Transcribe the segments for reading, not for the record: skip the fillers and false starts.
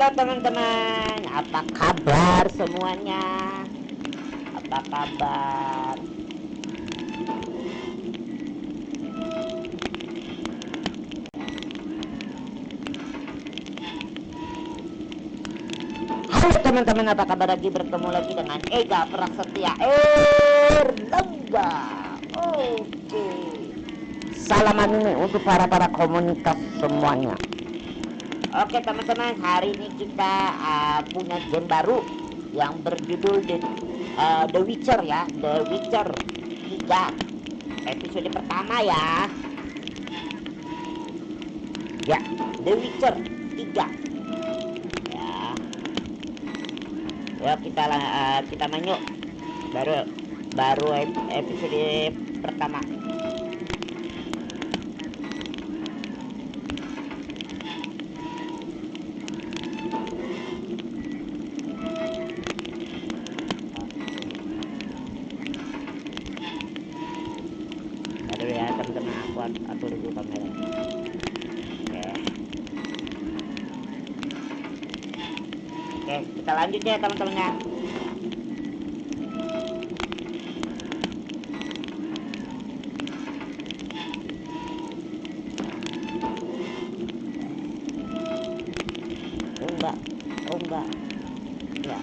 Halo teman-teman, apa kabar semuanya? Apa kabar? Halo teman-teman, apa kabar? Lagi bertemu lagi dengan Ega Prasetya Erlangga. Oke. Salaman ini untuk para komunitas semuanya. Oke teman-teman, hari ini kita punya game baru yang berjudul The Witcher ya, The Witcher 3 episode pertama ya. Ya, The Witcher 3. Ya. Ya kita main yuk. Baru episode pertama. Ya teman-teman, aku atur dulu kamera. Oke, kita lanjut ya teman-teman ya. Oh enggak ya.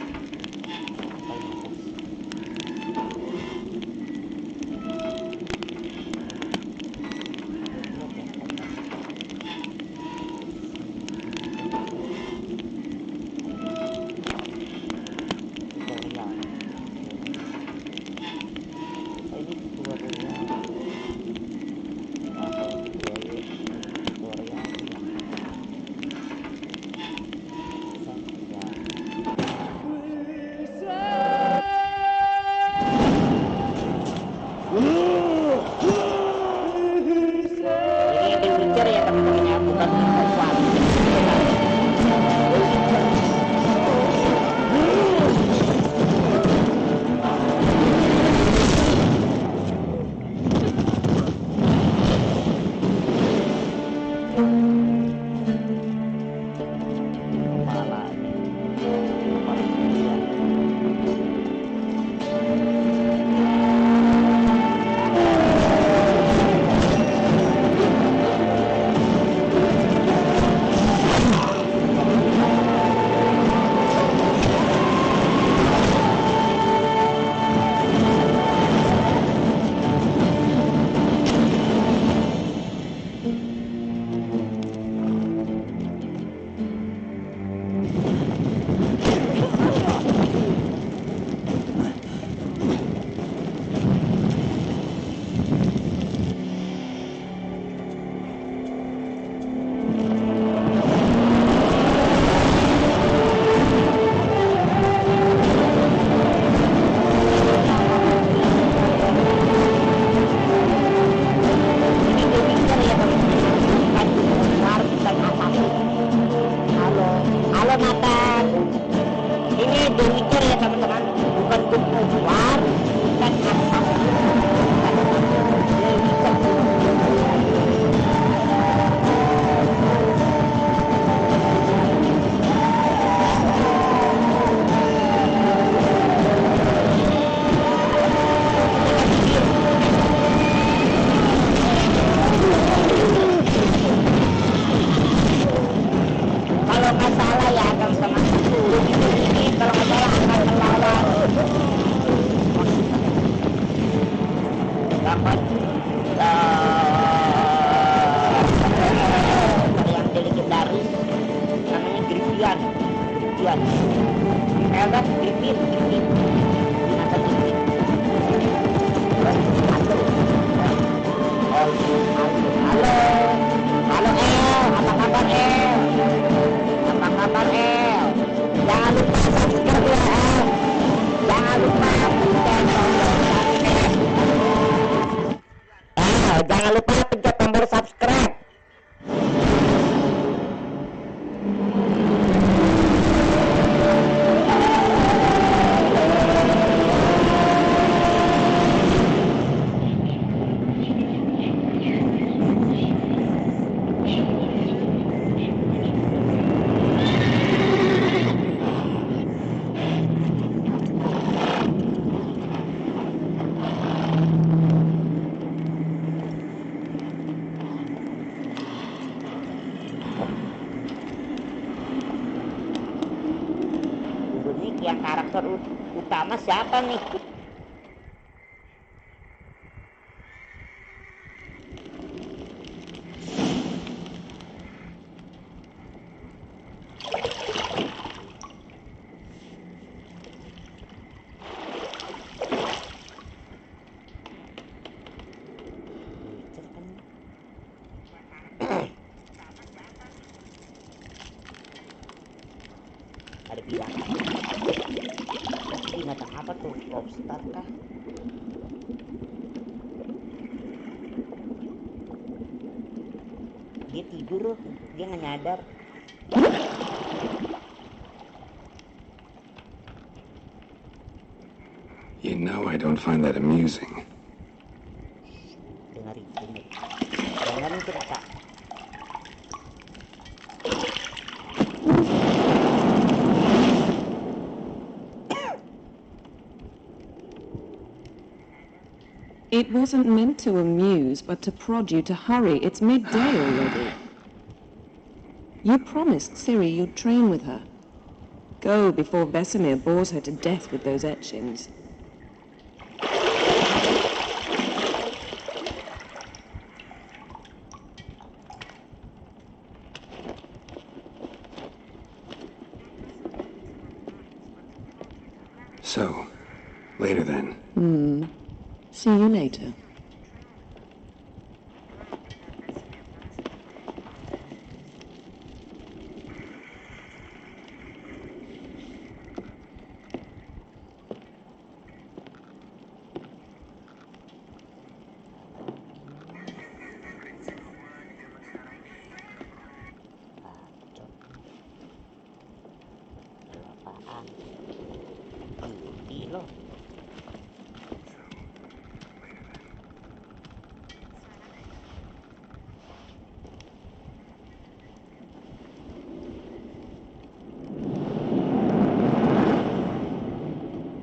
Jangan lupa pencet tombol subscribe. Yang karakter utama siapa nih? Ada binatang apa tuh? Lobster kah? Dia tidur, dia nggak nyadar. You know I don't find that amusing. Dengerin cerita. It wasn't meant to amuse, but to prod you to hurry. It's midday already. You promised Ciri you'd train with her. Go before Vesemir bores her to death with those etchings. So, later then. See you later. Apaan? Beauty loh.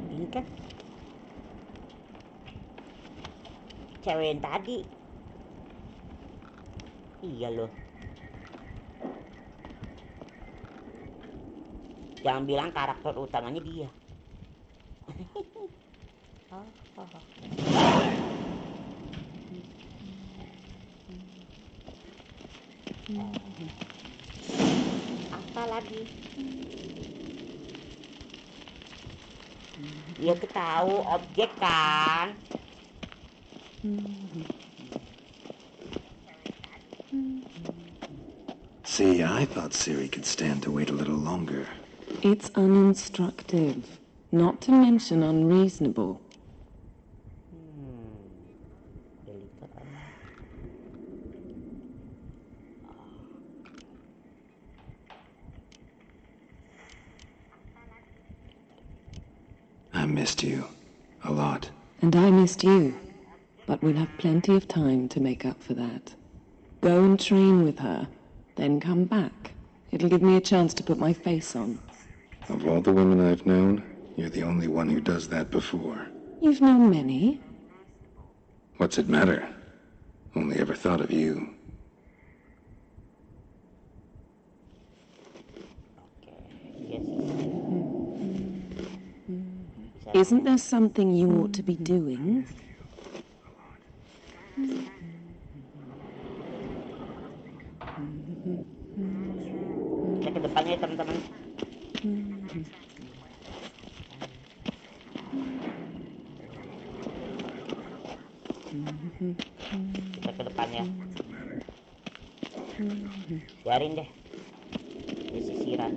Ini kan cewek yang tadi. Iya loh. Jangan bilang karakter utamanya dia. Apa lagi? Ya aku tahu objek kan. See, I thought Ciri could stand to wait a little longer. It's uninstructive, not to mention unreasonable. I missed you. A lot. And I missed you. But we'll have plenty of time to make up for that. Go and train with her, then come back. It'll give me a chance to put my face on. Of all the women I've known, you're the only one who does that before. You've known many. What's it matter? Only ever thought of you. Isn't there something you ought to be doing? Kita ke depannya ya teman-teman. Kita ke depannya. Biarin deh. Di sisiran.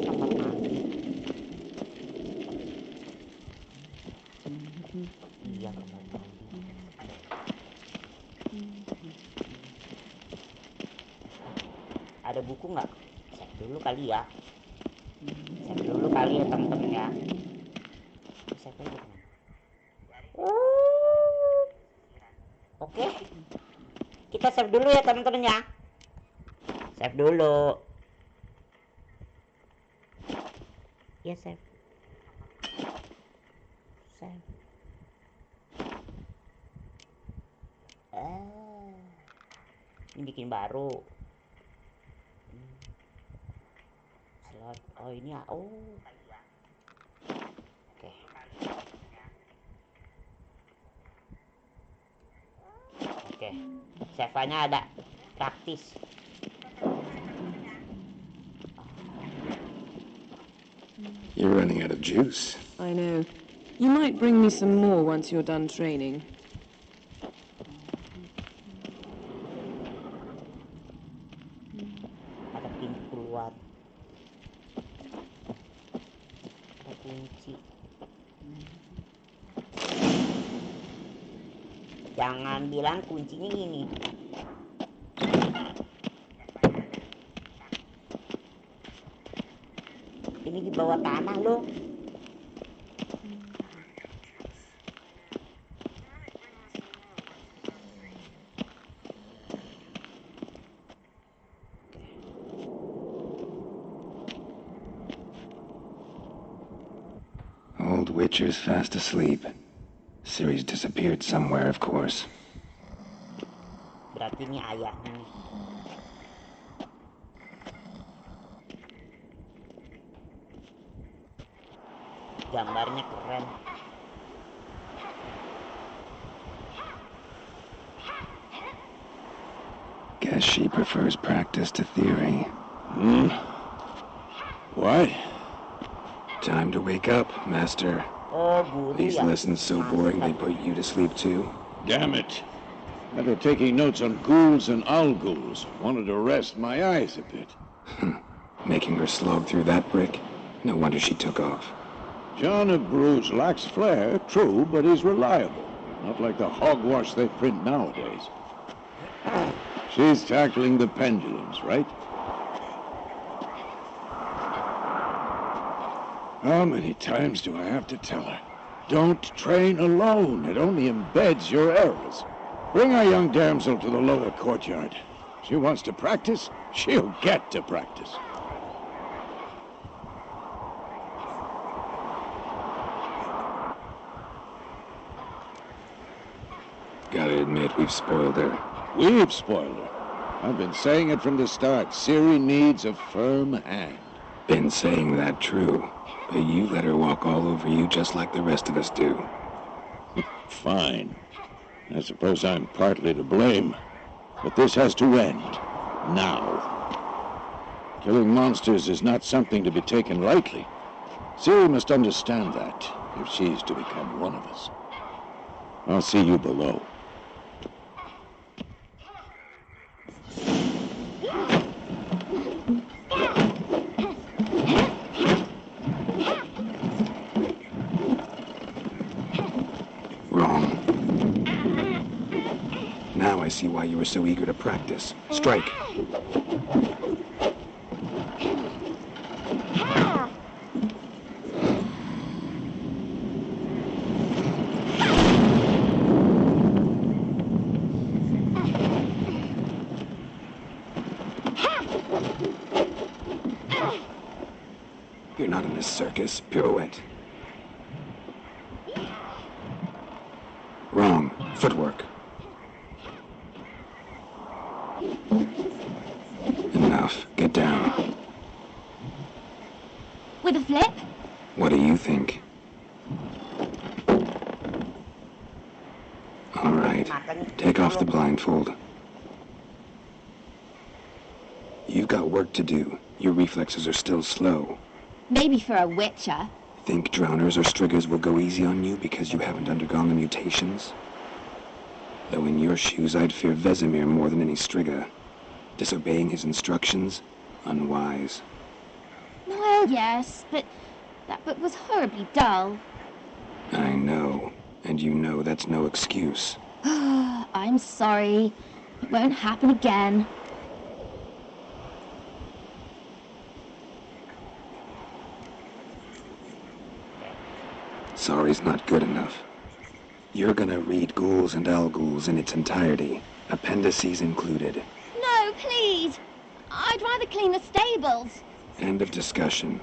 Kamar mandi. Iya, kamar mandi. Ada buku nggak? Cek dulu kali ya. Cek dulu kali ya teman-teman ya. Cek dulu. Oke. Kita save dulu ya teman-teman ya. Save dulu. Ya save. Save. Ah, ini bikin baru. Slot. Oh ini ya. Oh. Oke. Oke. Save-nya ada. Praktis. You're running out of juice. I know. You might bring me some more once you're done training. Ada pintu keluar. Ada kunci. Jangan bilang kuncinya gini. Ini di bawah tanah loh. Old Witcher's fast asleep. Ciri's disappeared somewhere, of course. Berarti ini ayahnya nih. Gambarnya keren. Guess she prefers practice to theory. What? Time to wake up, Master. Oh, guru These ya. lessons so boring they put you to sleep too. Damn it. After taking notes on ghouls and ghouls, wanted to rest my eyes a bit. Making her slog through that brick? No wonder she took off. John of Bruges lacks flair, true, but he's reliable. Not like the hogwash they print nowadays. She's tackling the pendulums, right? How many times do I have to tell her? Don't train alone. It only embeds your errors. Bring our young damsel to the lower courtyard. She wants to practice, she'll get to practice. Gotta admit, we've spoiled her. We've spoiled her. I've been saying it from the start. Ciri needs a firm hand. Been saying that true, but you let her walk all over you just like the rest of us do. Fine. I suppose I'm partly to blame. But this has to end. Now. Killing monsters is not something to be taken lightly. Ciri must understand that, if she's to become one of us. I'll see you below. Wrong. Now I see why you were so eager to practice. Strike. You're not in a circus. Pirouette. Wrong. Footwork. Enough. Get down. With a flip? What do you think? All right. Take off the blindfold. You've got work to do. Your reflexes are still slow. Maybe for a witcher. Think drowners or striggers will go easy on you because you haven't undergone the mutations? Though in your shoes, I'd fear Vesemir more than any strigger. Disobeying his instructions? Unwise. Well, yes, but that book was horribly dull. I know. And you know that's no excuse. I'm sorry. It won't happen again. Sorry's not good enough. You're gonna read Ghouls and Ghouls in its entirety, appendices included. No, please. I'd rather clean the stables. End of discussion.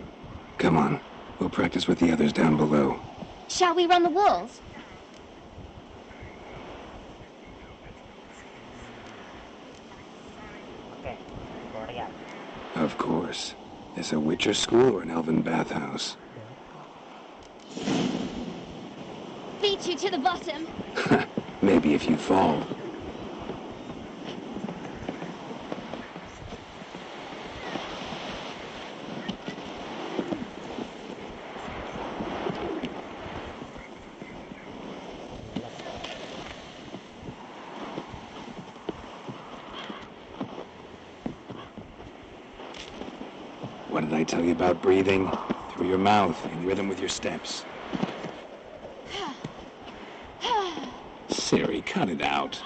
Come on, we'll practice with the others down below. Shall we run the walls? yan. Of course. Is a Witcher school or an elven bathhouse? Beat you to the bottom. Maybe if you fall. What did I tell you about breathing? Through your mouth, in rhythm with your steps. Siri, cut it out.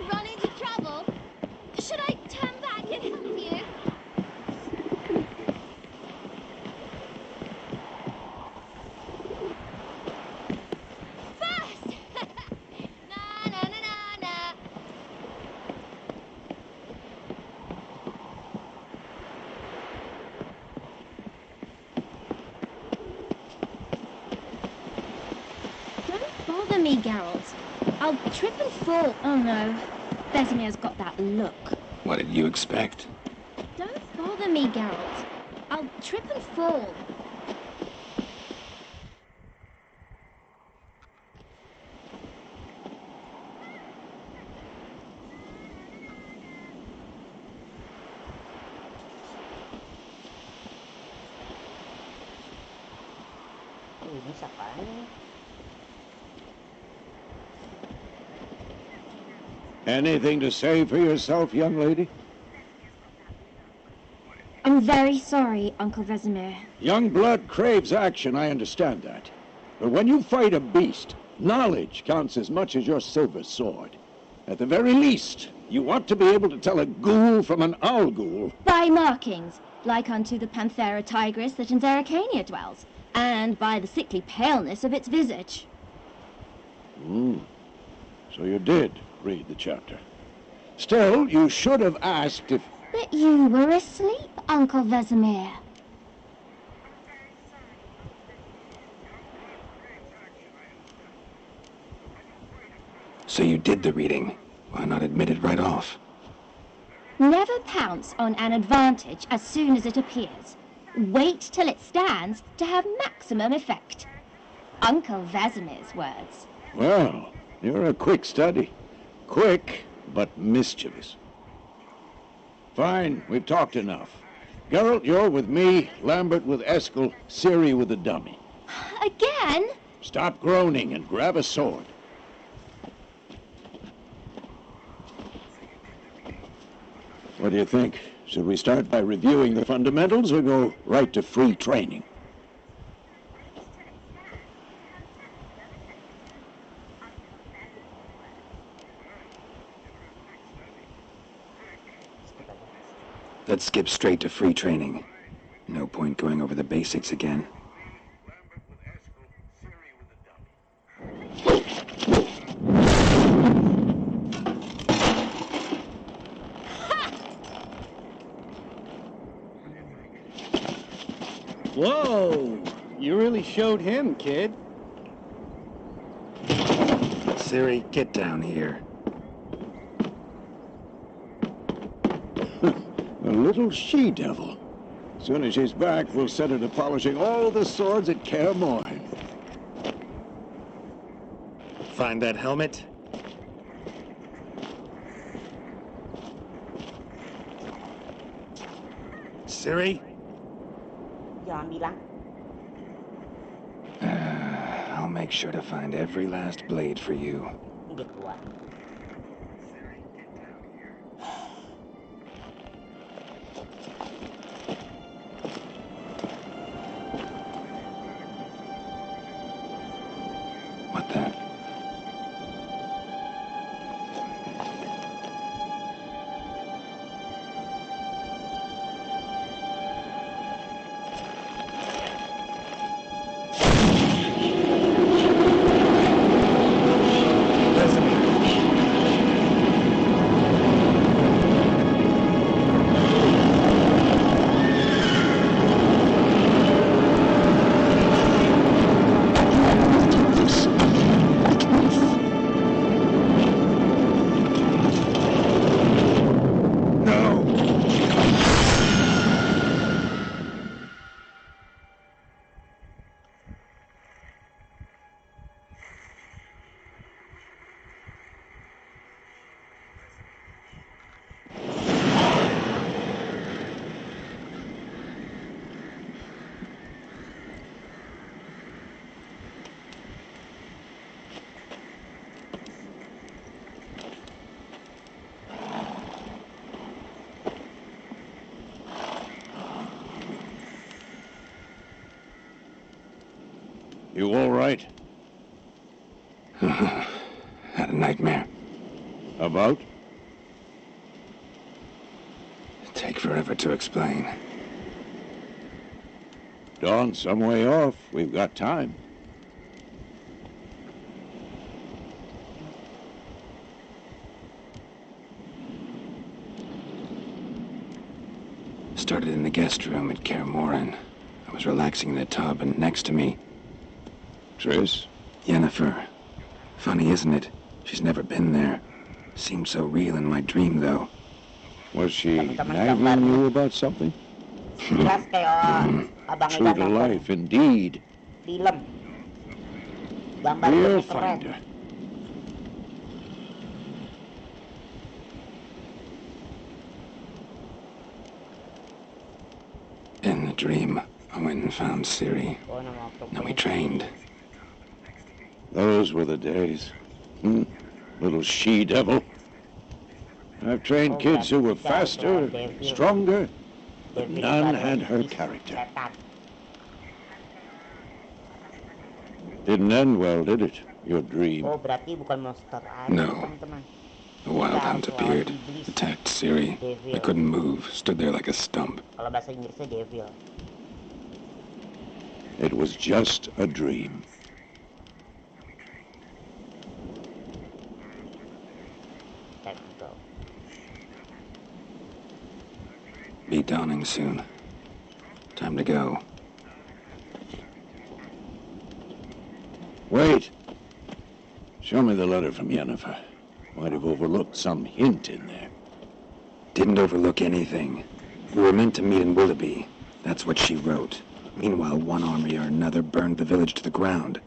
Run into trouble? Should I turn back and help you? Fast! Na na na na na. Don't bother me, Geralt. I'll trip and fall. Oh no. Vesemir's got that look. What did you expect? Don't bother me, Geralt. I'll trip and fall. Ini siapaan? Anything to say for yourself, young lady? I'm very sorry, Uncle Vesemir. Young blood craves action, I understand that. But when you fight a beast, knowledge counts as much as your silver sword. At the very least, you want to be able to tell a ghoul from an owl ghoul. By markings, like unto the Panthera tigris that in Zeracania dwells, and by the sickly paleness of its visage. So you did read the chapter. Still, you should have asked if... But you were asleep, Uncle Vesemir. So you did the reading. Why not admit it right off? Never pounce on an advantage as soon as it appears. Wait till it stands to have maximum effect. Uncle Vesemir's words. Well, you're a quick study. Quick, but mischievous. Fine, we've talked enough. Geralt, you're with me, Lambert with Eskel, Ciri with the dummy. Again? Stop groaning and grab a sword. What do you think? Should we start by reviewing the fundamentals or go right to free training? Let's skip straight to free training. No point going over the basics again. Whoa! You really showed him, kid. Ciri, get down here. A little she-devil. Soon as she's back, we'll set her to polishing all the swords at Kaer Morhen. Find that helmet? Ciri? Jangan bilang. I'll make sure to find every last blade for you. Hindi keluar. What then? You all right? Had a nightmare. About? Take forever to explain. Dawn's some way off. We've got time. Started in the guest room at Kaer Morhen. I was relaxing in a tub, and next to me, Triss? Yennefer. Funny, isn't it? She's never been there. Seemed so real in my dream, though. Was she Teman-teman nagging gambar. you about something? Jelas kayak abang True Ega to nonton life, indeed. film. Gambar We'll keren. find her. In the dream, I went and found Ciri. Oh, nama waktu Then we trained. Those were the days. Little she-devil. I've trained kids who were faster, stronger, but none had her character. Setan. Didn't end well, did it? Your dream. Oh, berarti bukan monster aja, No. teman-teman. A wild hunt appeared, attacked Ciri. I couldn't move, stood there like a stump. Kalau bahasa Inggrisnya devil. It was just a dream. Technical. Be dawning soon. Time to go. Wait. Show me the letter from Yennefer. Might have overlooked some hint in there. Didn't overlook anything. We were meant to meet in Willoughby. That's what she wrote. Meanwhile, one army or another burned the village to the ground.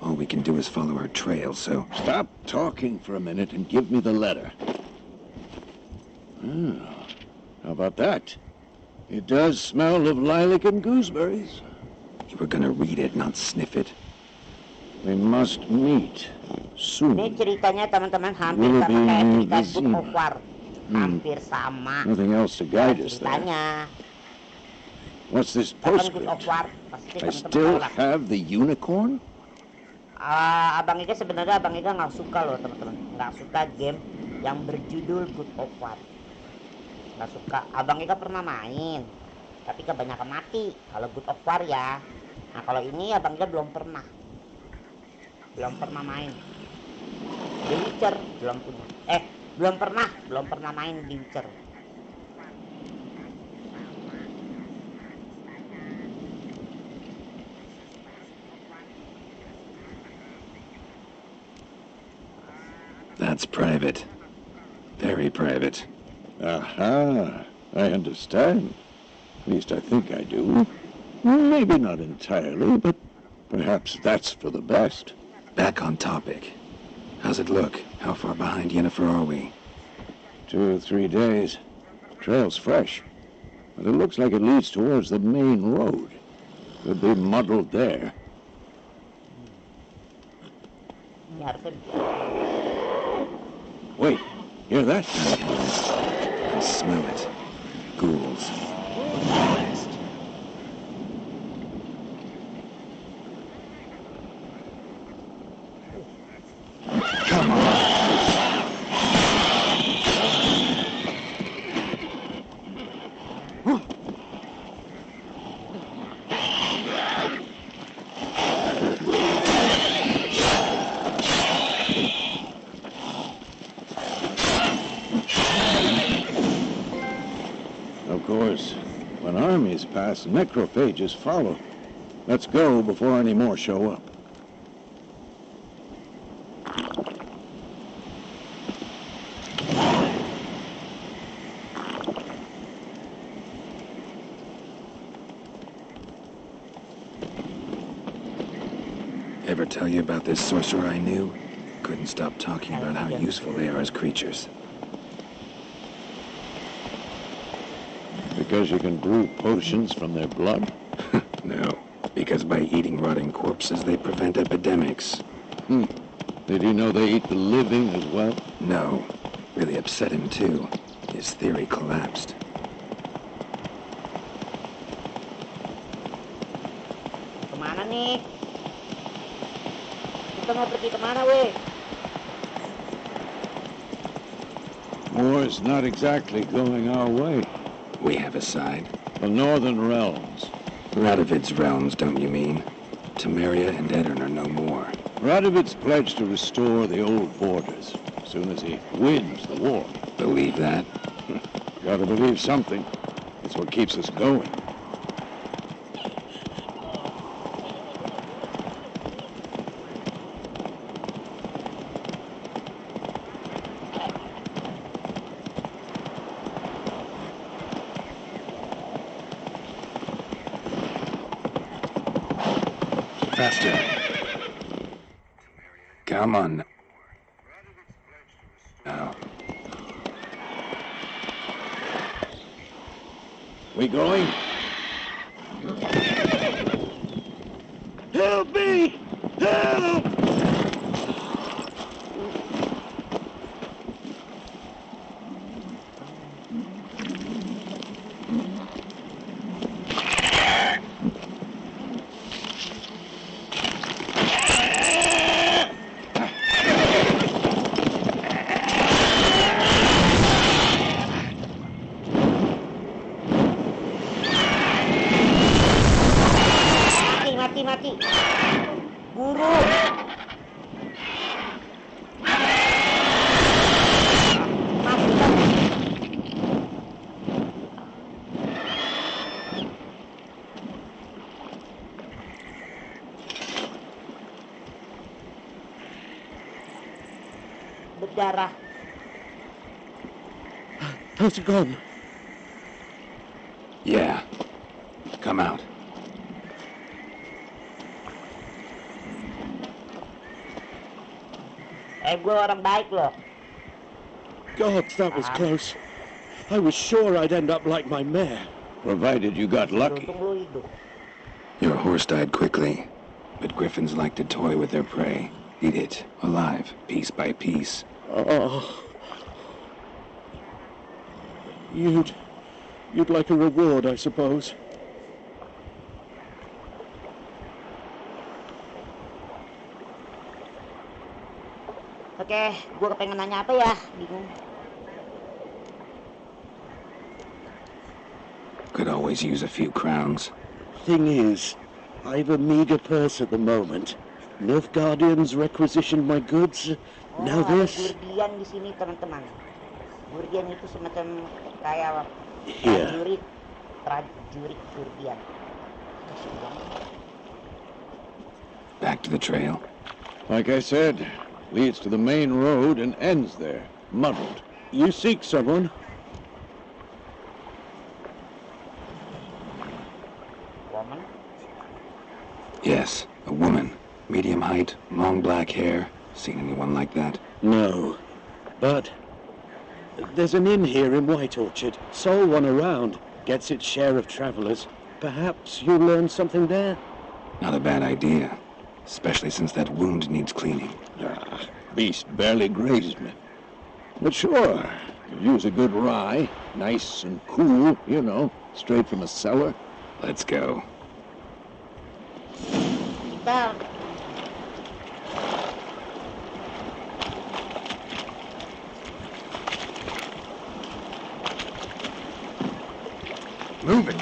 All we can do is follow her trail, so... Stop talking for a minute and give me the letter. Oh, how about that? It does smell of lilac and gooseberries. You were gonna read it, not sniff it. We must meet Ini soon. ceritanya teman-teman hampir Will sama be kayak cerita busy. Good of War. Hampir sama. Nothing else to guide us there. Ceritanya. What's this Kapan Good of postscript? War? Pasti I teman-teman still tahu lah. have the unicorn? Abang Ega sebenarnya Abang Ega nggak suka loh teman-teman. Nggak suka game yang berjudul Good of War. Nggak suka. Abang Ega pernah main. Tapi kebanyakan mati. Kalau Good of War ya. Nah kalau ini Abang Ega belum pernah. Belum pernah main. The Witcher belum punya. Belum pernah main The Witcher. That's private. Very private. Aha, I understand. At least I think I do. Maybe not entirely, but perhaps that's for the best. Back on topic. How's it look? How far behind Yennefer are we? 2 or 3 days. Trail's fresh, but it looks like it leads towards the main road. Could be muddled there. Ini harusnya Wait, hear that? I smell it. Ghouls. Of course, when armies pass, necrophages follow. Let's go before any more show up. Ever tell you about this sorcerer I knew? Couldn't stop talking about how useful they are as creatures. Because you can brew potions from their blood? No, because by eating rotting corpses, they prevent epidemics. Did he know they eat the living as well? No, really upset him too. His theory collapsed. kemana nih? Kita mau pergi kemana, weh? War's not exactly going our way. We have a side. The Northern Realms. Radovid's realms, don't you mean? Temeria and Edirn are no more. Radovid's pledged to restore the old borders as soon as he wins the war. Believe that? Gotta believe something. It's what keeps us going. Faster. Come on. Now. We going? Help me! Help! Mati. Guru. Mati kan? Berdarah. How's it gone? Yeah. Come out. Gue orang baik loh. God, that was close. I was sure I'd end up like my mare. Provided you got lucky. Untung lu hidup. Your horse died quickly, but griffins like to toy with their prey. Eat it, alive, piece by piece. Oh. You'd like a reward, I suppose. Oke, gue kepengen nanya apa ya? Bingung. Could always use a few crowns. Thing is, I've a meager purse at the moment. Nilfgaardians requisitioned my goods. Now Ada this. Gurdian di sini, teman-teman. Gurdian itu semacam kayak Here. prajurit Gurdian. Back to the trail. Like I said, leads to the main road and ends there, muddled. You seek someone? Woman? Yes, a woman. Medium height, long black hair. Seen anyone like that? No. But there's an inn here in White Orchard. Sole one around. Gets its share of travelers. Perhaps you'll learn something there? Not a bad idea. Especially since that wound needs cleaning. Beast barely grazed me. But sure, could use a good rye. Nice and cool, you know, straight from a cellar. Let's go. Kita Move it.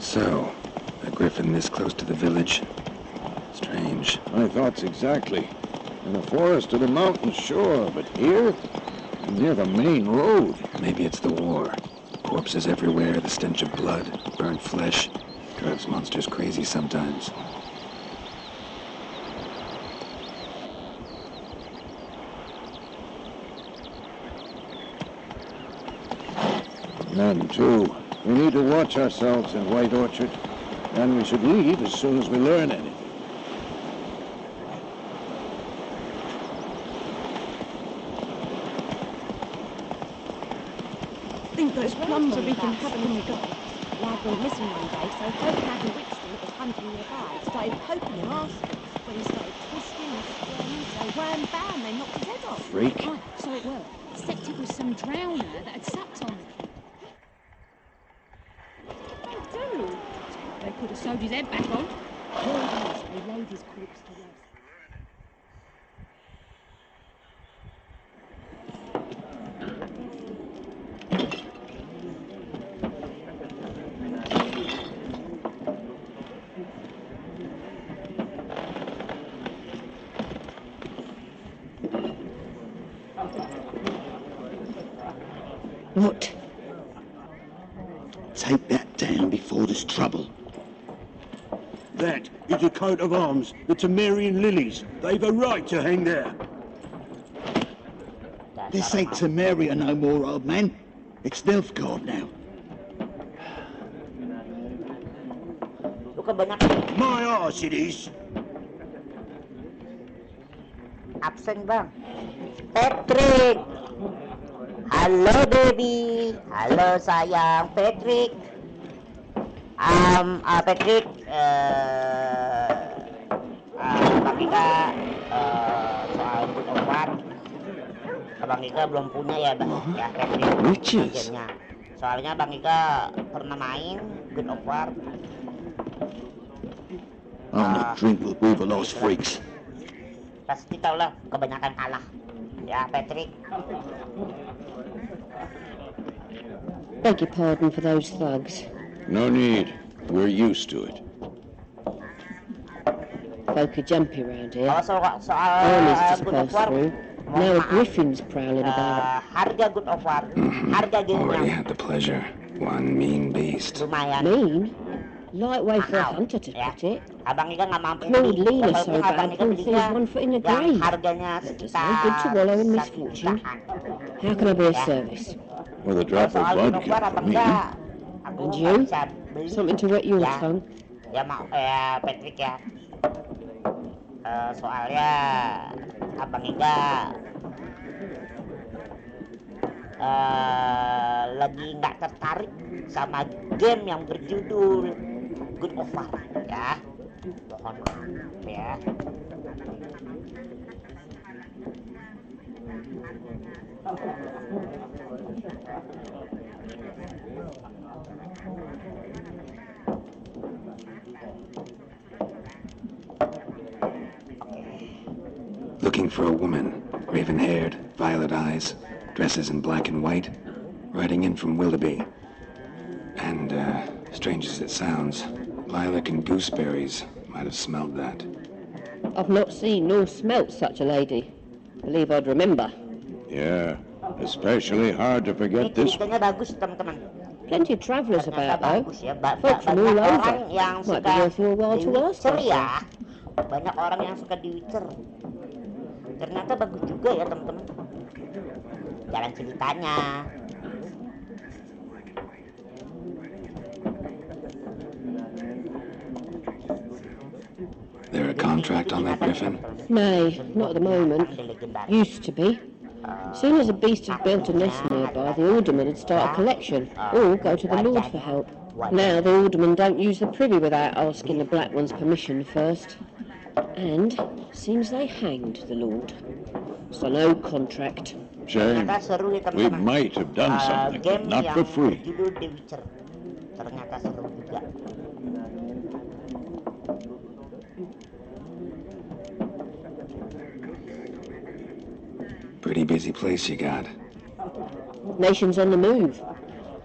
So, a griffin this close to the village? Strange. My thoughts exactly. In the forest or the mountains, sure, but here? Near the main road. Maybe it's the war. Corpses everywhere, the stench of blood, burnt flesh. Drives monsters crazy sometimes. And too, we need to watch ourselves in White Orchard. And we should leave as soon as we learn anything. I think those plums are wreaking havoc in the garden. Lad went missing one day, so Hope Lad and Wixton that was hunting nearby started poking him arsenal. When he started twisting and squirming, so wham bam, they knocked his head off. Freak. Right, so it was. Except it was some drowner that had sucked on him. sewed his head back on. Poor beast, they laid his corpse to rest. What? Take that down before there's trouble. That is a coat of arms, the Temerian lilies. They've a right to hang there. This ain't Temeria no more, old man. It's Nilfgaard now. Lu kebanyakan My arse it is. absen bang. Patrick. Halo baby. Halo sayang. Patrick. Patrick. Bang Ika soal Good of War. Bang Ika belum punya ya bang. Ya Patrick. Witches. Akhirnya. Soalnya Bang Ika pernah main Good of War. I'll not drink with all the lost freaks. Pasti tau lah kebanyakan kalah. Ya Patrick. Beg your pardon for those thugs. No need. We're used to it. Folk are jumpy round here. Kalau soal Armies just Good of passed War, through. mohon Now a maaf. griffin's prowling about. Harga Good of War, harga Already gamenya had the pleasure. One mean beast. lumayan. Mean? Lightweight for a Mahal, hunter to ya. put it. Abang Ika nggak mampu Claude beli. Lean Kalau so penting Abang bad, Ika Paul belinya falls 1 foot in the yang grave. harganya That does sekitar no good to wallow in 1 misfortune. jutaan. How can I be of Yeah. service? With a Kalau drop of soal Good of War vodka Abang for me. Ika, aku And nggak you? bisa beli. Something to wet your Ya. tongue? Ya mau Patrick ya. Soalnya Abang Ika lagi nggak tertarik sama game yang berjudul Good of War ya. Mohon maaf ya. Looking for a woman, raven-haired, violet eyes, dresses in black and white, riding in from Willoughby. And, strange as it sounds, lilac and gooseberries might have smelled that. I've not seen nor smelt such a lady. Believe I'd remember. Yeah, especially hard to Ini forget this. ceritanya bagus teman-teman. Plenty of travellers Ternyata about, though. bagus ya. Folks from Banyak all orang over. yang Might suka be worth your while The to ask Witcher ya. us. Banyak orang yang suka The Witcher. Ternyata bagus juga ya teman-teman. Jalan ceritanya. There a contract on that griffin? Nay, not at the moment. Used to be. Soon as a beast had built a nest nearby, the alderman would start a collection, or go to the Lord for help. Now the alderman don't use the privy without asking the Black One's permission first. And seems they hanged the Lord. So no contract. Shame. Ternyata seru ya We teman-teman. might have done something, but Game not yang for free. berjudul The Witcher. Ternyata seru juga. Pretty busy place you got. Nations on the move.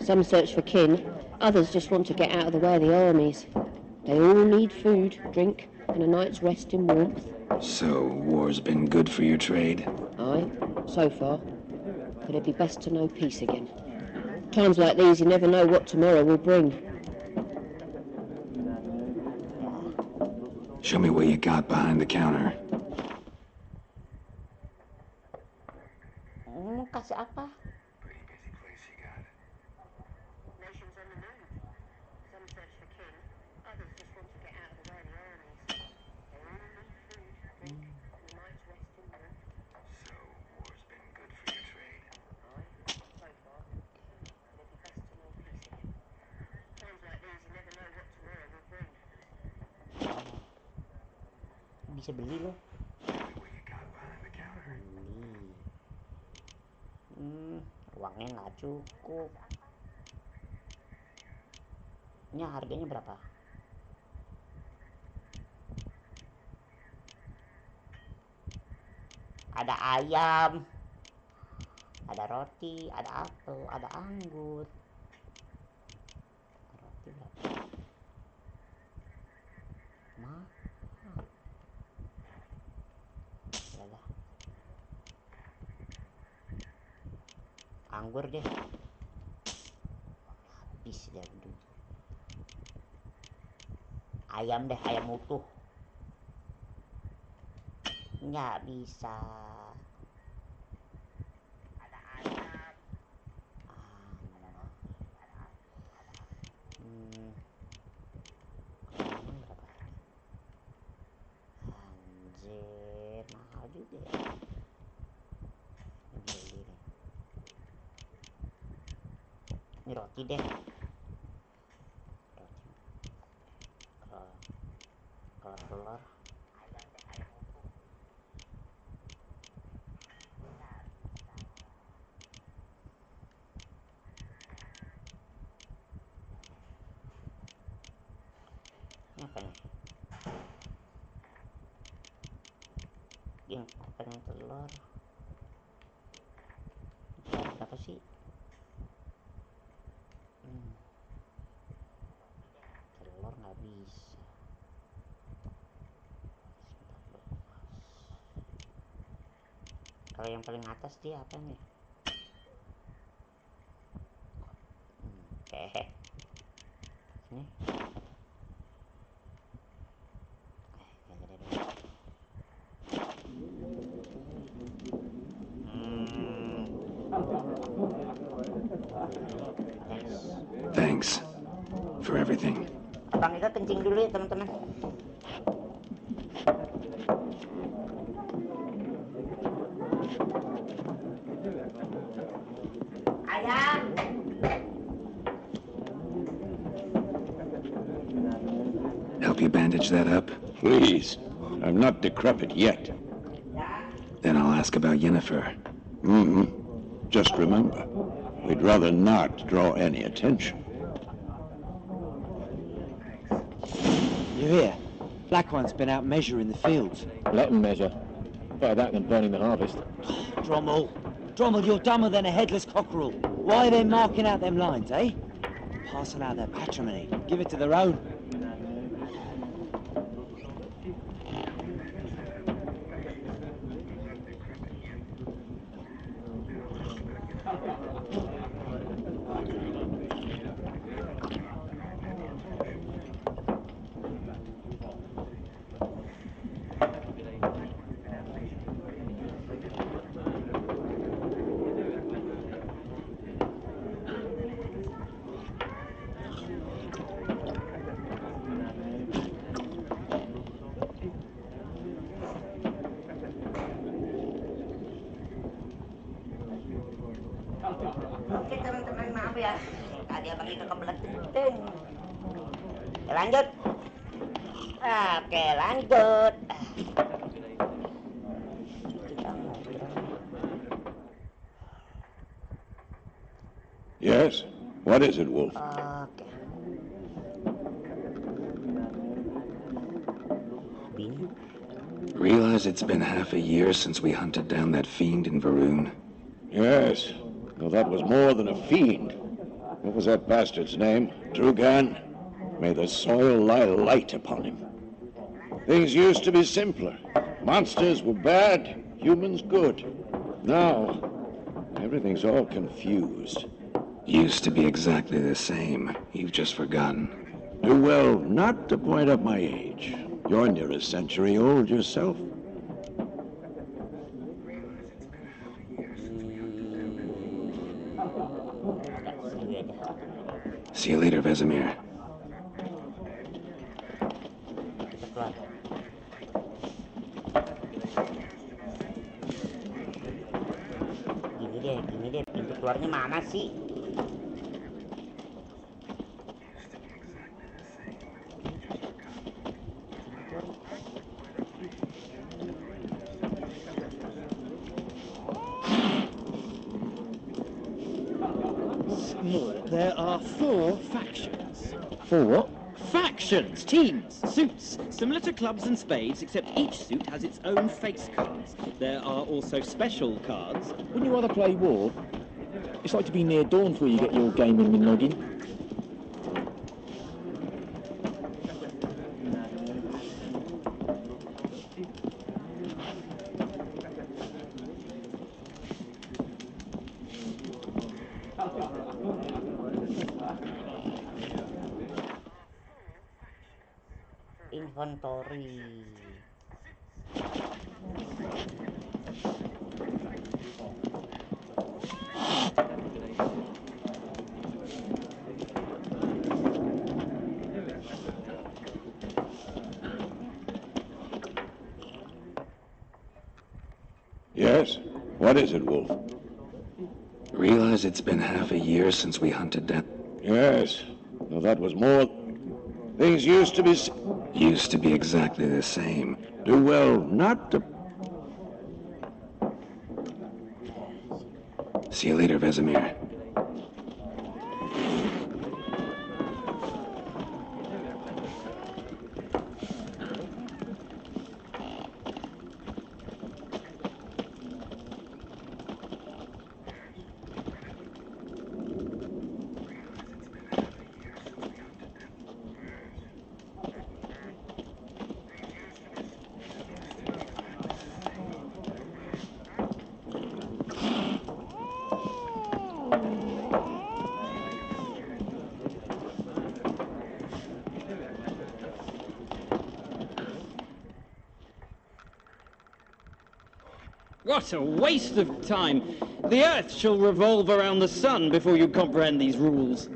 Some search for kin, others just want to get out of the way of the armies. They all need food, drink, and a night's rest in warmth. So, war's been good for your trade? Aye, so far. But it'd be best to know peace again. Times like these, you never know what tomorrow will bring. Show me what you got behind the counter. Kasih apa? Bisa beli loh. Uangnya nggak cukup. Ini harganya berapa? Ada ayam, ada roti, ada apel, ada anggur. Roti berapa? Mahal. Yalah. Anggur deh. Habis dia dulu. Ayam deh, ayam utuh. Nggak bisa. Ada ayam. Kurang berapa? Anjir, mahal juga ya. Ini beli deh. Ini roti deh. Roti. Kalau telur. Ayam deh, ayam utuh. Apa nih? Yang pengen telur. Telur berapa sih? Telur nggak bisa. Kalau yang paling atas dia apa nih? Oke. Sini. Thanks for everything. Abang Ika kencing dulu ya teman-teman. Ayam. Help you bandage that up? Please. I'm not decrepit yet. Then I'll ask about Yennefer. Just remember, we'd rather not draw any attention. You hear? Black One's been out measuring the fields. Let him measure. Better that than burning the harvest. Drommel. Drommel, you're dumber than a headless cockerel. Why are they marking out them lines, eh? Passing out their patrimony. Give it to their own. Oke teman-teman, maaf ya. Tadi Abang Ika kebelet kencing. Oke, lanjut. Oke, lanjut. Yes? What is it, Wolf? Oke. Bin. Realize it's been half a year since we hunted down that fiend in Varun. Yes. Well, that was more than a fiend. What was that bastard's name? Drugan? May the soil lie light upon him. Things used to be simpler. Monsters were bad, humans good. Now, everything's all confused. Used to be exactly the same. You've just forgotten. Do well not to point up my age. You're near a century old yourself. See you later, Vesemir. Gini deh, pintu keluarnya mana sih? There are 4 factions. 4 what? Fact! Factions, teams, suits, similar to clubs and spades, except each suit has its own face cards. There are also special cards. Wouldn't you rather play war? It's like to be near dawn before you get your gaming and noggin. Inventory. Yes? What is it, Wolf? Realize it's been half a year since we hunted down... Yes. Well, that was more... Things used to be... Used to be exactly the same. Do well not to... See you later, Vesemir. What a waste of time! The Earth shall revolve around the sun before you comprehend these rules.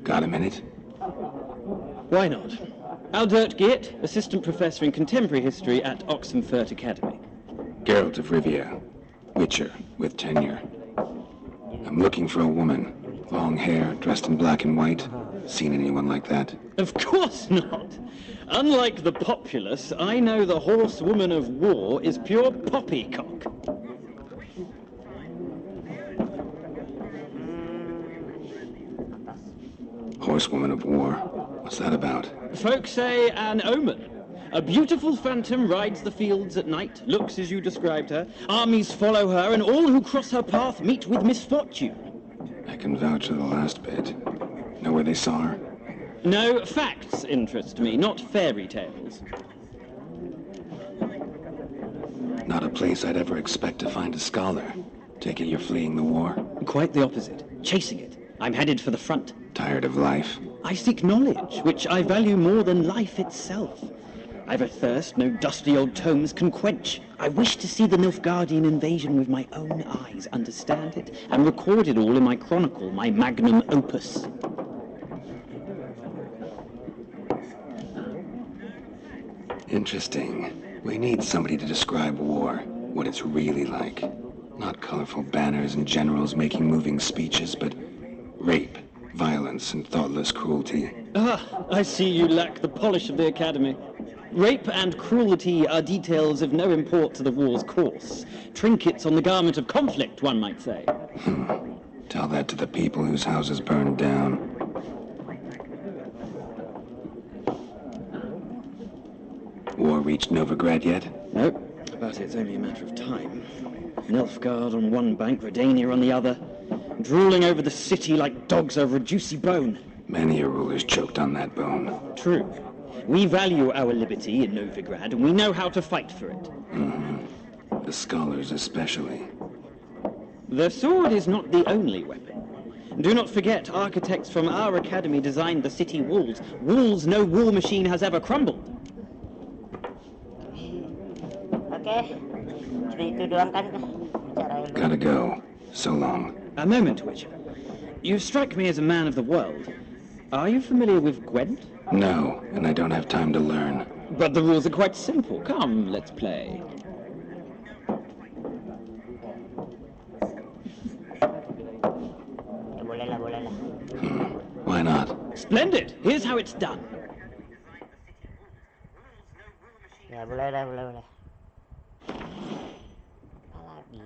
Got a minute? Why not? Aldert Geert, Assistant Professor in Contemporary History at Oxenfurt Academy. Geralt of Rivia. Witcher, with tenure. I'm looking for a woman. Long hair, dressed in black and white. Seen anyone like that? Of course not! Unlike the populace, I know the horsewoman of war is pure poppycock. Horsewoman of war? What's that about? Folk say an omen. A beautiful phantom rides the fields at night, looks as you described her. Armies follow her, and all who cross her path meet with misfortune. I can vouch for the last bit. Know where they saw her? No, facts interest me, not fairy tales. Not a place I'd ever expect to find a scholar. Take it you're fleeing the war? Quite the opposite. Chasing it. I'm headed for the front. Tired of life? I seek knowledge, which I value more than life itself. I've a thirst no dusty old tomes can quench. I wish to see the Nilfgaardian invasion with my own eyes, understand it, and record it all in my chronicle, my magnum opus. Interesting. We need somebody to describe war, what it's really like. Not colorful banners and generals making moving speeches, but rape, violence, and thoughtless cruelty. Ah, I see you lack the polish of the Academy. Rape and cruelty are details of no import to the war's course. Trinkets on the garment of conflict, one might say. Tell that to the people whose houses burned down. War reached Novigrad yet? Nope, but it's only a matter of time. Nilfgaard on one bank, Redania on the other, drooling over the city like dogs over a juicy bone. Many a ruler's choked on that bone. True. We value our liberty in Novigrad, and we know how to fight for it. Mm-hmm. The scholars especially. The sword is not the only weapon. Do not forget, architects from our academy designed the city walls. Walls no war machine has ever crumbled. Okay. Cuma itu doang kan bicara yang... Gotta go. So long. A moment, Witcher. You strike me as a man of the world. Are you familiar with Gwent? No, and I don't have time to learn. But the rules are quite simple. Come, let's play. Boleh lah, boleh lah. Why not? Splendid! Here's how it's done. Ya, boleh lah, boleh, boleh. Apa lagi?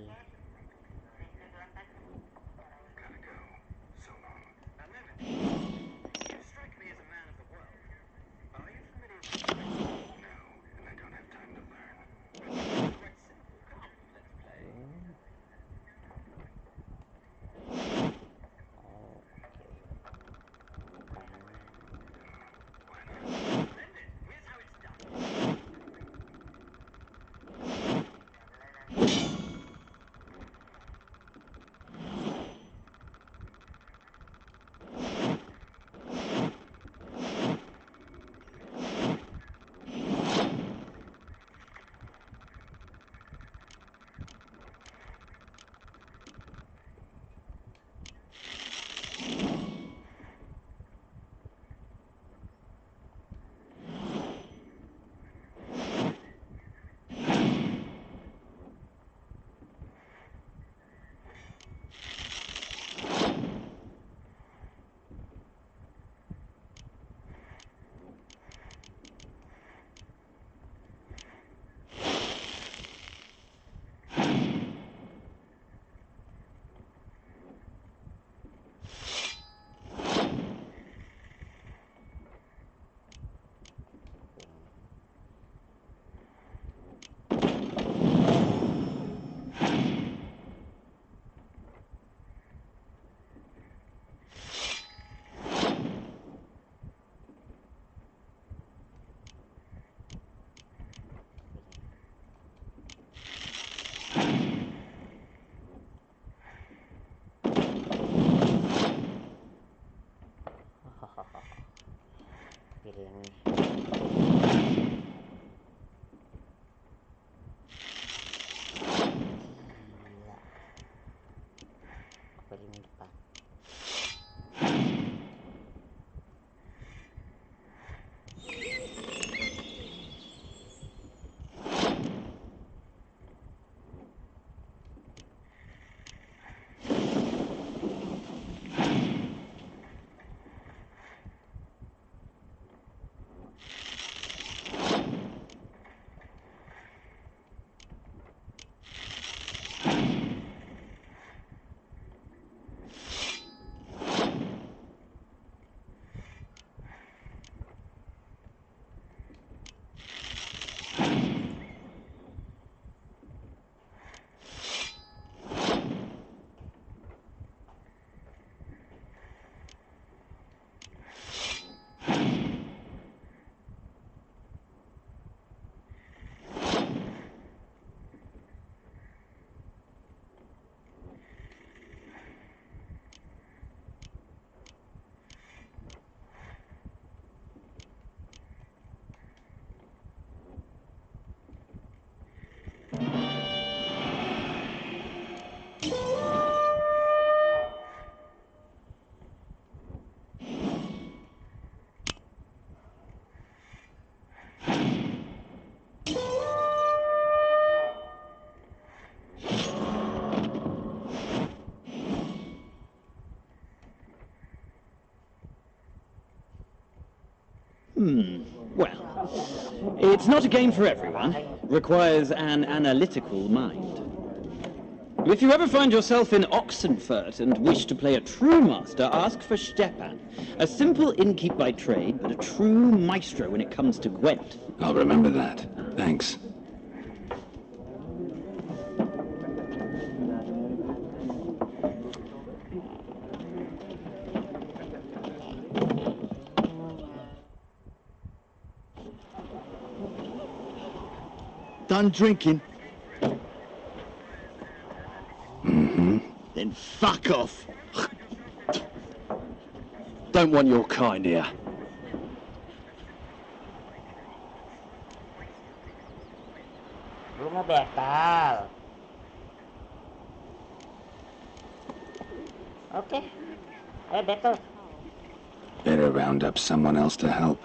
Well, it's not a game for everyone. Requires an analytical mind. If you ever find yourself in Oxenfurt and wish to play a true master, ask for Stepan. A simple innkeep by trade, but a true maestro when it comes to Gwent. I'll remember that. Thanks. Done drinking? Mm-hmm. Then fuck off. Don't want your kind here. Lu mau battle. Oke. Ayo battle. Better round up someone else to help.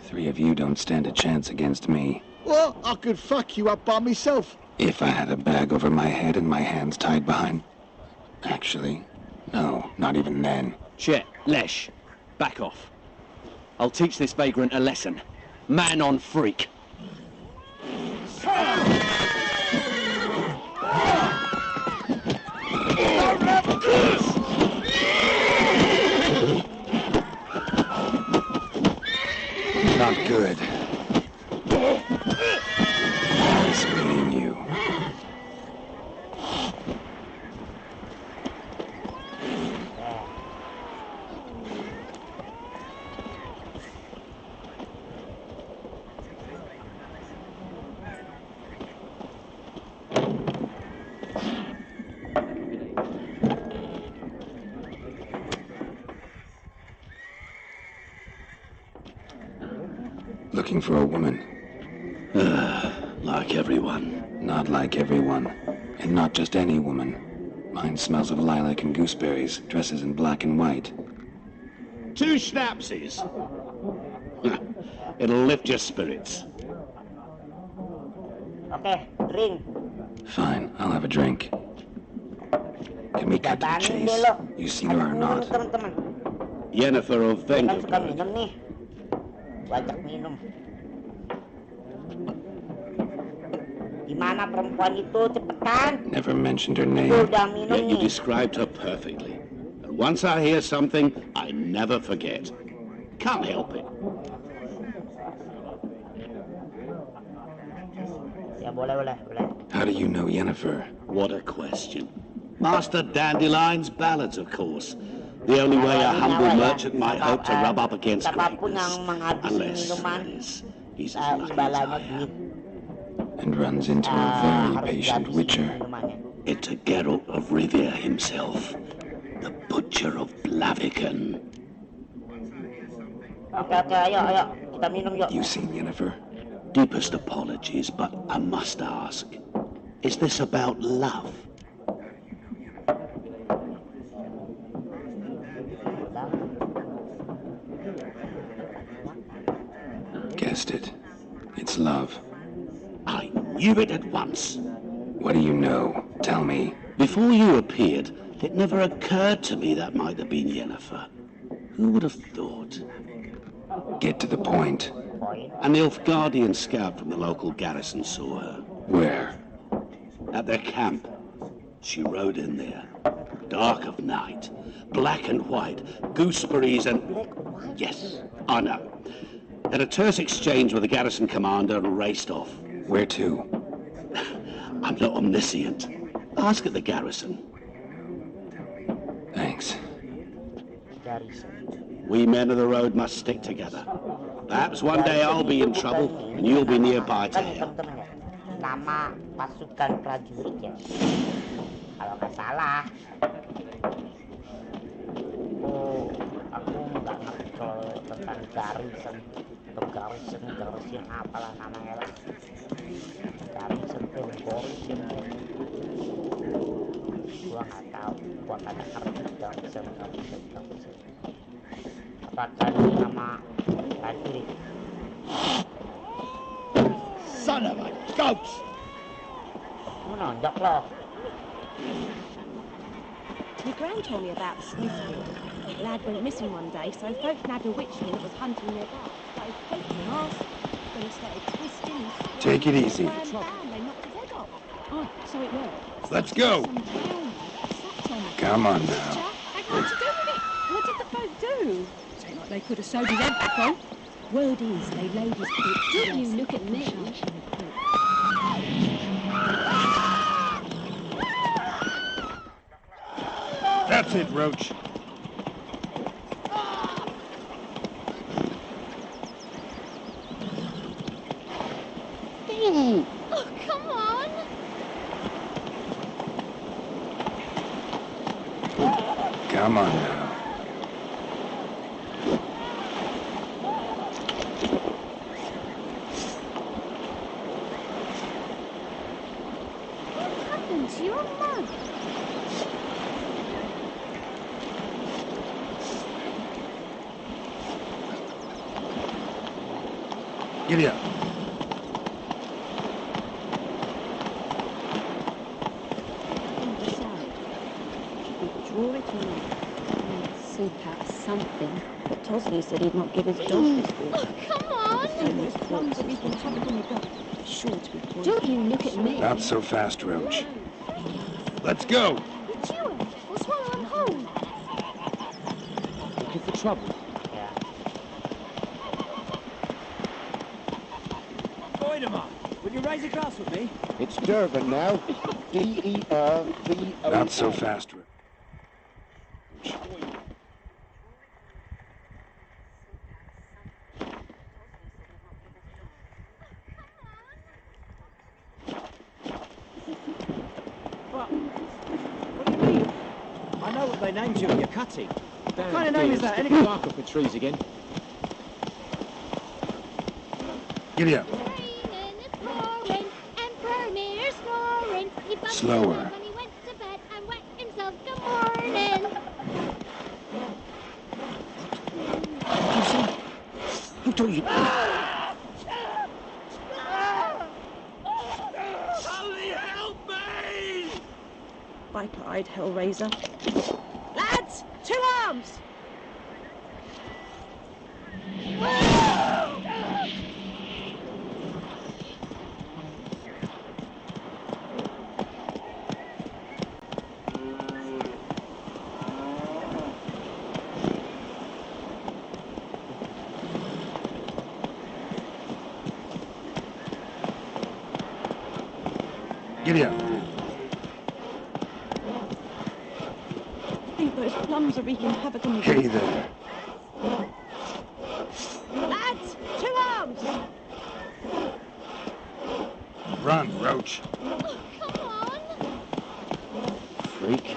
3 of you don't stand a chance against me. Well, I could fuck you up by myself. If I had a bag over my head and my hands tied behind... Actually, no, not even then. Chet, Lesh, back off. I'll teach this vagrant a lesson. Man on freak. Not good. Nice meeting you. Looking for a woman. Like everyone. Not like everyone. And not just any woman. Mine smells of lilac and gooseberries, dresses in black and white. 2 schnapsies. It'll lift your spirits. Oke, drink. Fine, I'll have a drink. Can we cut to the chase? You seen her or not? Teman-teman. Yennefer of Kan suka Vengerberg. minum nih. Gua ajak minum. Gimana perempuan itu? Cepetan. Never mentioned her name. Gua udah minum Yet you nih. described her perfectly. And once I hear something, I never forget. Can't help it. Ya boleh. How do you know Yennefer? What a question. Master Dandelion's ballads, of course. The only way a humble merchant might hope to rub up against Siapapun greatness. yang menghabisi Unless, minuman, that is, he's as lucky as imbalannya I am. duit. And runs into a very Harus patient dihabisi witcher. minumannya. It's a Geralt of Rivia himself. The Butcher of Blaviken. Oke, ayo. Kita minum yuk. You seen Yennefer? Deepest apologies, but I must ask. Is this about love? Guessed it. It's love. I knew it at once. What do you know? Tell me. Before you appeared, it never occurred to me that might have been Yennefer. Who would have thought? Get to the point. An Nilfgaardian scout from the local garrison saw her. Where? At their camp. She rode in there. Dark of night. Black and white. Gooseberries and... Yes, I know. Had a terse exchange with the garrison commander and raced off. Where to? I'm not omniscient. Ask at the garrison. Thanks. We men of the road must stick together. Perhaps one day I'll be in trouble and you'll be nearby to help. Teman-teman ya. Nama pasukan prajurit ya. Kalau nggak salah. Oh, aku nggak ngerti kalau tentang garrison atau garrison apalah namanya lah. Garrison tuh garrison. Gua nggak tahu. Gua kadang ngerti garrison. Apa tadi nama prajurit? Son of a ghost! Menonjok loh. My gran told me about the Smithfield. The lad went missing one day, so folk nabbed a witch and it was hunting nearby. Started arse. When he started twisting and squirming, Take it easy. Bam, bam, they knocked his head off. Oh, so it worked. Let's go. Some clown sat on it. Come on now. Had what to do with it? What did the folk do? Seemed like they could have sewed his head back on. Word is, they laid his feet. Don't you look at me. That's it, Roach. Oh, come on! Come on now. What happened to your mug? Giddy up. Draw it on. Seek out something. But Tosley said he'd not give his dog this week. Oh, come on! So much plums that we can have it on the go. Sure to be poisoned. Don't you look at me. Not so fast, Roach. Let's go. You chew it or swallow them whole. Looking for trouble? Yeah. Voidemar, will you raise a glass with me? It's Durban now. D-E-R-V-O. Not so fast, Roach. What do you mean? I know what they named you in your cutting. What kind of name is that? Any Bark up the trees again. Giddy up. Raining, it's pouring, and Vermeer's snoring. He bumped Slower. his head when he went to bed and wet himself good morning. Who told you? Viper-eyed Hellraiser. Lads, 2 arms! Giddy up. I think those plums are wreaking havoc on the Hey there. Lads, 2 arms! Run, Roach. Oh, come on! Freak.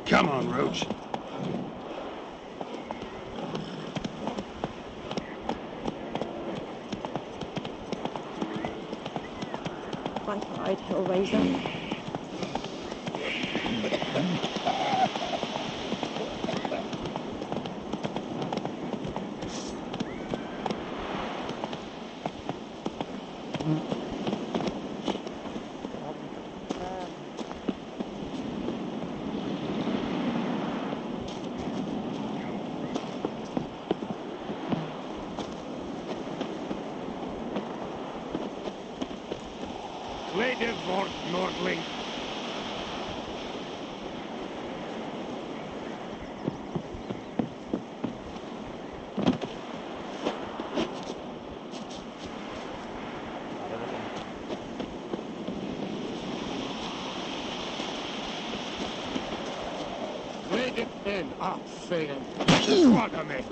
Come on, Roach. Viper-eyed Hellraiser. Lady Vort Nordling. Lady in up, Finn. Swagame.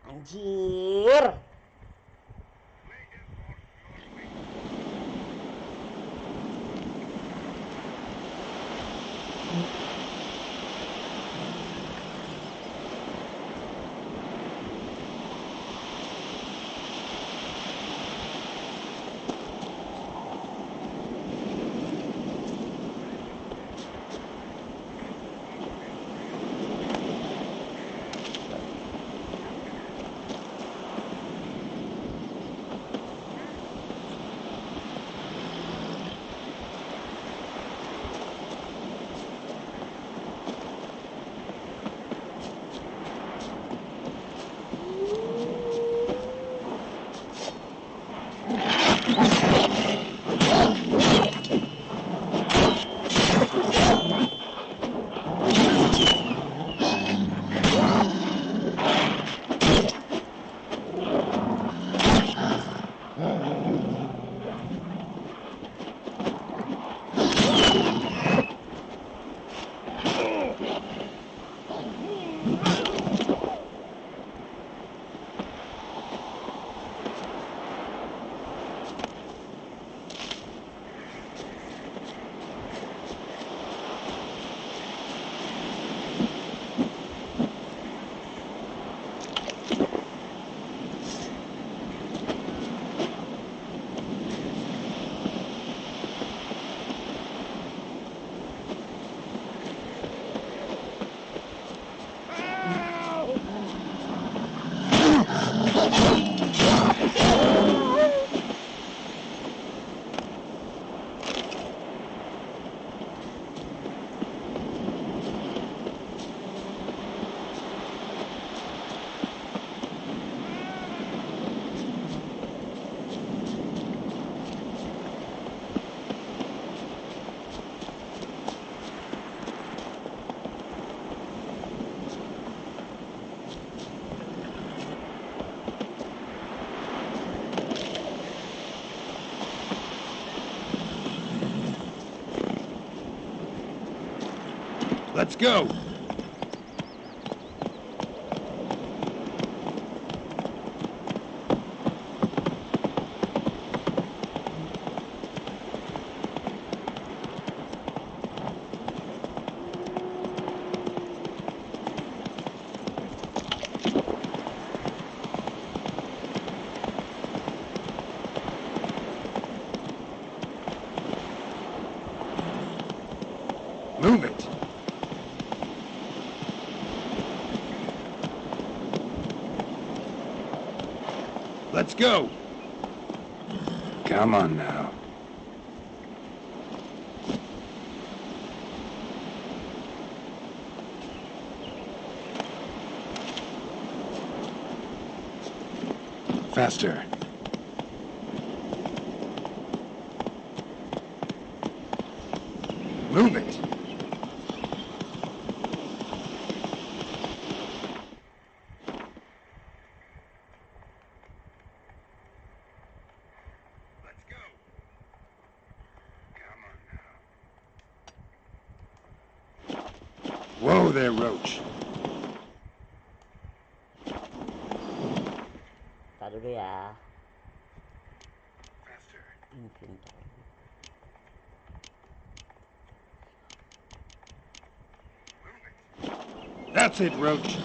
Anjir. Let's go! Move it! Let's go! Come on now. Faster. Move it! Whoa there, Roach. Tar dulu ya. Inventory. That's it, Roach.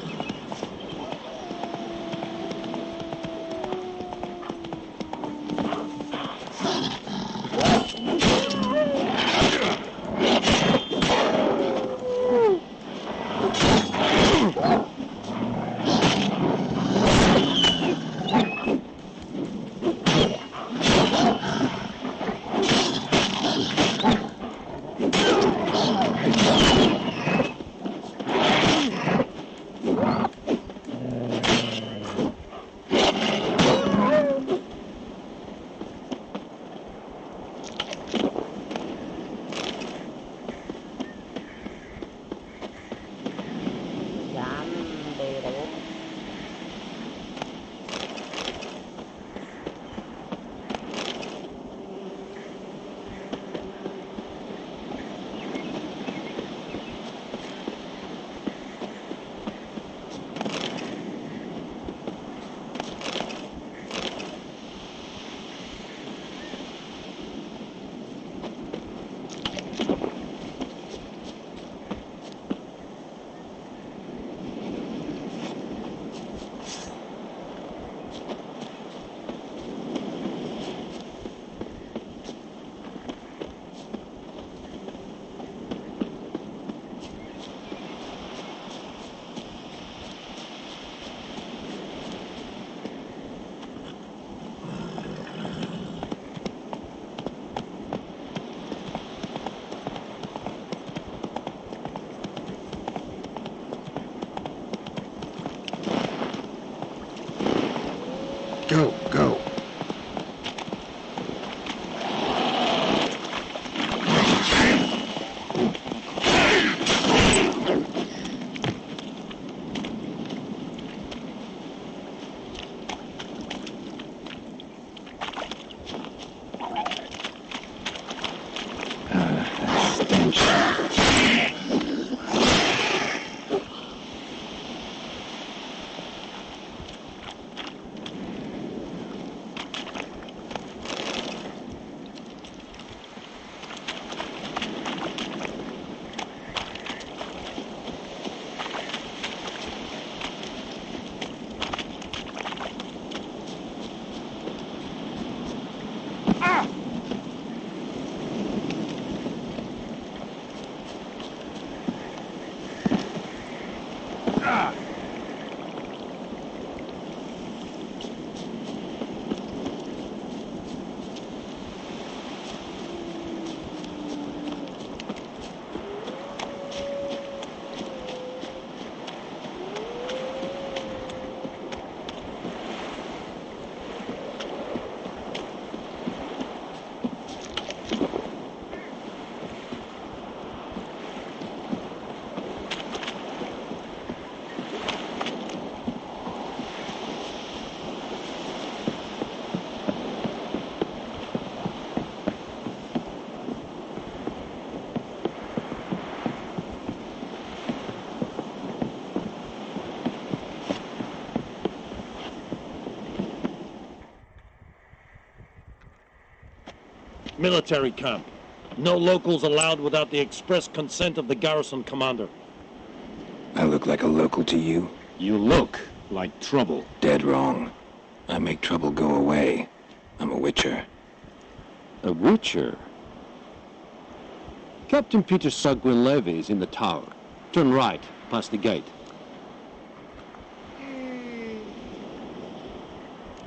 Military camp. No locals allowed without the express consent of the garrison commander. I look like a local to you? You look like trouble. Dead wrong. I make trouble go away. I'm a witcher. A witcher? Captain Peter Sugwin Levy is in the tower. Turn right, past the gate.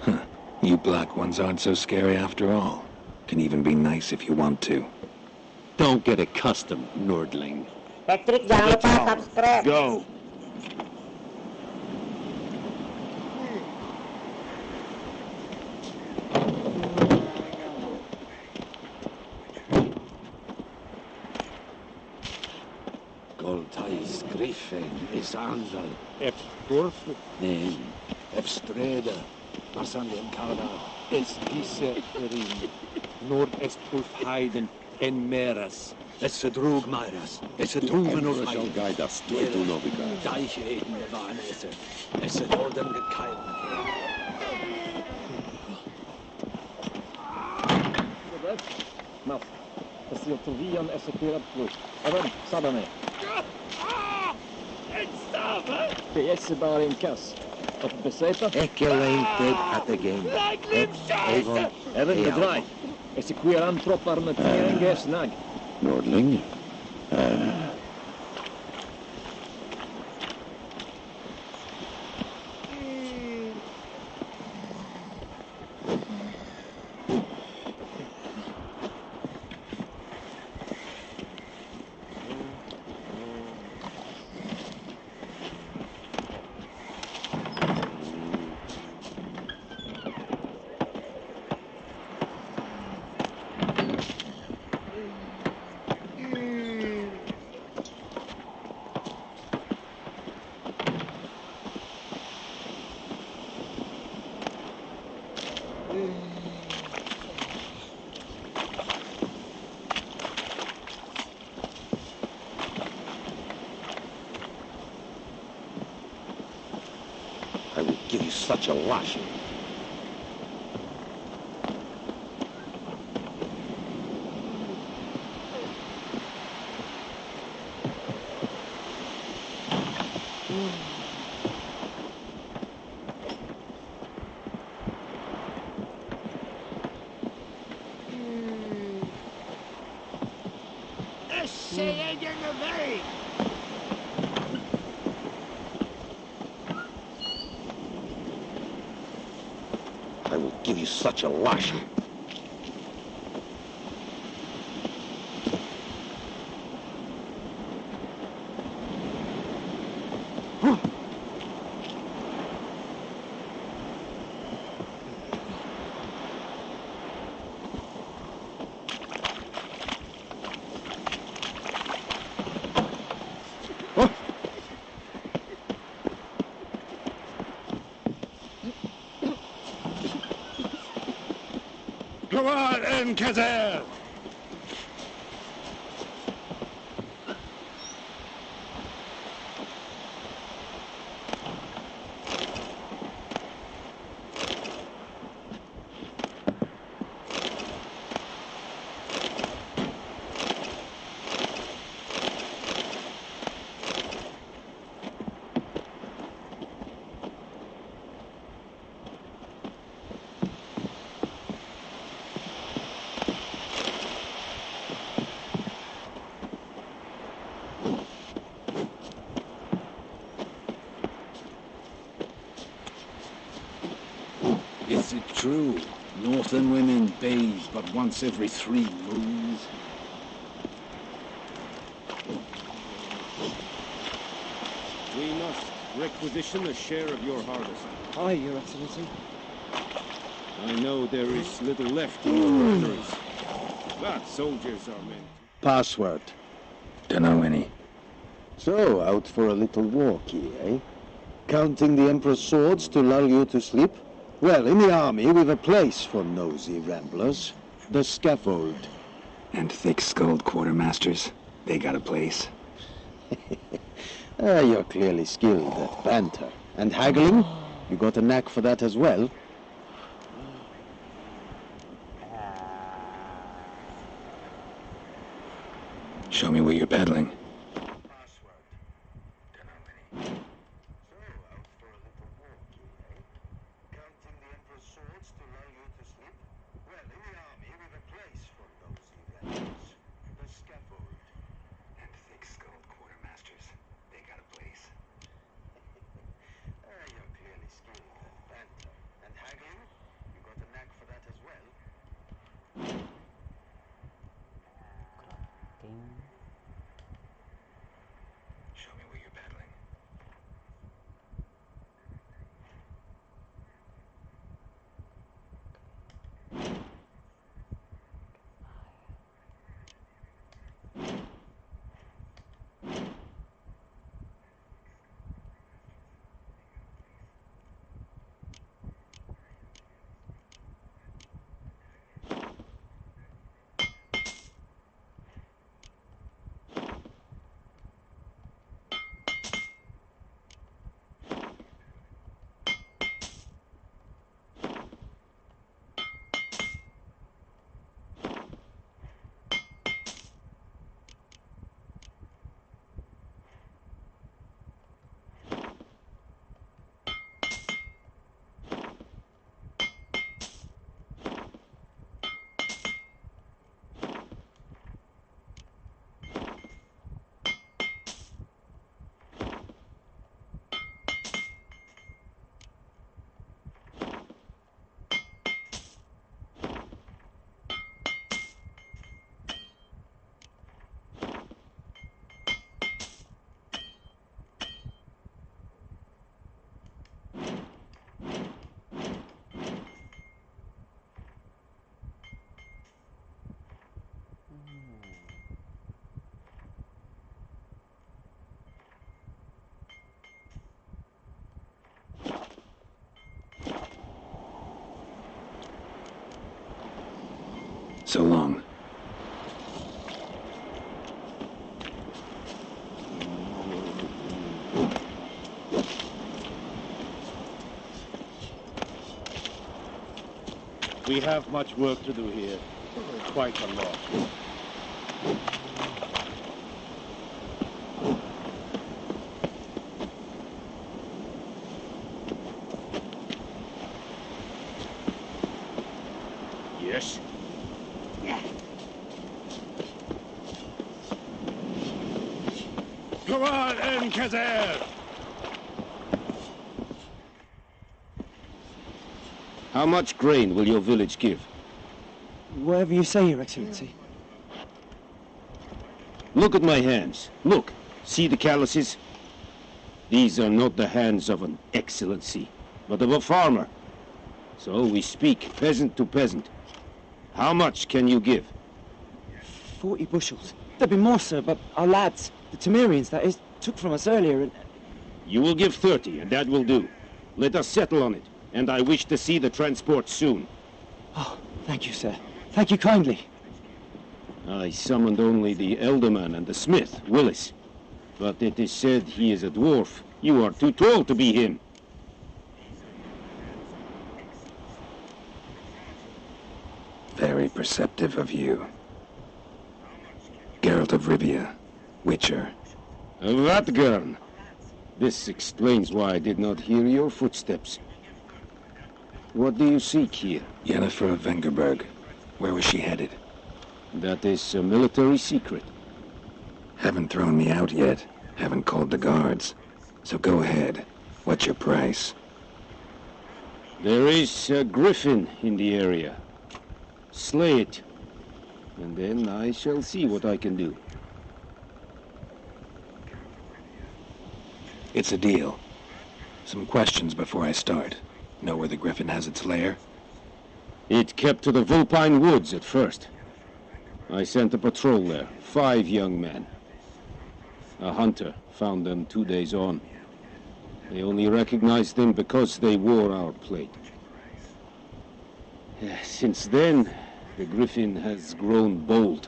Huh. You black ones aren't so scary after all. Can even be nice if you want to. Don't get accustomed, Nordling. Patrick, jangan lupa subscribe. Go. Goltais Griffin is Anval. F-Dorf? Nee, F-Streda. Marsan den Kalda. Es diese Erin. Nordestulf Heiden en Meras. Es drug Meiras. Es truven Emperor shall guide us to Etunovica. Deich Eden waren es Orden gekeilt. Mas, es är Tovian SCP plus. Även Sadane. PS bara en kass. Att besätta. Eculated at the game. Avon. Även bedräg. Exekueran troppar med PNG snagg. Nordling? I will give you such a lashing. I will give you such a lashing. Come on, Enkazer! Is it true? Northern women bathe but once every 3 moons? We must requisition a share of your harvest. Aye, Your Excellency. I know there is little left in your orders, but soldiers are meant. Password. Dunno any. So, out for a little walkie, eh? Counting the Emperor's swords to lull you to sleep? Well, in the army, we've a place for nosy ramblers. The scaffold. And thick-skulled quartermasters. They got a place. You're clearly skilled at banter. And haggling? You got a knack for that as well? Show me where you're peddling. Show me where you're peddling. So long. We have much work to do here. Quite a lot. Yes? Come on, Enkazer! How much grain will your village give? Whatever you say, Your Excellency. Look at my hands. Look. See the calluses? These are not the hands of an excellency, but of a farmer. So we speak peasant to peasant. How much can you give? 40 bushels. There'd be more, sir, but our lads, the Temerians, that is, took from us earlier and... You will give 30, and that will do. Let us settle on it, and I wish to see the transport soon. Oh, thank you, sir. Thank you kindly. I summoned only the elderman and the smith, Willis. But it is said he is a dwarf. You are too tall to be him. Very perceptive of you. Geralt of Rivia, Witcher. Vatgern. This explains why I did not hear your footsteps. What do you seek here? Yennefer of Vengerberg. Where was she headed? That is a military secret. Haven't thrown me out yet. Haven't called the guards. So go ahead. What's your price? There is a griffin in the area. Slay it. And then I shall see what I can do. It's a deal. Some questions before I start. Know where the griffin has its lair? It kept to the Vulpine Woods at first. I sent a patrol there, 5 young men. A hunter found them 2 days on. They only recognized them because they wore our plate. Since then, the griffin has grown bold.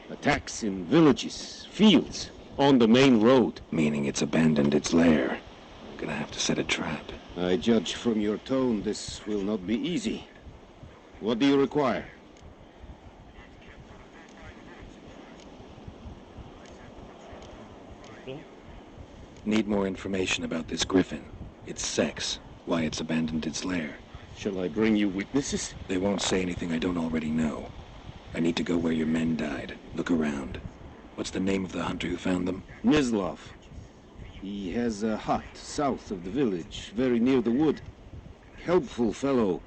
Attacks in villages, fields, on the main road. Meaning it's abandoned its lair. Gonna have to set a trap. I judge from your tone this will not be easy. What do you require? Need more information about this griffin. Its sex, why it's abandoned its lair. Shall I bring you witnesses? They won't say anything I don't already know. I need to go where your men died. Look around. What's the name of the hunter who found them? Mislav. He has a hut south of the village, very near the wood. Helpful fellow.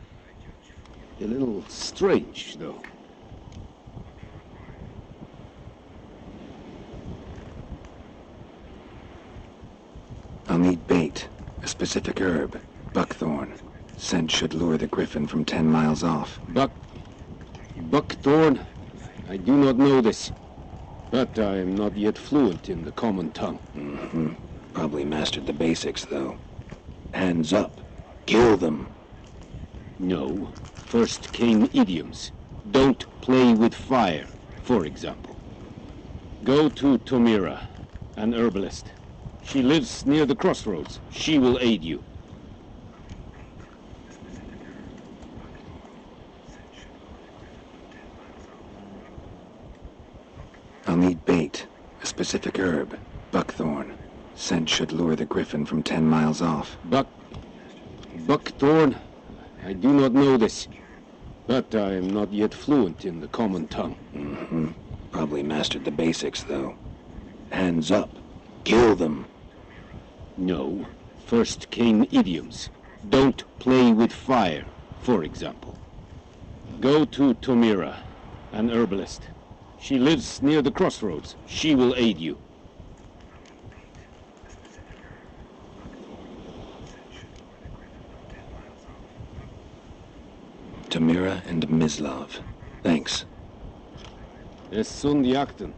A little strange, though. I'll need bait. A specific herb. Buckthorn. Scent should lure the griffin from 10 miles off. Buckthorn? I do not know this. But I am not yet fluent in the common tongue. Mm-hmm. Probably mastered the basics, though. Hands up. Kill them. No. First came idioms. Don't play with fire, for example. Go to Tomira, an herbalist. She lives near the crossroads. She will aid you. I'll need bait. A specific herb. Buckthorn. Scent should lure the griffin from 10 miles off. Buckthorn? I do not know this. But I am not yet fluent in the common tongue. Mm-hmm. Probably mastered the basics, though. Hands up. Kill them. No. First came idioms. Don't play with fire, for example. Go to Tomira, an herbalist. She lives near the crossroads. She will aid you. Tomira and Mislav. Thanks. Es sunt jakten.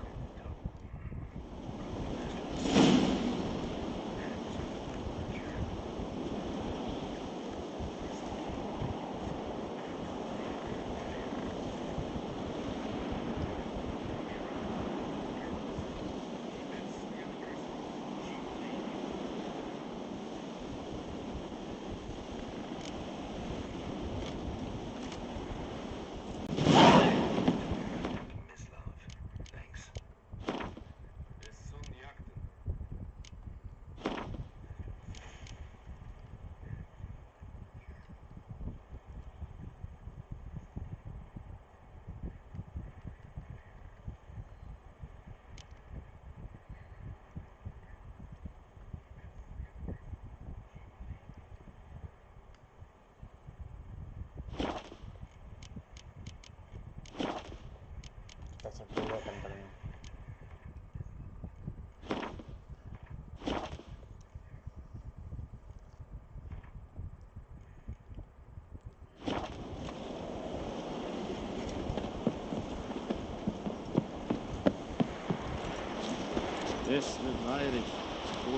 Es Vairik,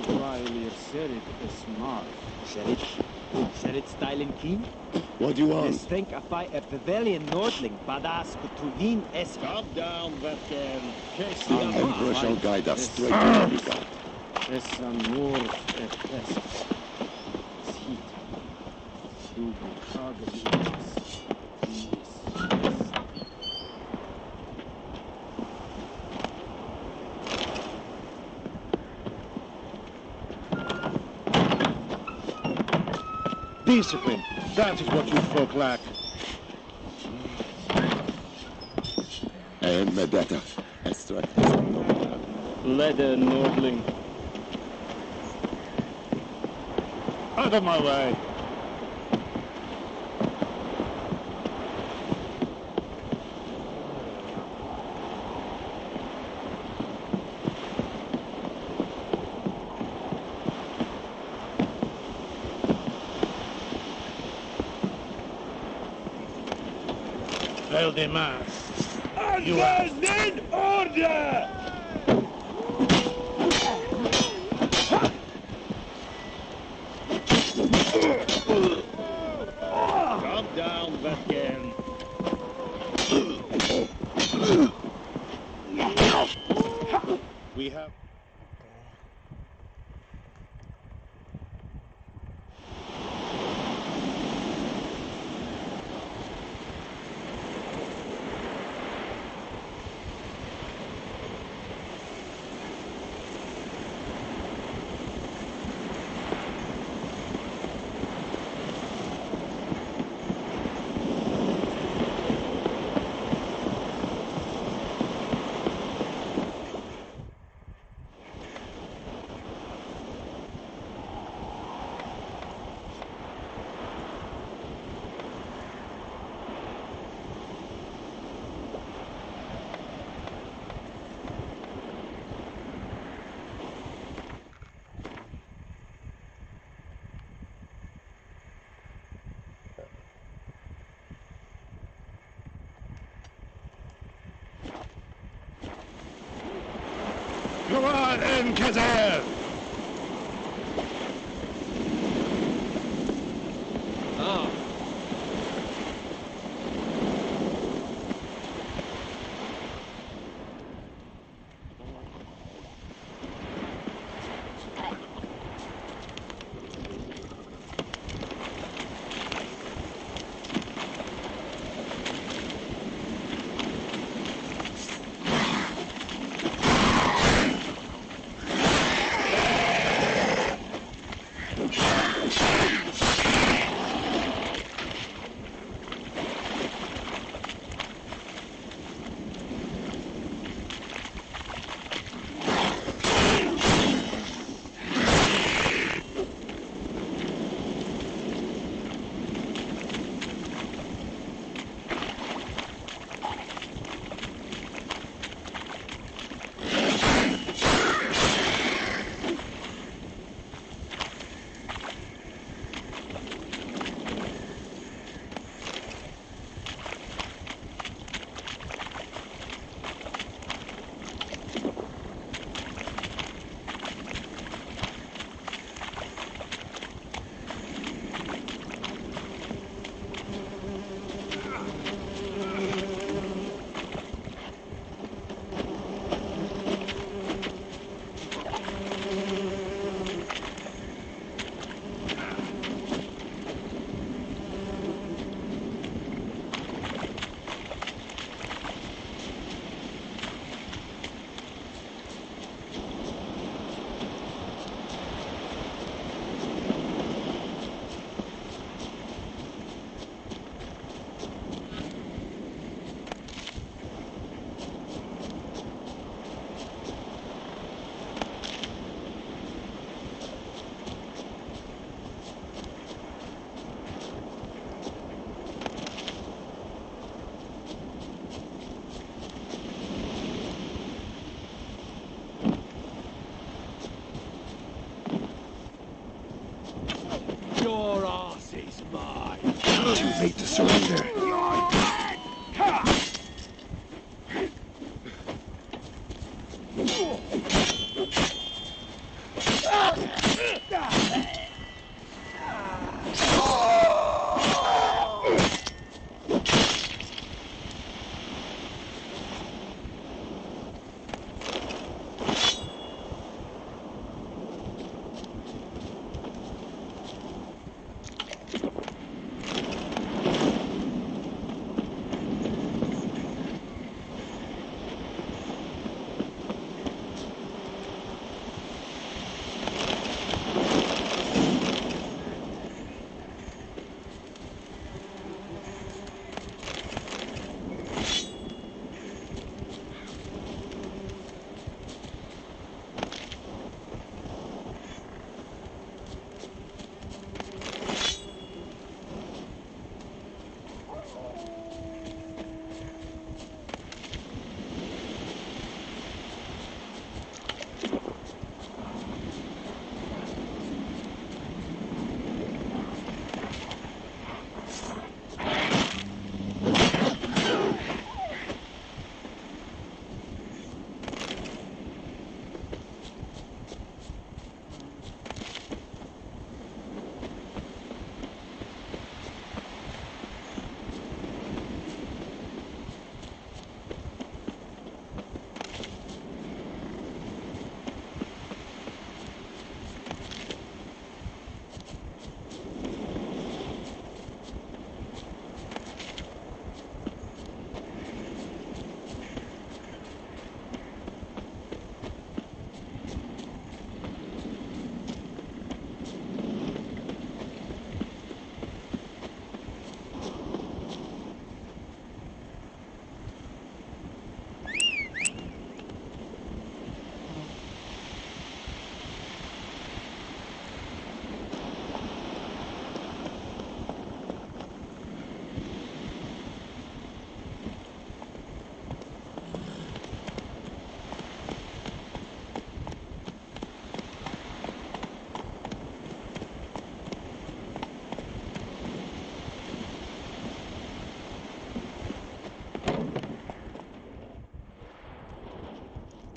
O'Reilly, Serit, Esmar. Serit style and keen? What do you want? Es think a fight at Pavilion Nordling, Badas Kutulin es. Calm down, Vetken. The Emperor shall guide us straight to Riga. Es amor et est. Sit. Dugo Kagel. Discipline. That is what you folk lack. Medetta. Extract. Leder Nordling. Out of my way. Valdemar. You are in order! Calm down, Vetken. We have... then, Kazar! Ah. Your ass is mine. Too late to surrender.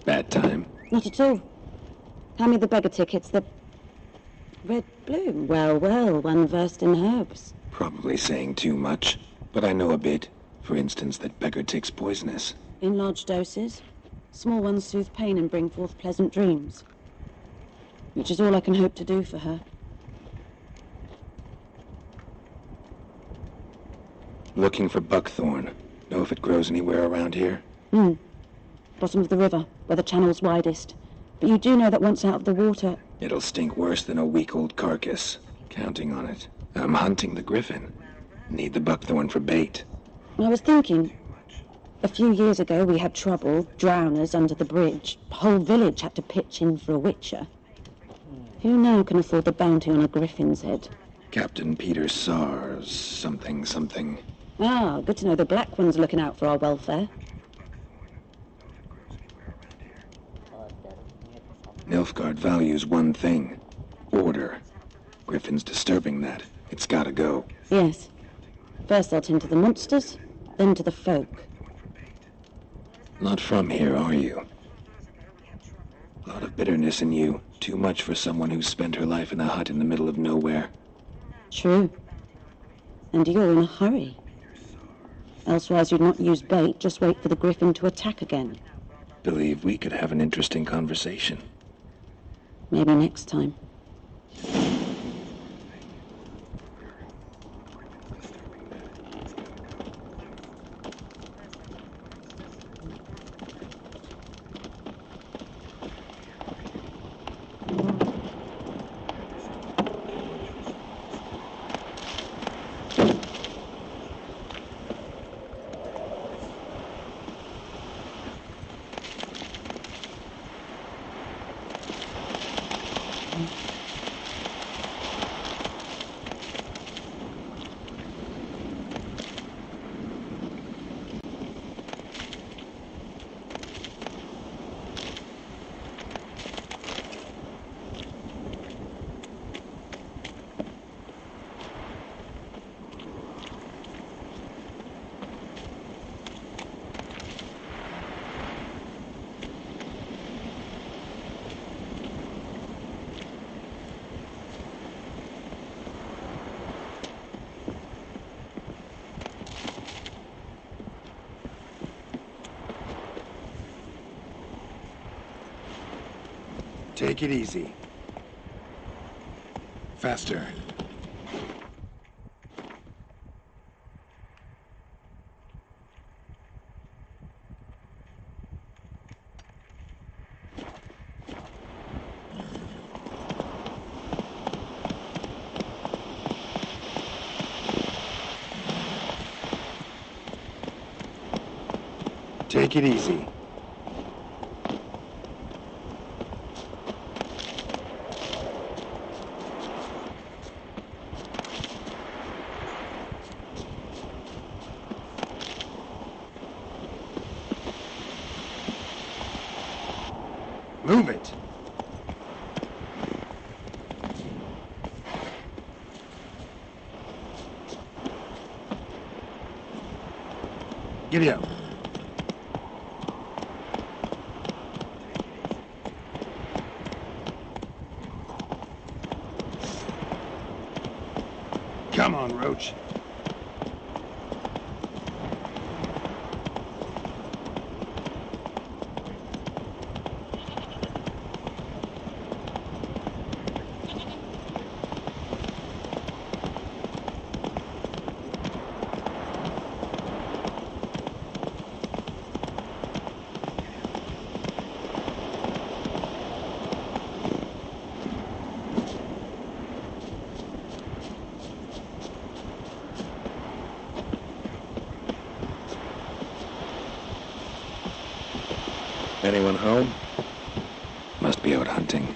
Bad time. Not at all. Hand me the beggar tickets, the red bloom. Well, well, one versed in herbs. Probably saying too much, but I know a bit. For instance, that beggar tick's poisonous. In large doses. Small ones soothe pain and bring forth pleasant dreams. Which is all I can hope to do for her. Looking for buckthorn. Know if it grows anywhere around here? Bottom of the river, where the channel's widest. But you do know that once out of the water... It'll stink worse than a week-old carcass. Counting on it. I'm hunting the griffin. Need the buckthorn for bait. I was thinking... A few years ago we had trouble, drowners under the bridge. The whole village had to pitch in for a witcher. Who now can afford the bounty on a griffin's head? Captain Peter Sars, something. Ah, good to know the Black One's looking out for our welfare. Nilfgaard values one thing. Order. Griffin's disturbing that. It's gotta go. Yes. First I'll tend to the monsters, then to the folk. Not from here, are you? A lot of bitterness in you. Too much for someone who's spent her life in a hut in the middle of nowhere. True. And you're in a hurry. Elsewise you'd not use bait, just wait for the griffin to attack again. Believe we could have an interesting conversation. Maybe next time. Take it easy. Faster. Take it easy. Move it! Giddy up. Come on, Roach. Anyone home? Must be out hunting.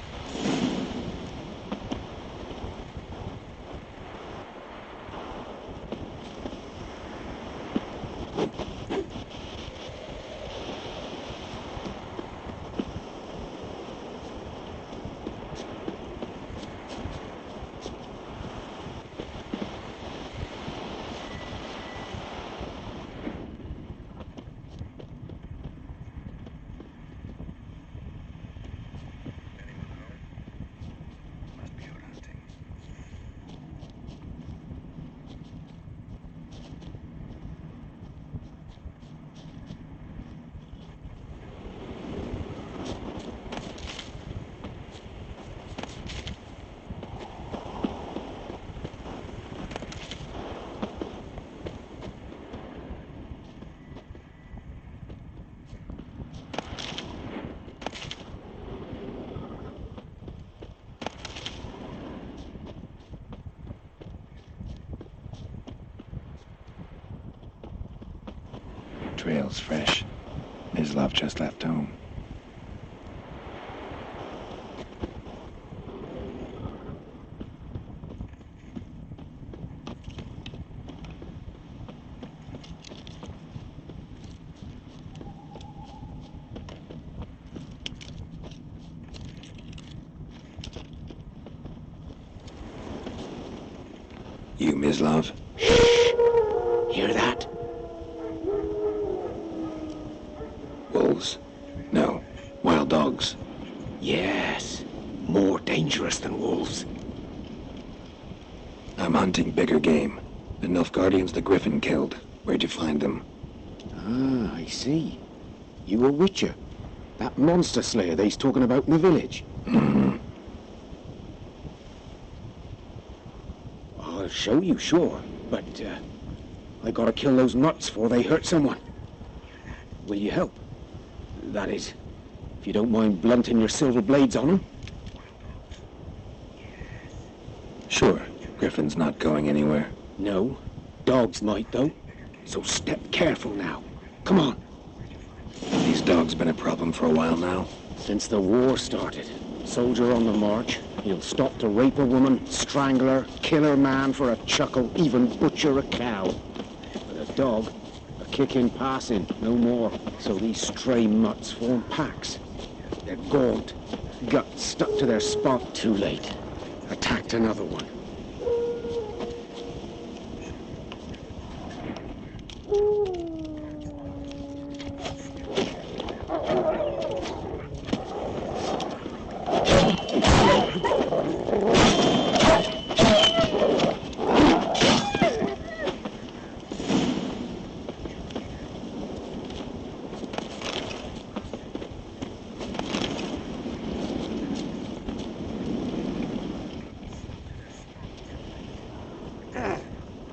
trail's fresh. Mislav just left home. You, Mislav? Hear that? Wolves? No. Wild dogs. Yes. More dangerous than wolves. I'm hunting bigger game. The Nilfgaardians the Griffin killed. Where'd you find them? Ah, I see. You a witcher. That monster slayer they's talking about in the village. Mm-hmm. I'll show you, sure. But, I gotta kill those mutts before they hurt someone. Will you help? That is, if you don't mind blunting your silver blades on them. Sure. Griffin's not going anywhere. No. Dogs might, though. So step careful now. Come on. These dogs been a problem for a while now. Since the war started. Soldier on the march. He'll stop to rape a woman, strangle her, kill her man for a chuckle, even butcher a cow. But a dog, a kick in passing, no more. So these stray mutts form packs. They're gaunt, guts stuck to their spot. Too late. Attacked another one.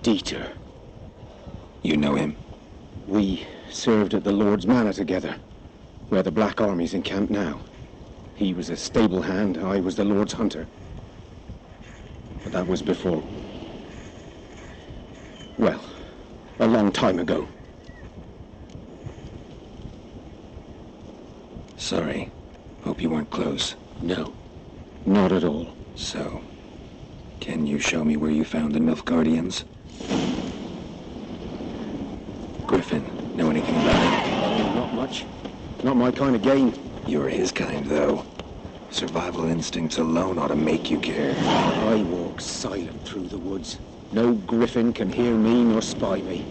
Dieter. You know him? We served at the Lord's Manor together, where the Black Army's encamped now. He was a stable hand, I was the Lord's hunter. But that was before... well, a long time ago. Sorry. Hope you weren't close. No, not at all. So, can you show me where you found the Nilfgaardians? Griffin, know anything about him? Not much. Not my kind of game. You're his kind, though. Survival instincts alone ought to make you care. I walk silent through the woods. No griffin can hear me nor spy me.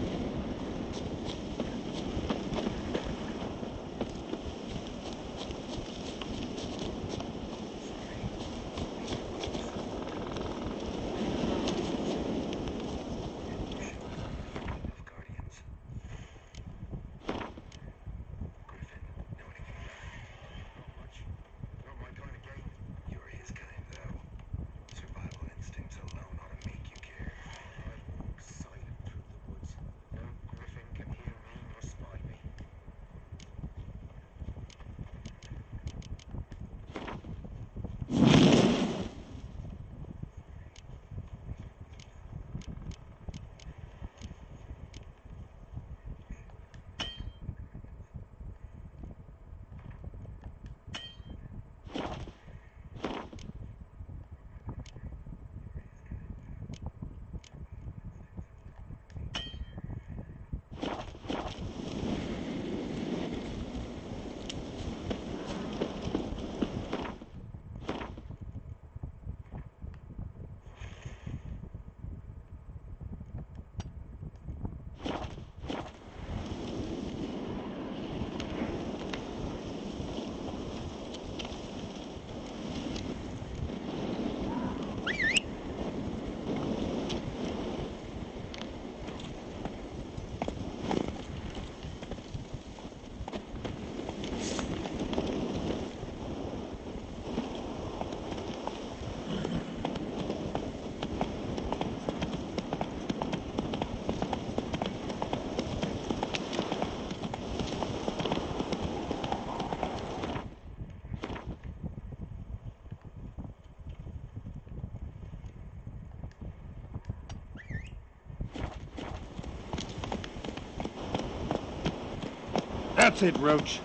That's it, Roach.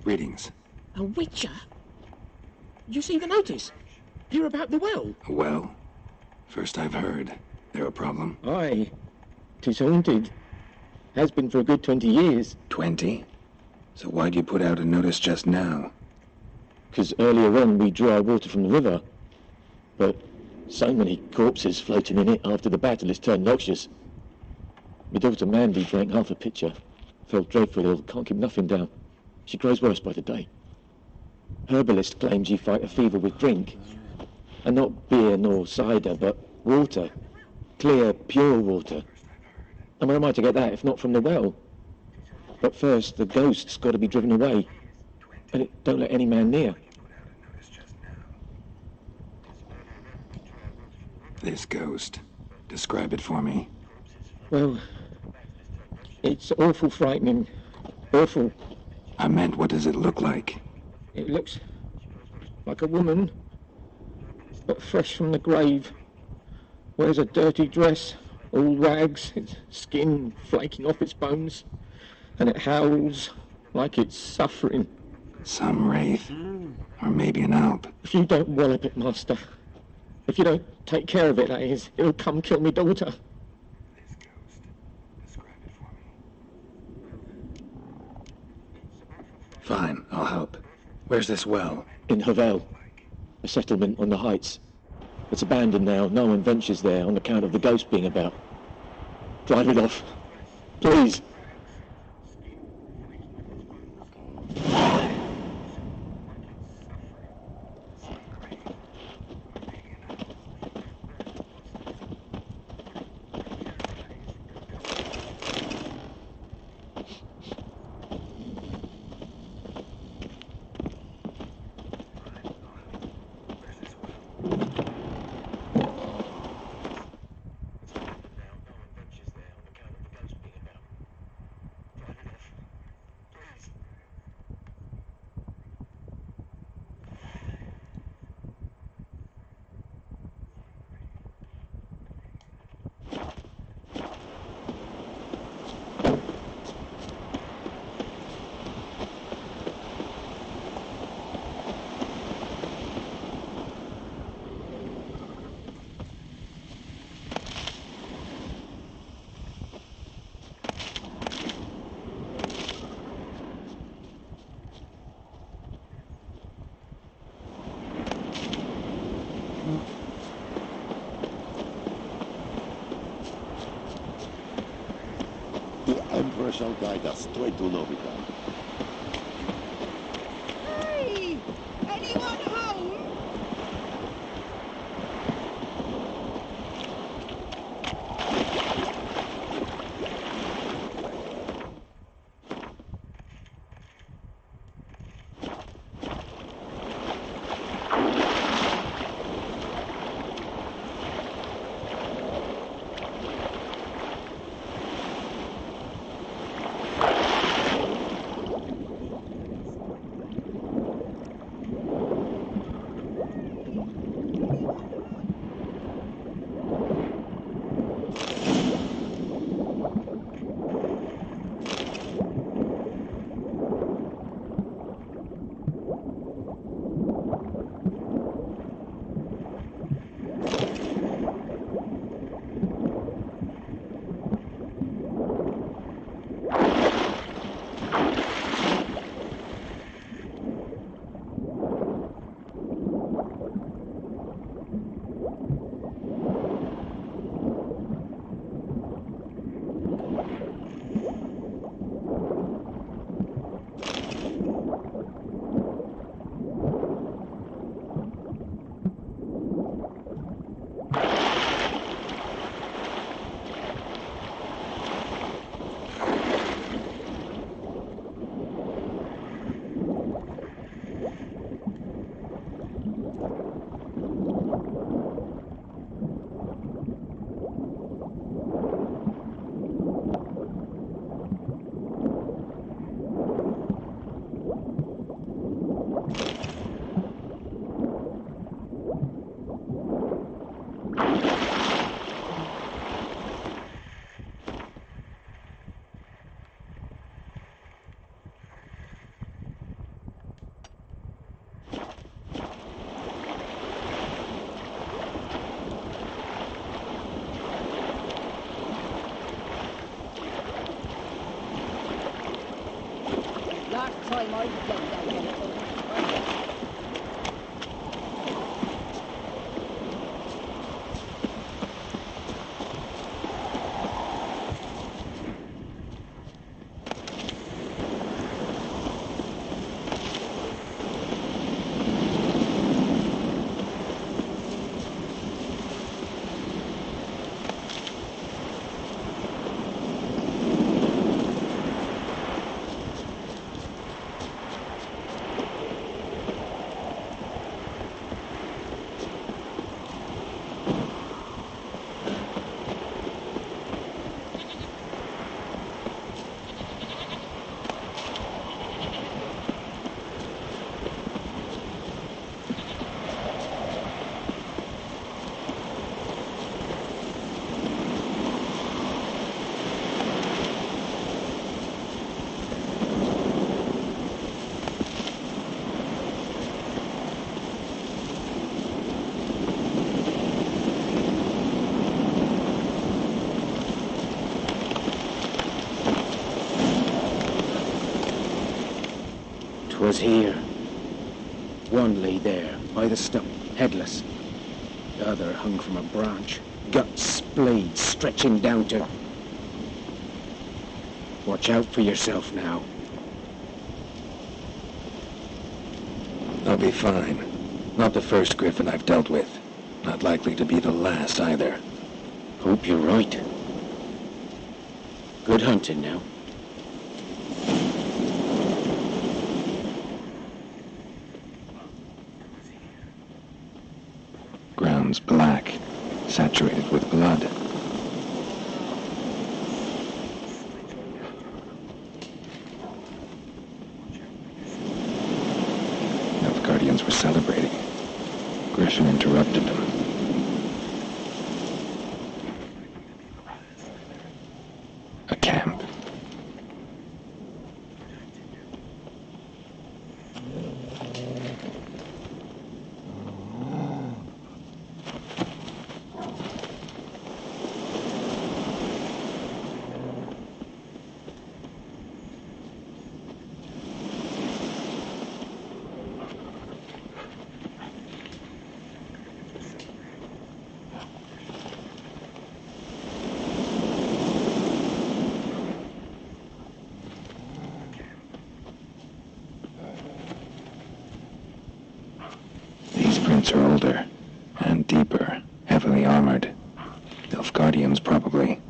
Greetings. A witcher? You see the notice? Hear about the well? Well, first I've heard. There a problem? Aye. 'Tis haunted. Has been for a good 20 years. 20? So why'd you put out a notice just now? 'Cause earlier on we drew our water from the river. But so many corpses floating in it after the battle it's turned noxious. My daughter Mandy drank half a pitcher. Fell dreadful ill, can't keep nothing down. She grows worse by the day. Herbalist claims you fight a fever with drink. And not beer nor cider, but water. Clear, pure water. And where am I to get that if not from the well? But first, the ghost's got to be driven away. And it don't let any man near. This ghost. Describe it for me. Well, it's awful frightening. Awful. I meant, what does it look like? It looks like a woman, but fresh from the grave. Wears a dirty dress, all rags, its skin flaking off its bones, and it howls like it's suffering. Some wraith. Or maybe an alp. If you don't wallop it, master, if you don't take care of it, that is, it'll come kill me daughter. Fine, I'll help. Where's this well? In Havel, a settlement on the heights. It's abandoned now. No one ventures there on account of the ghost being about. Drive it off, please. The Emperor shall guide us straight to Novigrad. Hey! Anyone home? 'Twas here. One lay there, by the stump, headless. The other hung from a branch, guts splayed, stretching down to... Watch out for yourself now. I'll be fine. Not the first Griffin I've dealt with. Not likely to be the last either. Hope you're right. Good hunting now. Ground's black, saturated with blood. Nilfgaardians were celebrating. Griffin interrupted them. A camp. Prints are older and deeper, heavily armored. Nilfgaardians, probably.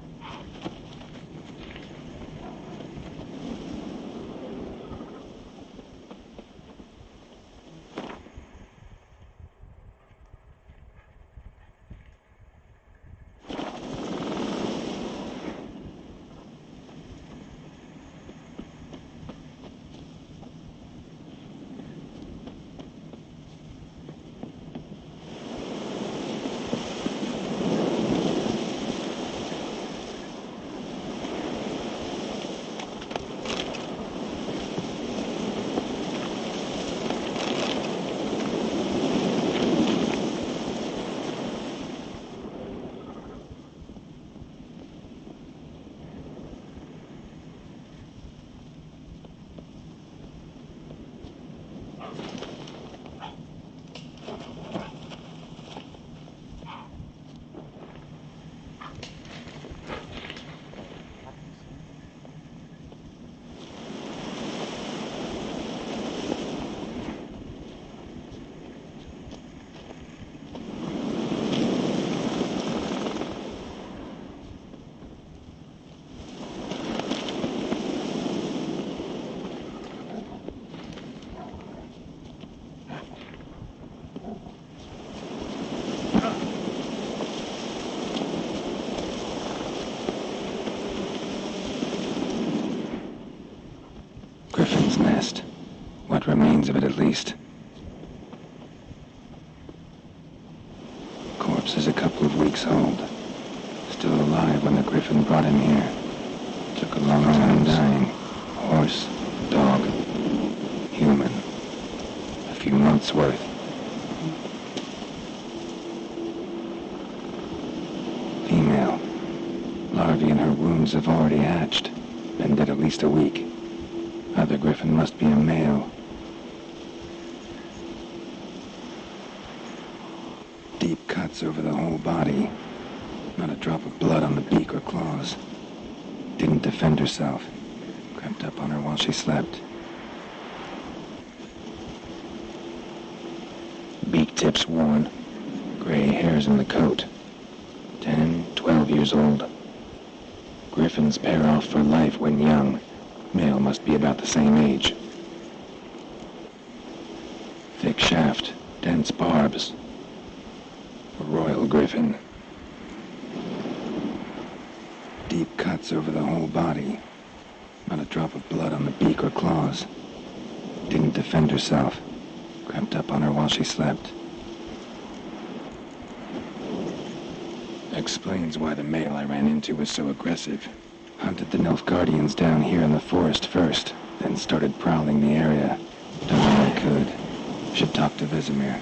Griffin's nest. What remains of it, at least. Corpse is a couple of weeks old. Still alive when the Griffin brought him here. Took a long time dying. Horse, dog, human. A few months' worth. Female. Larvae in her wounds have already hatched. Been dead at least a week. Other Griffin must be a male. Deep cuts over the whole body. Not a drop of blood on the beak or claws. Didn't defend herself. Crept up on her while she slept. Beak tips worn. Gray hairs in the coat. 10, 12 years old. Griffins pair off for life when young. Male must be about the same age. Thick shaft, dense barbs. A royal griffin. Deep cuts over the whole body. Not a drop of blood on the beak or claws. Didn't defend herself. Crept up on her while she slept. Explains why the male I ran into was so aggressive. Hunted the Nilfgaardians down here in the forest first, then started prowling the area. Done all I could. Should talk to Vesemir.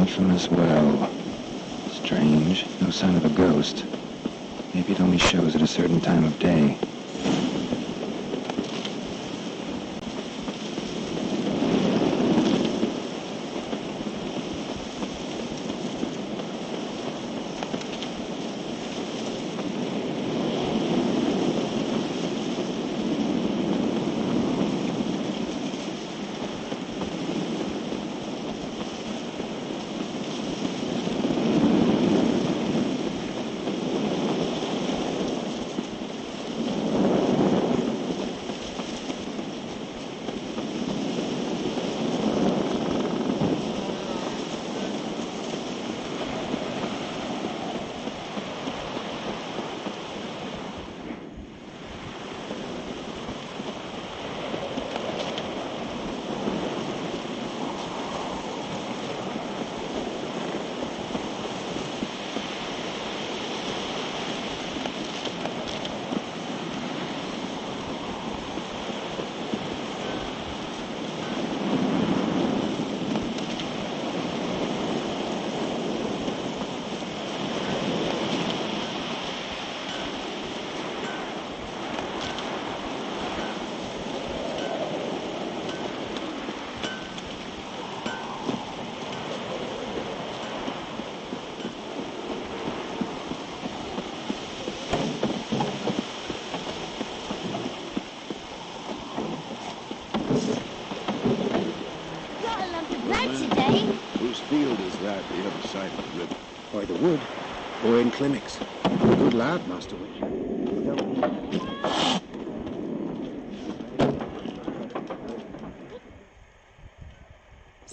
Infamous well. Strange. No sign of a ghost. Maybe it only shows at a certain time of day. Whose field is that, the other side of the river? By the wood. Owen Clinics. Good lad, Master Witch.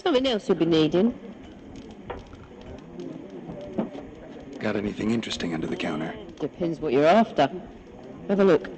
Something else you'll be needing. Got anything interesting under the counter? Depends what you're after. Have a look.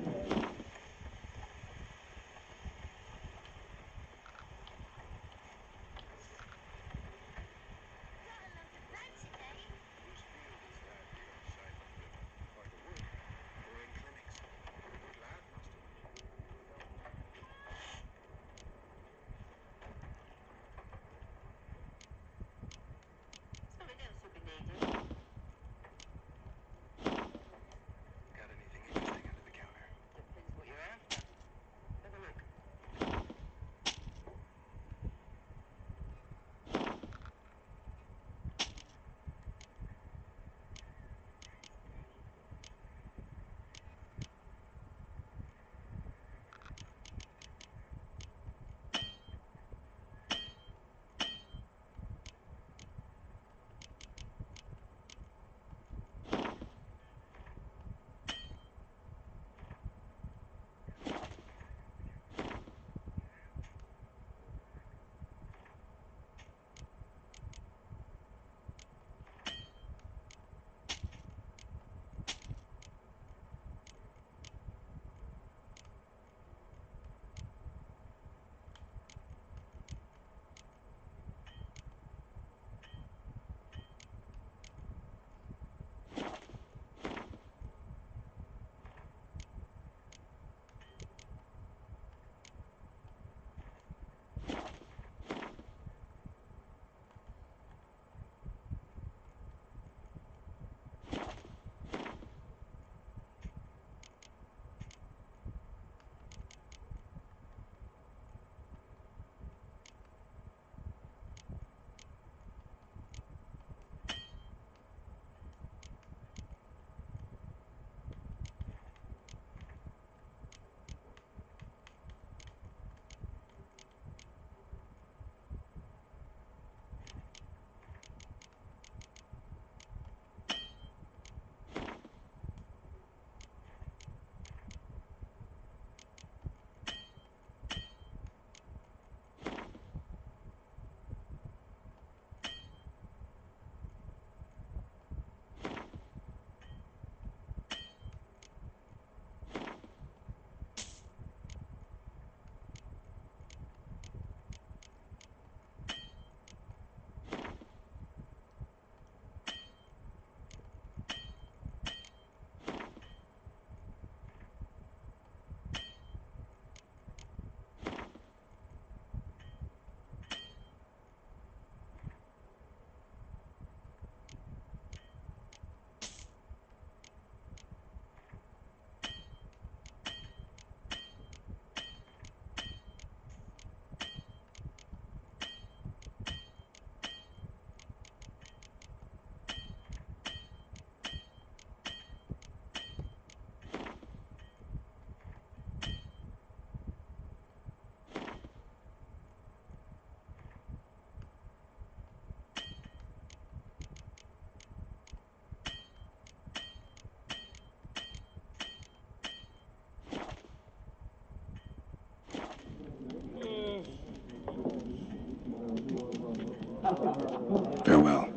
Farewell.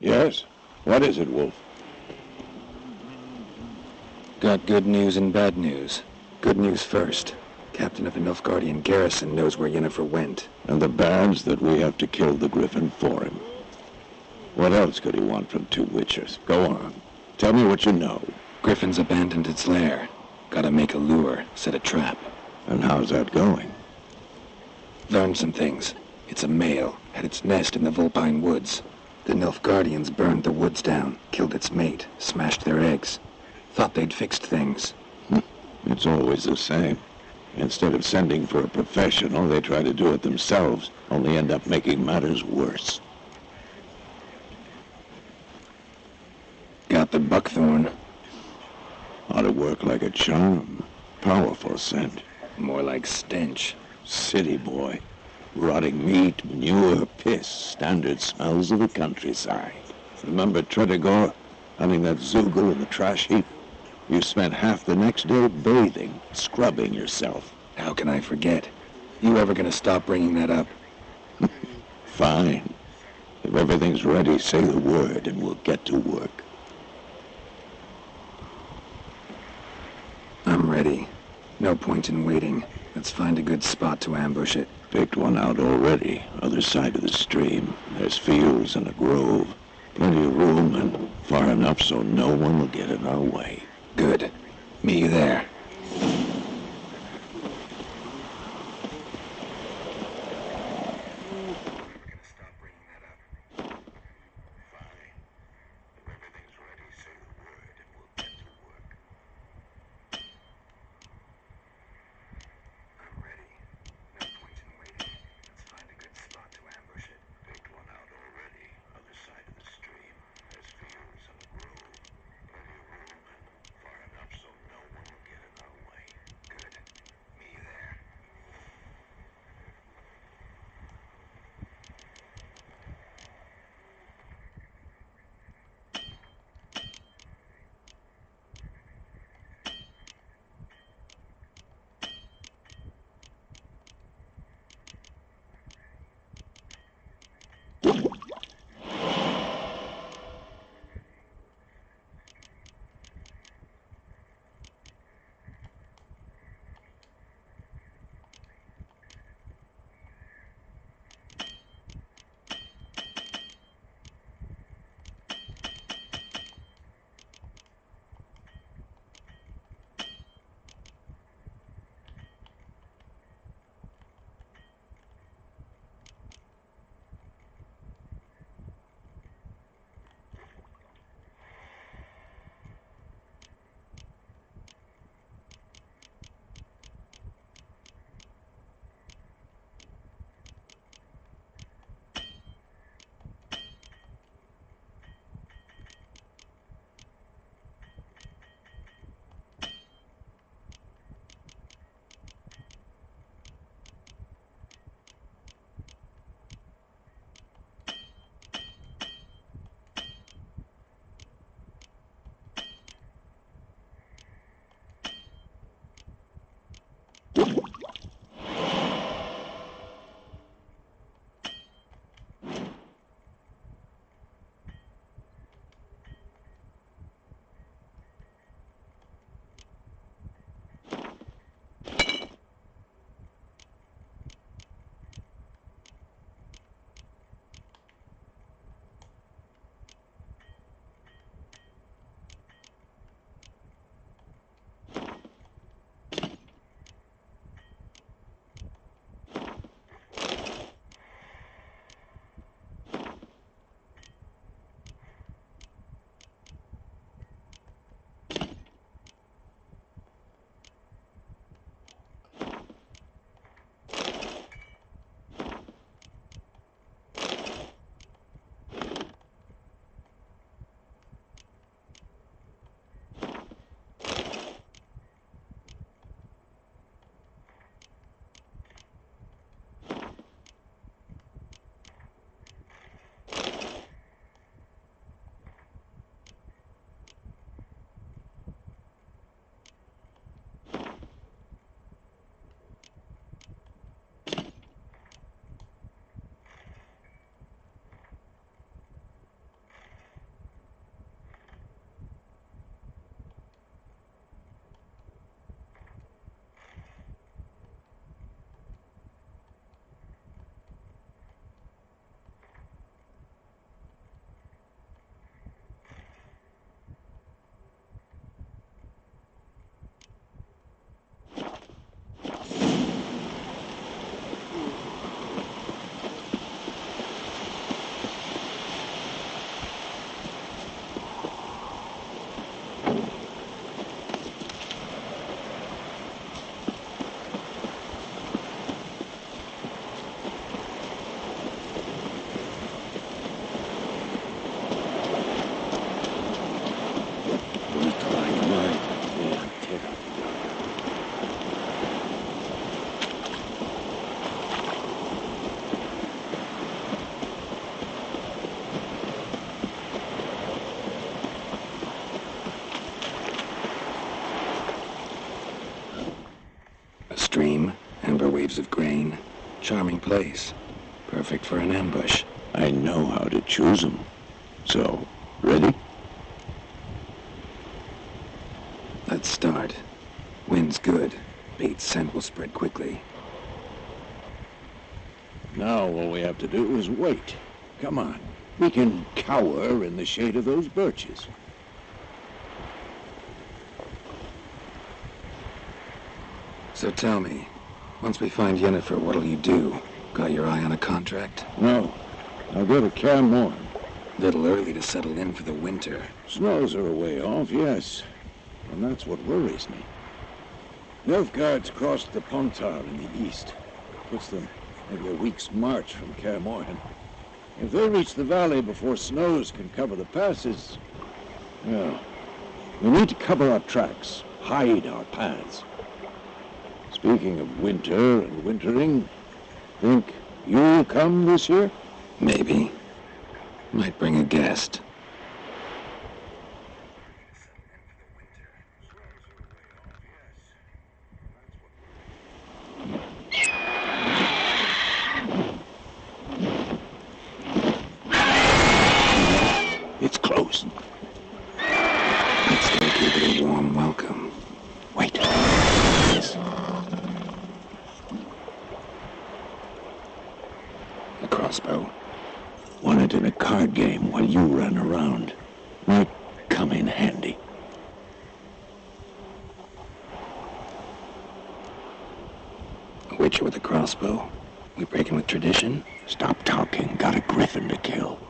Yes? What is it, Wolf? Got good news and bad news. Good news first. Captain of the Nilfgaardian garrison knows where Yennefer went. And the bad's that we have to kill the Griffin for him. What else could he want from two witchers? Go on. Tell me what you know. Griffin's abandoned its lair. Gotta make a lure, set a trap. And how's that going? Learned some things. It's a male, had its nest in the Vulpine Woods. The Nilfgaardians burned the woods down, killed its mate, smashed their eggs. Thought they'd fixed things. It's always the same. Instead of sending for a professional, they try to do it themselves, only end up making matters worse. Got the buckthorn. Ought to work like a charm. Powerful scent. More like stench. City boy. Rotting meat, manure, piss, standard smells of the countryside. Remember Tretogor, having that Zoogle in the trash heap? You spent half the next day bathing, scrubbing yourself. How can I forget? You ever gonna stop bringing that up? Fine. If everything's ready, say the word and we'll get to work. I'm ready. No point in waiting. Let's find a good spot to ambush it. Picked one out already, other side of the stream. There's fields and a grove. Plenty of room and far enough so no one will get in our way. Good. Meet you there. acres of grain. Charming place. Perfect for an ambush. I know how to choose them. So, ready? Let's start. Wind's good. Bait's scent will spread quickly. Now all we have to do is wait. Come on. We can cower in the shade of those birches. So tell me, once we find Yennefer, what'll you do? Got your eye on a contract? No. I'll go to Kaer Morhen. Little early to settle in for the winter. Snows are a way off, yes. And that's what worries me. Nilfgaard's crossed the Pontar in the east. Puts them maybe a week's march from Kaer Morhen. If they reach the valley before snows can cover the passes, well, we need to cover our tracks, hide our paths. Speaking of winter and wintering, think you'll come this year? Maybe. Might bring a guest. It's close. Let's go give it a warm welcome. Wait. Yes. A crossbow. Won it in a card game while you ran around. Might come in handy. A witcher with a crossbow? We breaking with tradition? Stop talking. Got a griffin to kill.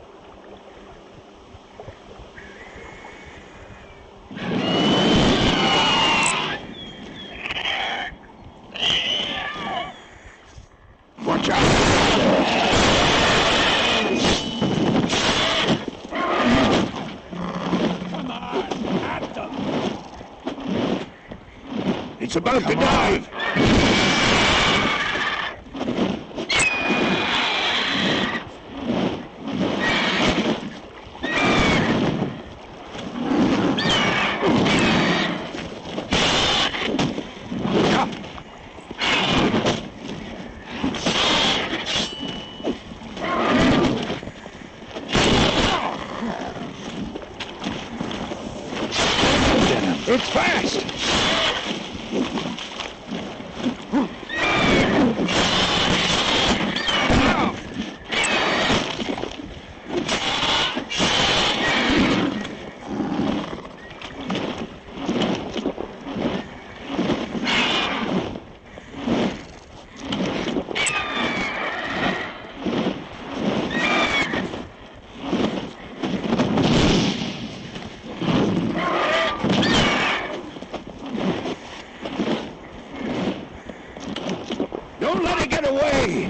Watch out! It's about to dive! It's fast! Don't let it get away!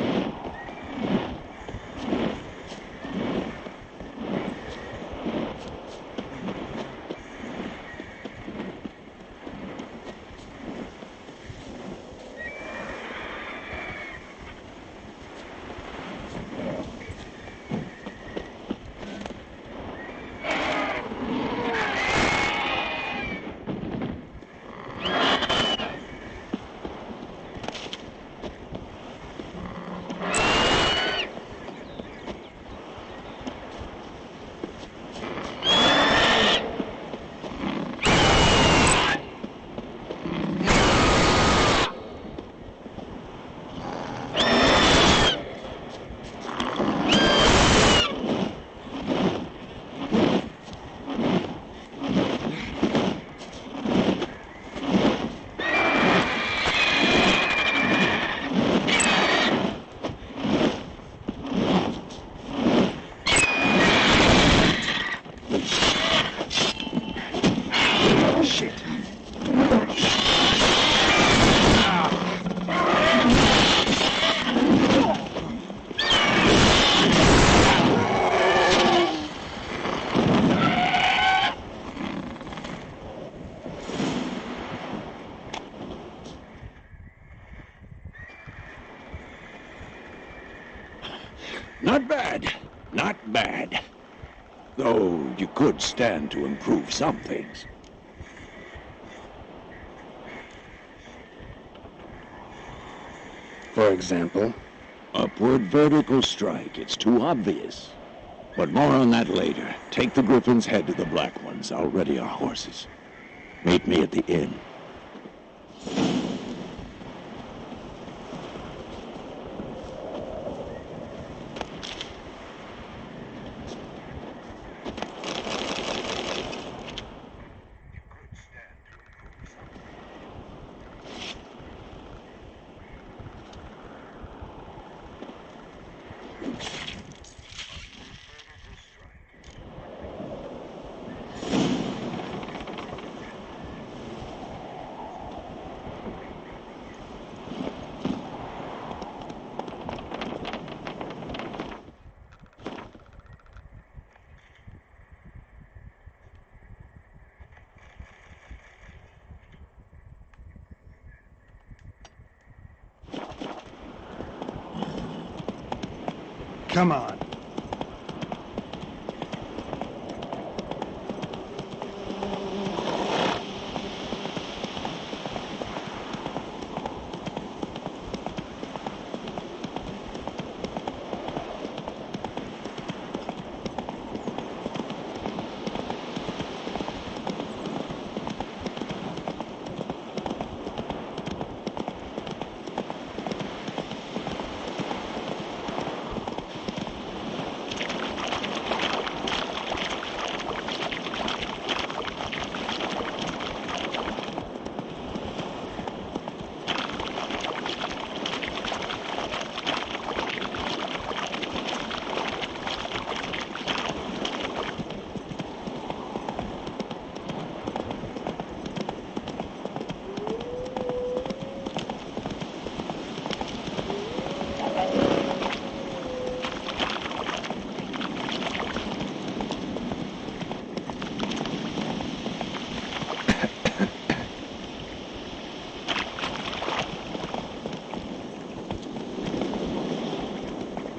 Not bad. Not bad. Though you could stand to improve some things. For example? Upward vertical strike. It's too obvious. But more on that later. Take the Griffin's head to the Black Ones. I'll ready our horses. Meet me at the inn. Come on.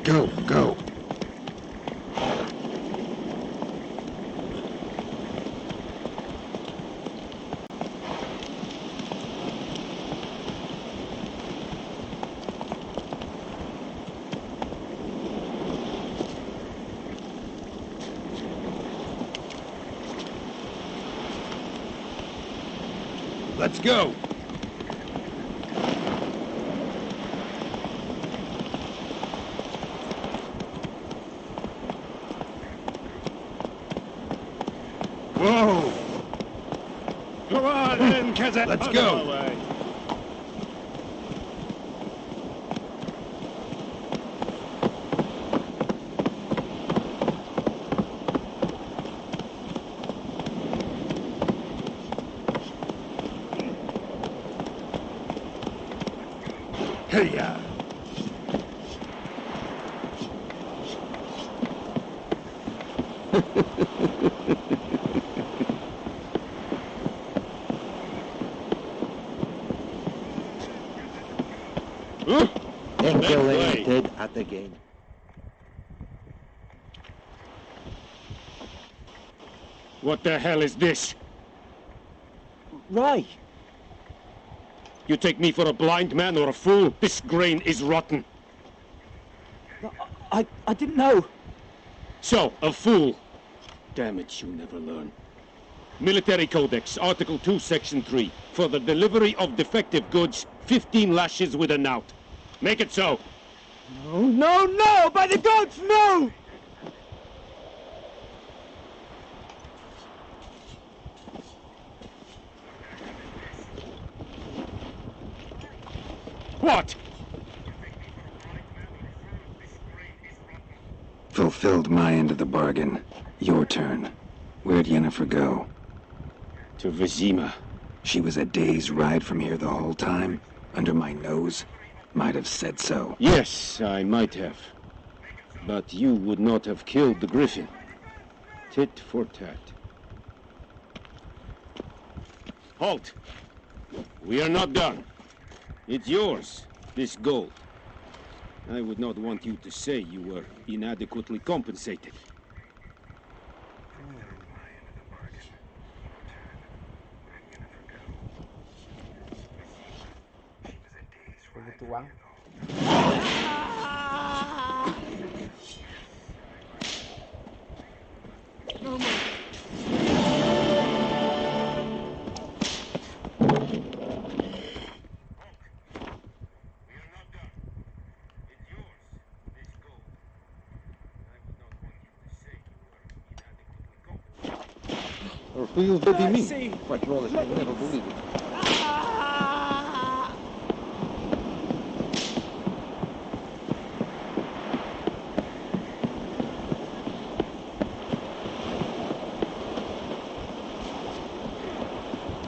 Go, go. Let's go. Whoa! Come on in, Kazan. Let's go. Hey-ya! Dead at the game. What the hell is this? Ray! You take me for a blind man or a fool? This grain is rotten. I didn't know. So, a fool. Damn it, you never learn. Military Codex, Article 2, Section 3. For the delivery of defective goods, 15 lashes with a knout. Make it so. No, no, no! By the gods, no! What? Fulfilled my end of the bargain. Your turn. Where'd Yennefer go? To Vizima. She was a day's ride from here the whole time? Under my nose? Might have said so. Yes, I might have. But you would not have killed the Griffin. Tit for tat. Halt! We are not done. It's yours, this gold. I would not want you to say you were inadequately compensated. Or who will they be me? See. Patrollers will never believe it.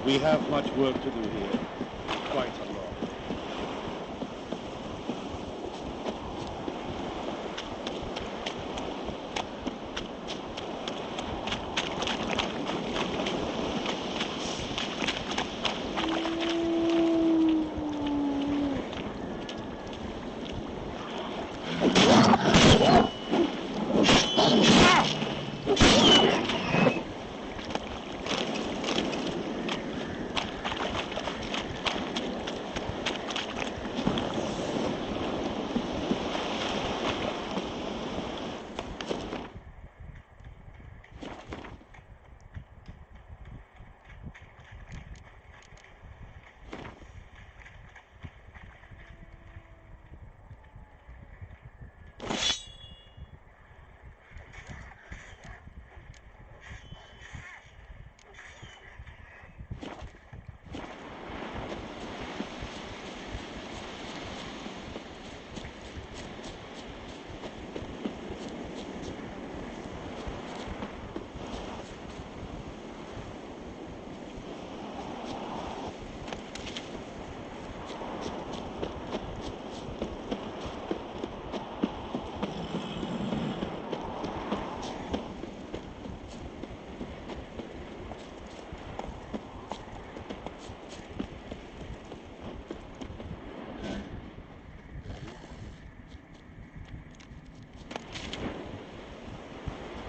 We have much work to do here. Quite a lot.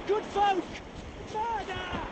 Good folk! Murder!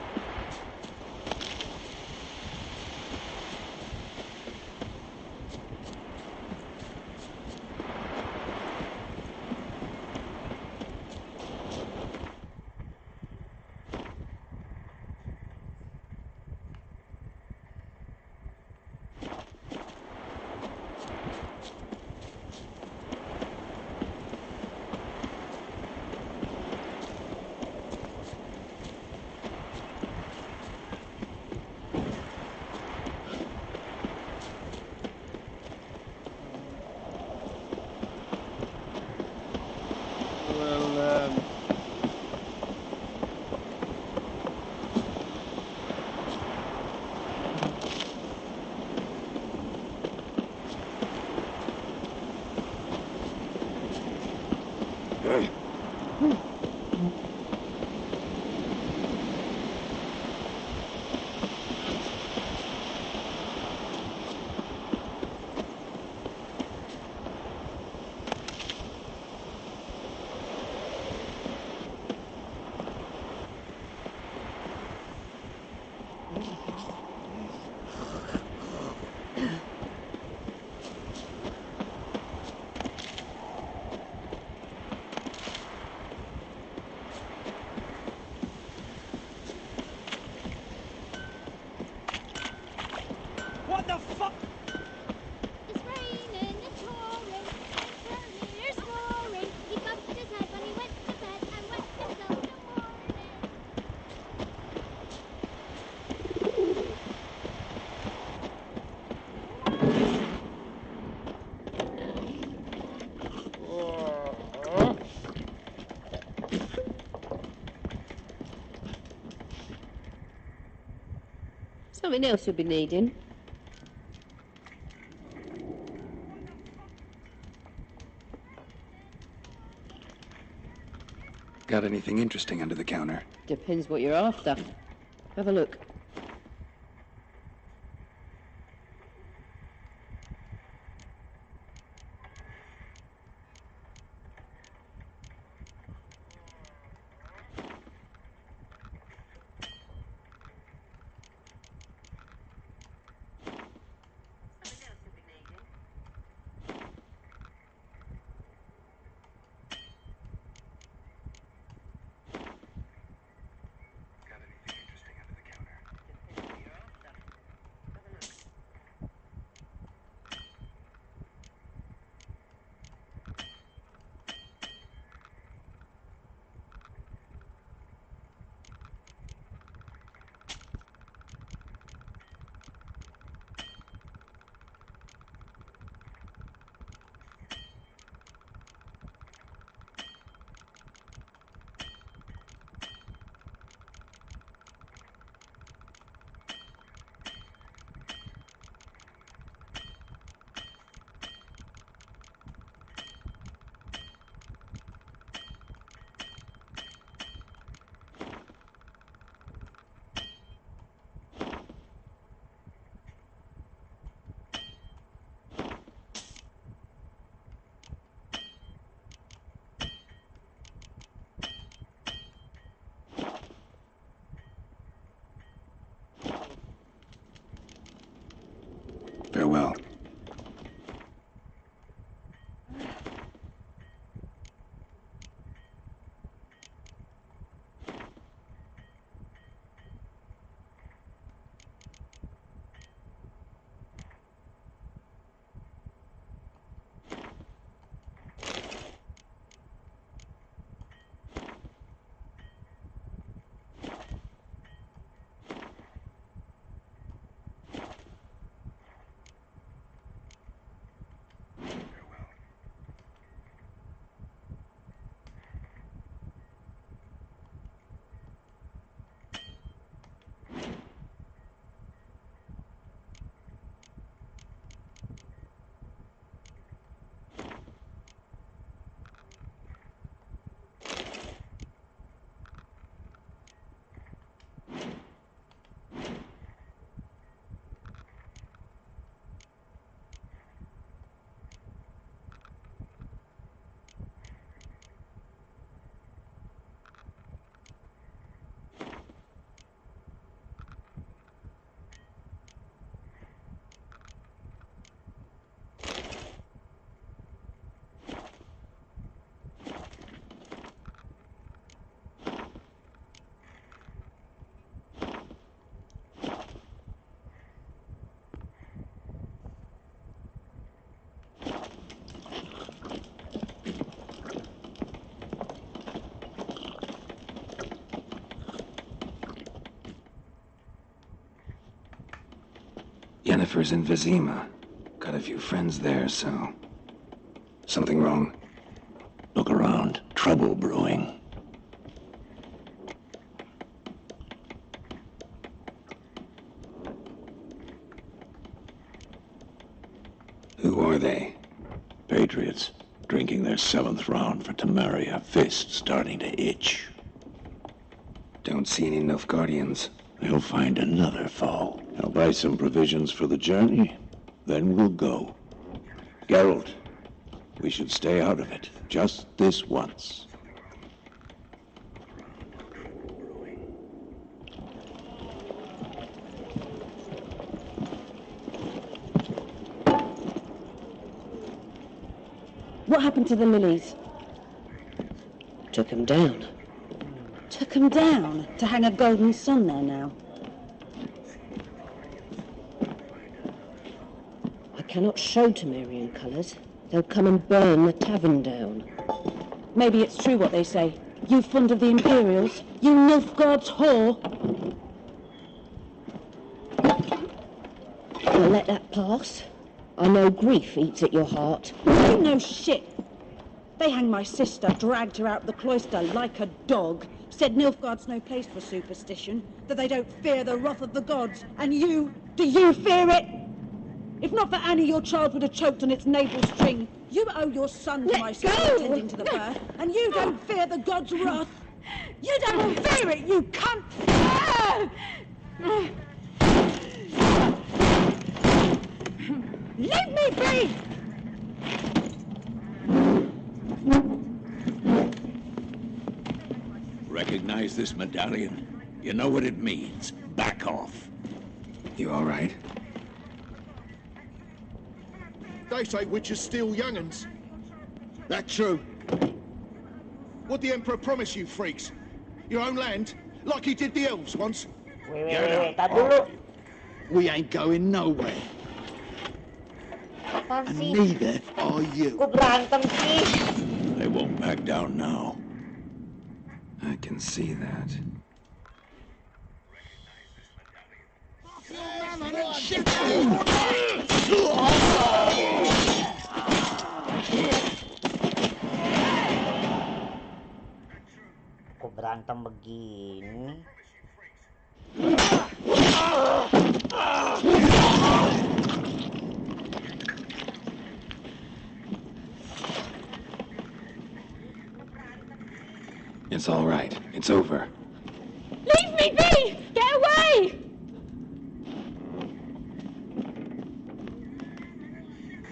What the fuck? It's raining, it's pouring, and Turnier's snoring. He bumped his head when he went to bed and wet himself till morning. Something else you'll be needing. Got anything interesting under the counter? Depends what you're after. Have a look. Got anything interesting under the counter? Yennefer's in Vizima. Got a few friends there, so... Something wrong? Look around. Trouble brewing. Who are they? Patriots. Drinking their 7th round for Temeria. Fist starting to itch. Don't see any Nilfgaardians. They'll find another foe. I'll buy some provisions for the journey. Then we'll go. Geralt, we should stay out of it. Just this once. What happened to the lilies? Took 'em down. Took 'em down to hang a golden sun there now. I cannot show Temerian colours. They'll come and burn the tavern down. Maybe it's true what they say. You fond of the Imperials? You Nilfgaard's whore? I'll let that pass. I know grief eats at your heart. You know shit. They hanged my sister, dragged her out of the cloister like a dog, said Nilfgaard's no place for superstition, that they don't fear the wrath of the gods. And you, do you fear it? If not for Annie, your child would have choked on its navel string. You owe your son to my sister attending to the birth, and you don't fear the gods' wrath. You don't fear it, you cunt! Leave me be! Recognize this medallion? You know what it means. Back off. You all right? They say witches steal young'uns. That true? What'd the Emperor promise you, freaks? Your own land? Like he did the elves once? Wait, tar dulu. We ain't going nowhere. Apaan And sih? neither are you. Kok berantem sih? They won't back down now. I can see that. Kok berantem begini? It's all right. It's over. Leave me be! Get away!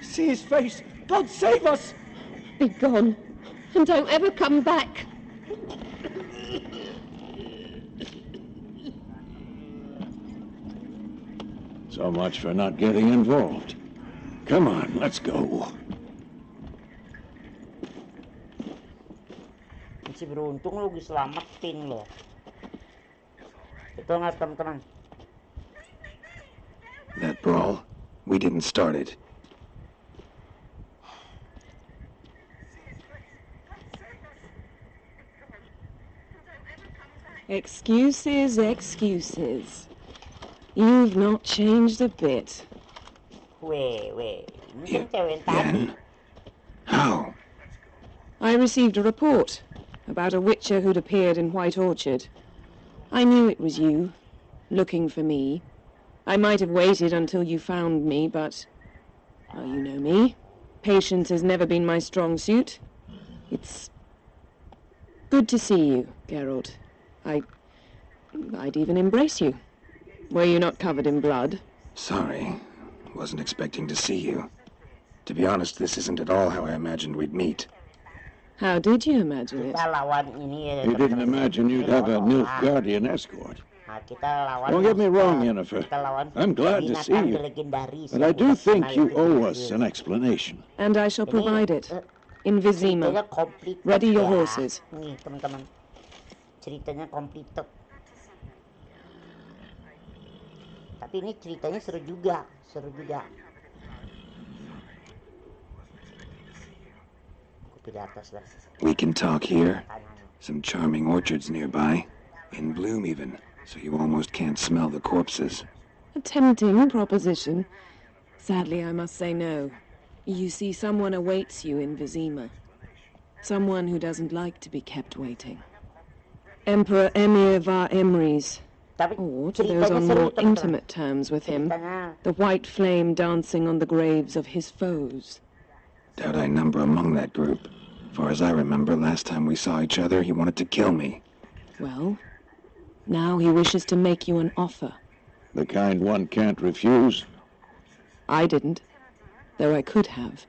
See his face! God save us! Be gone, and don't ever come back. So much for not getting involved. Come on, let's go. Masih beruntung lu diselamatin lo. Betul nggak teman-teman? That brawl, we didn't start it. Excuses, excuses. You've not changed a bit. Weh. Ini kan cewek yang tadi. How? I received a report about a witcher who'd appeared in White Orchard. I knew it was you, looking for me. I might have waited until you found me, but... well, you know me. Patience has never been my strong suit. It's good to see you, Geralt. I'd even embrace you. Were you not covered in blood? Sorry. Wasn't expecting to see you. To be honest, this isn't at all how I imagined we'd meet. How did you imagine it? Kita lawan ini ya. You didn't imagine you'd have a Nilfgaardian escort. Nah, kita lawan. Don't get me wrong, Yennefer. Kita lawan I'm glad to see binatang you. legendaris But yang I do kita think kenal you itu owe dulu. us an explanation. And I shall provide it. In Ceritanya Vizima. komplit. Ready your ya. horses. Nih, teman-teman. Ceritanya komplit. Tapi ini ceritanya seru juga. Kopi di atas lah. We can talk here. Some charming orchards nearby. In bloom even, so you almost can't smell the corpses. A tempting proposition. Sadly, I must say no. You see, someone awaits you in Vizima. Someone who doesn't like to be kept waiting. Emperor Emir var Emrys. Or, to those on more intimate terms with him, the white flame dancing on the graves of his foes. Doubt I number among that group. Far as I remember, last time we saw each other, he wanted to kill me. Well, now he wishes to make you an offer. The kind one can't refuse. I didn't, though I could have.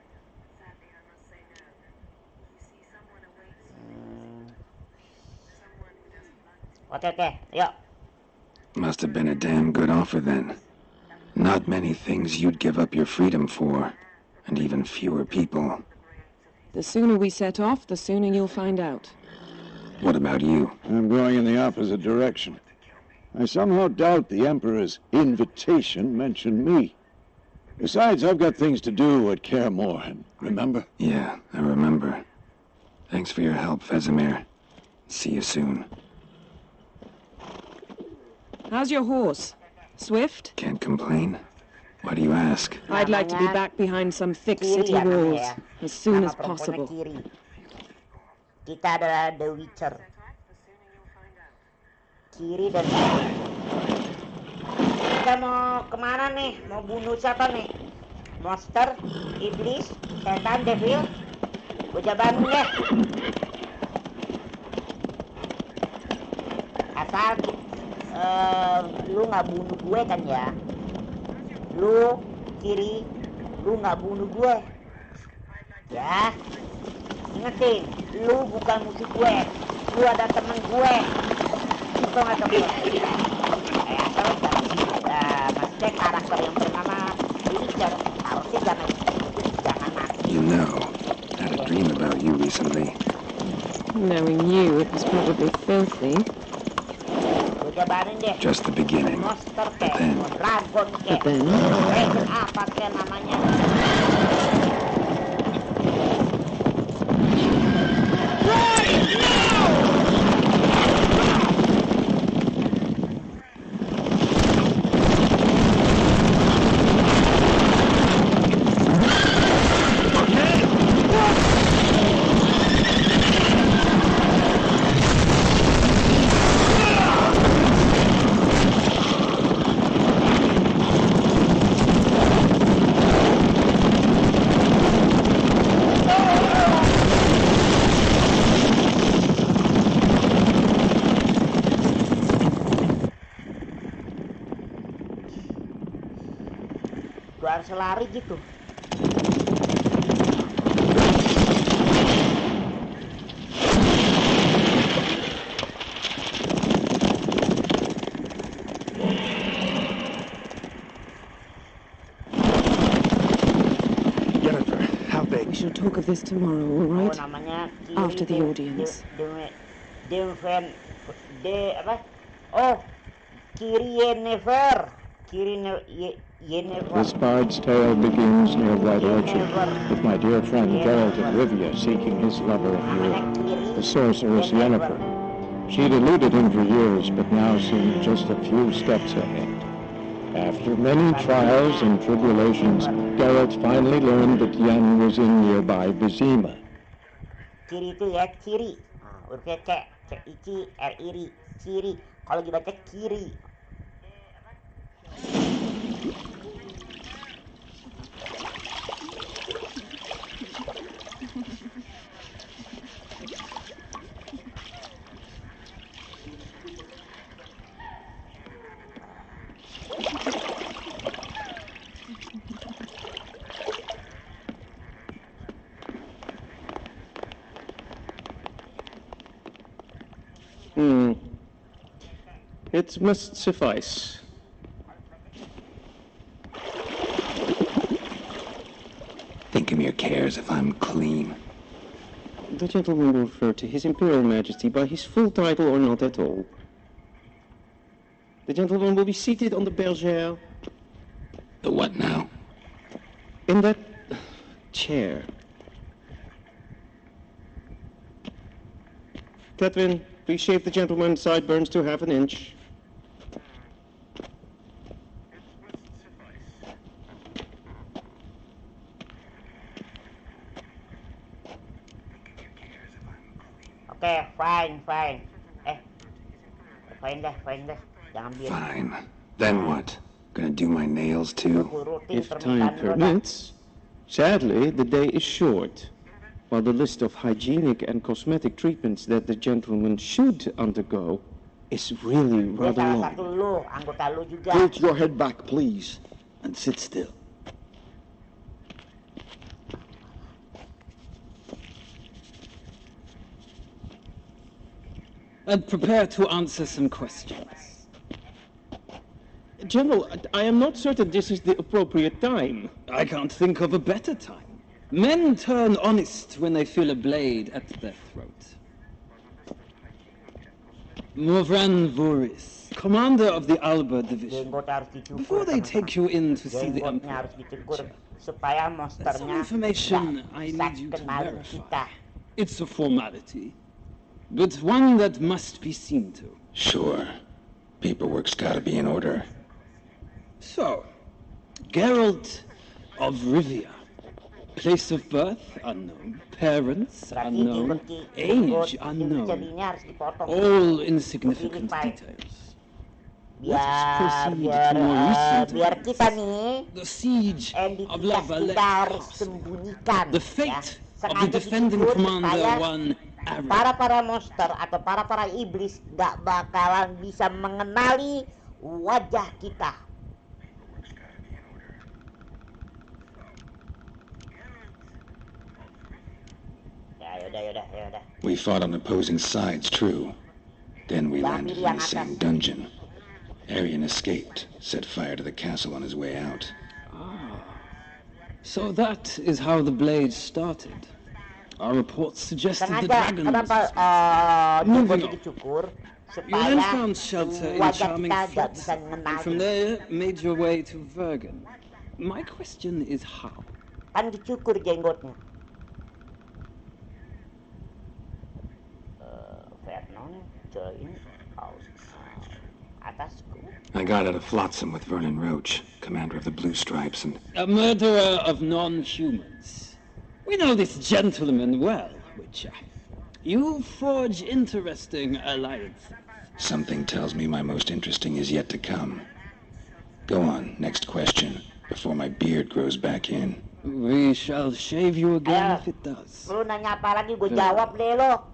Okay, yuk. Must have been a damn good offer then. Not many things you'd give up your freedom for, and even fewer people. The sooner we set off, the sooner you'll find out. What about you? I'm going in the opposite direction. I somehow doubt the Emperor's invitation mentioned me. Besides, I've got things to do at Kaer Morhen, remember? Yeah, I remember. Thanks for your help, Vesemir. See you soon. How's your horse? Swift? Can't complain. Why do you ask? I'd like to be back behind some thick city walls as soon as possible. Kita adalah The Witcher. Kiri dan kita mau kemana nih? Mau bunuh siapa nih? Monster, iblis, setan, devil? Gue jabanin deh. Asal lu nggak bunuh gue kan ya? Lu kiri, lu nggak bunuh gue. Ya, ingetin, lu bukan musuh gue. Lu ada temen gue. Betul nggak temen? Asal maksudnya karakter yang bernama Witcher harusnya jangan mati. You know, I had a dream about you recently. Knowing you, it was probably filthy. Just the beginning. But then... Apa kayak namanya? Gue harus lari gitu. Jennifer, how big? We shall talk of this tomorrow, all right? Oh, namanya kiri. After the audience. Kiri Yennefer. This Bard's tale begins near White Orchard, with my dear friend Geralt of Rivia seeking his lover of yore, the sorceress Yennefer. She'd eluded him for years, but now seemed just a few steps ahead. After many trials and tribulations, Geralt finally learned that Yen was in nearby Vizima. Kiri itu ya, kiri. Hurufnya C, C-I-C, R-I-R-I, kiri. Kalau dibaca kiri. It must suffice. Thinkamere cares if I'm clean. The gentleman will refer to His Imperial Majesty by his full title or not at all. The gentleman will be seated on the bergère. The what now? In that chair. Catherine, please shave the gentleman's sideburns to half an inch. Oke, fine. Fine deh. Jangan biar Fine. Then what? Gonna do my nails too? If time permits. Sadly, the day is short. While the list of hygienic and cosmetic treatments that the gentleman should undergo is really gue rather salah long. satu lu, anggota lu juga. Tilt your head back, please, and sit still. And prepare to answer some questions. General, I am not certain this is the appropriate time. I can't think of a better time. Men turn honest when they feel a blade at their throat. Morvran Voris, commander of the Alba Division. Before they take you in to see the Emperor, supaya some monsternya information nggak I bisa need you to kenalin verify. kita. It's a formality, but one that must be seen to. Sure. Paperwork's gotta be in order. So, Geralt of Rivia. Place of birth unknown, parents unknown, age unknown, all insignificant details. Let us proceed to more recent biar events. kita nih The siege of La identitas Valette kita harus Castle. sembunyikan. The fate of the Sengaja defending dicukur commander, supaya one Arab. para monster atau para iblis gak bakalan bisa mengenali wajah kita. Yaudah. We fought on opposing sides, true. Then we landed in the same dungeon. Arian escaped, set fire to the castle on his way out. So that is how the blade started. Our reports suggested the Sengaja dragon kenapa was moving on. dicukur You then supaya found shelter in wajah charming kita gak Fetz, bisa and mengenali. from there made your way to Vergen. My question is how? Kan dicukur jenggotnya. Vernon join atasku. I got out of Flotsam with Vernon Roach, commander of the Blue Stripes, and A murderer of non-humans. We know this gentleman well, Witcher. You forge interesting alliances. something tells me my most interesting is yet to come. Go on, next question, before my beard grows back in. We shall shave you again if it does. Lu nanya apa lagi, gue jawab deh lo.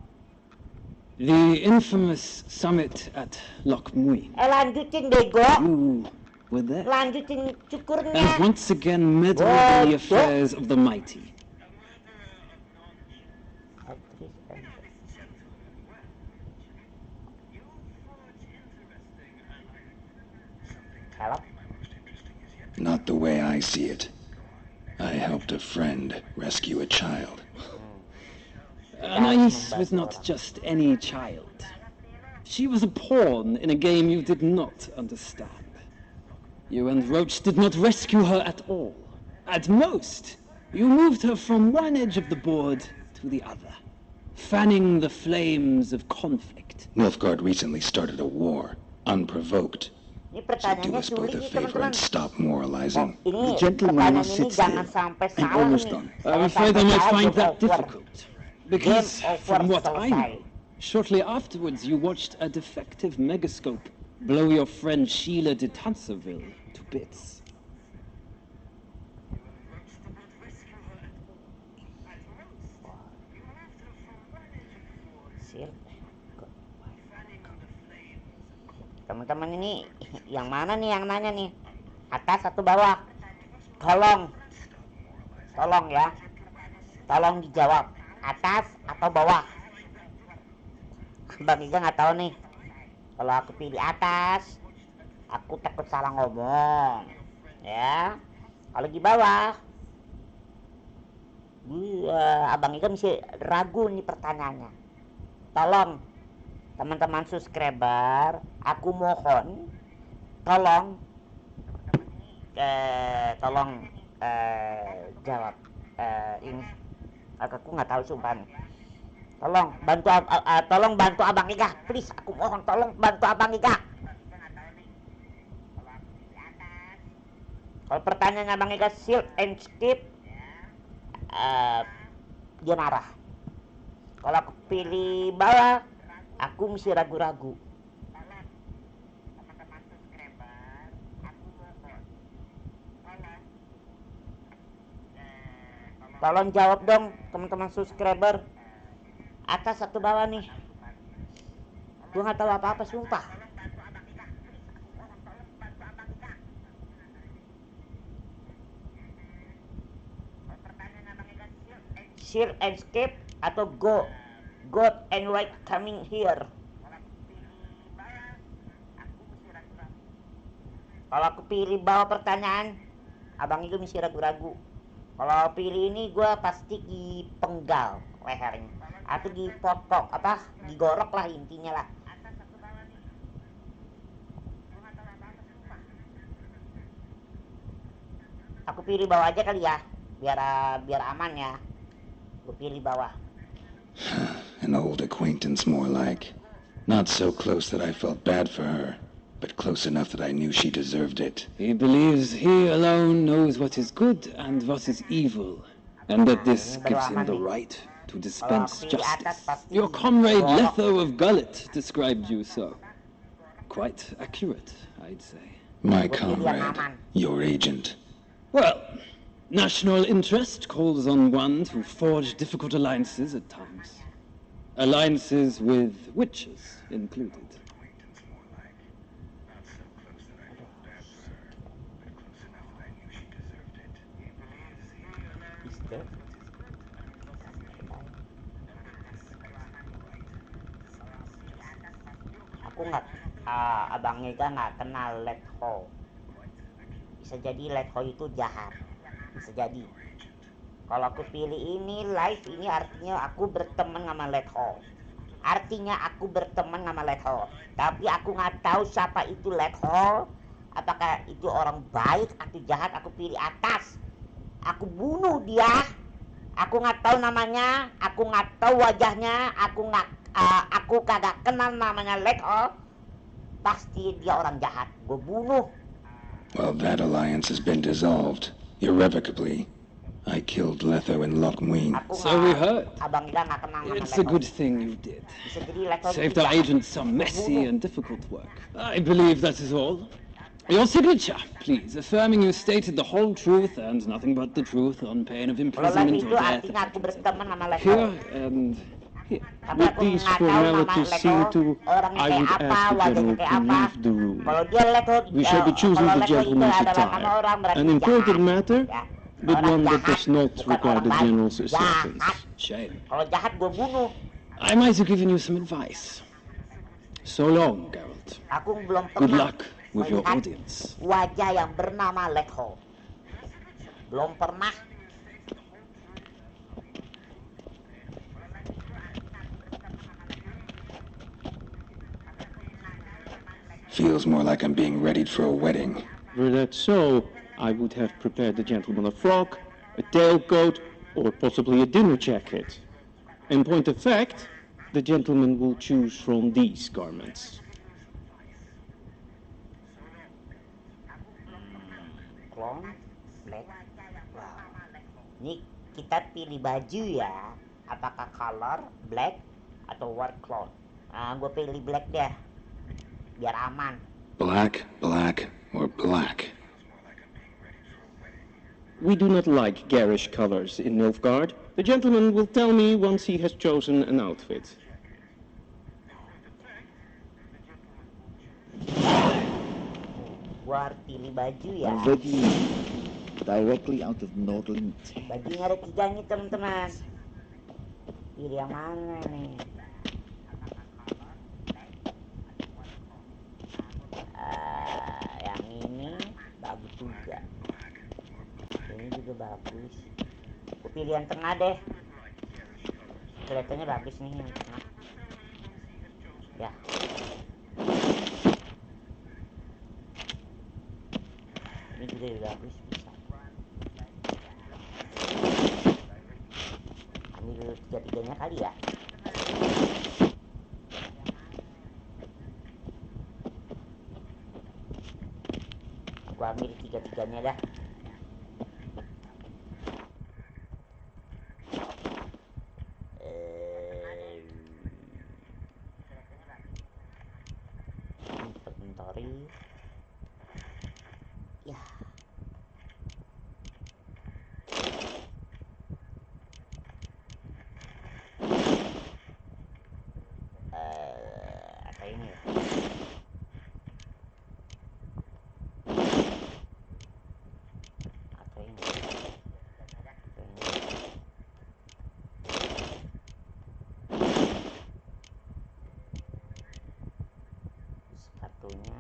The infamous summit at Loch Muin. Lanjutin bego. You were there. Lanjutin cukurnya. And once again meddled in the affairs of the mighty. Hello? Not the way I see it. I helped a friend rescue a child. Anais was not just any child. She was a pawn in a game you did not understand. You and Roach did not rescue her at all. At most, you moved her from one edge of the board to the other, fanning the flames of conflict. Nilfgaard recently started a war, unprovoked. Ini Do pertanyaannya us both sulit a nih favor teman-teman. and stop moralizing. Ini gentleman pertanyaan must ini sit jangan still. sampai I'm salah almost nih. done. I'm afraid I might find that over. difficult. Because, Game over, from what I know, selesai. shortly afterwards you watched a defective megascope blow your friend Sheila de Tanserville to bits. Teman-teman ini yang mana nih yang nanya nih? Atas atau bawah? Tolong ya. Tolong dijawab. Atas atau bawah? Bang Iga nggak tahu nih. Kalau aku pilih atas, aku takut salah ngomong. Ya. Kalau di bawah, Abang Iga masih ragu nih pertanyaannya. Tolong teman-teman subscriber, aku mohon tolong jawab ini. Aku nggak tahu sumpah. Tolong bantu Abang Iga, please, aku mohon tolong bantu Abang Iga. Kalau pertanyaannya Abang Iga shield and skip, dia marah. Kalau aku pilih bawah, aku mesti ragu-ragu. Tolong jawab dong teman-teman subscriber. Atas atau bawah nih? Gue nggak tahu apa-apa sumpah. Share and escape atau go. God and right coming here. Kalau aku pilih bawah pertanyaan, abang itu mesti ragu-ragu. Kalau pilih ini gue pasti dipenggal lehernya atau dipotong apa digorok lah intinya lah. Aku pilih bawah aja kali ya biar aman ya. Gue pilih bawah. An old acquaintance more like. Not so close that I felt bad for her, but close enough that I knew she deserved it. He believes he alone knows what is good and what is evil, and that this gives him the right to dispense justice. Your comrade Letho of Gullet described you so. Quite accurate, I'd say. My comrade, your agent. Well, national interest calls on one to forge difficult alliances at times. Alliances with witches included. Aku abang Ega nggak kenal Letho. Bisa jadi Letho itu jahat. Bisa jadi. Kalau aku pilih ini live, ini artinya aku berteman sama Letho. Artinya aku berteman sama Letho. Tapi aku nggak tahu siapa itu Letho. Apakah itu orang baik atau jahat? Aku pilih atas. Aku bunuh dia. Aku nggak tahu namanya. Aku nggak tahu wajahnya. Aku kagak kenal namanya Letho. Pasti dia orang jahat. Gue bunuh. Well, that alliance has been dissolved irrevocably. I killed Letho and Loch Muin. So we heard. Abang Ida nggak kenal nama It's a good thing you did. Bisa jadi Letho Saved our agents some messy and difficult work. I believe that is all. Your signature, please, affirming you stated the whole truth and nothing but the truth on pain of imprisonment or death. Here and here. With these formalities seen to, I would ask the General to leave the room. We shall be choosing the gentleman's attire. An important matter, but one that does not require the General's assistance. Shame. Kalau jahat gue bunuh. I might have given you some advice. So long, Geralt. Aku belum Good pernah luck with your melihat audience. wajah yang bernama Letho. Belum pernah. Feels more like I'm being readied for a wedding. Were that so, I would have prepared the gentleman a frock, a tailcoat, or possibly a dinner jacket. In point of fact, the gentleman will choose from these garments. Clone, black. Wow. Ini kita pilih baju ya. Apakah color, black, atau white cloth? Nah, gue pilih black deh. Biar aman. Black, black, or black. We do not like garish colors in Nilfgaard. The gentleman will tell me once he has chosen an outfit. Gua harus pilih baju ya. Already directly out of Nordling. Bajunya ada 3 nih teman-teman. Pilih yang mana nih? Yang ini bagus juga. Ini juga bagus. Aku pilih yang tengah deh. Kelihatannya bagus nih yang tengah. Ya. Ini juga bagus bisa. Ambil 3-3-nya kali ya. Gua ambil 3-3-nya dah. sorry. Ya. Apa ini? Apa ini? Sepatunya.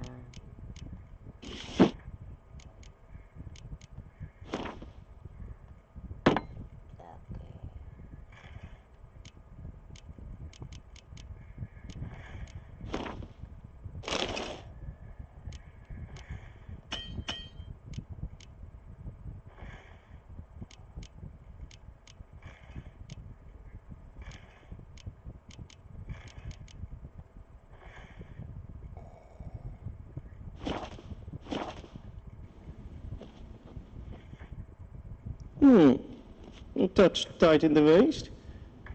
A touch tight in the waist,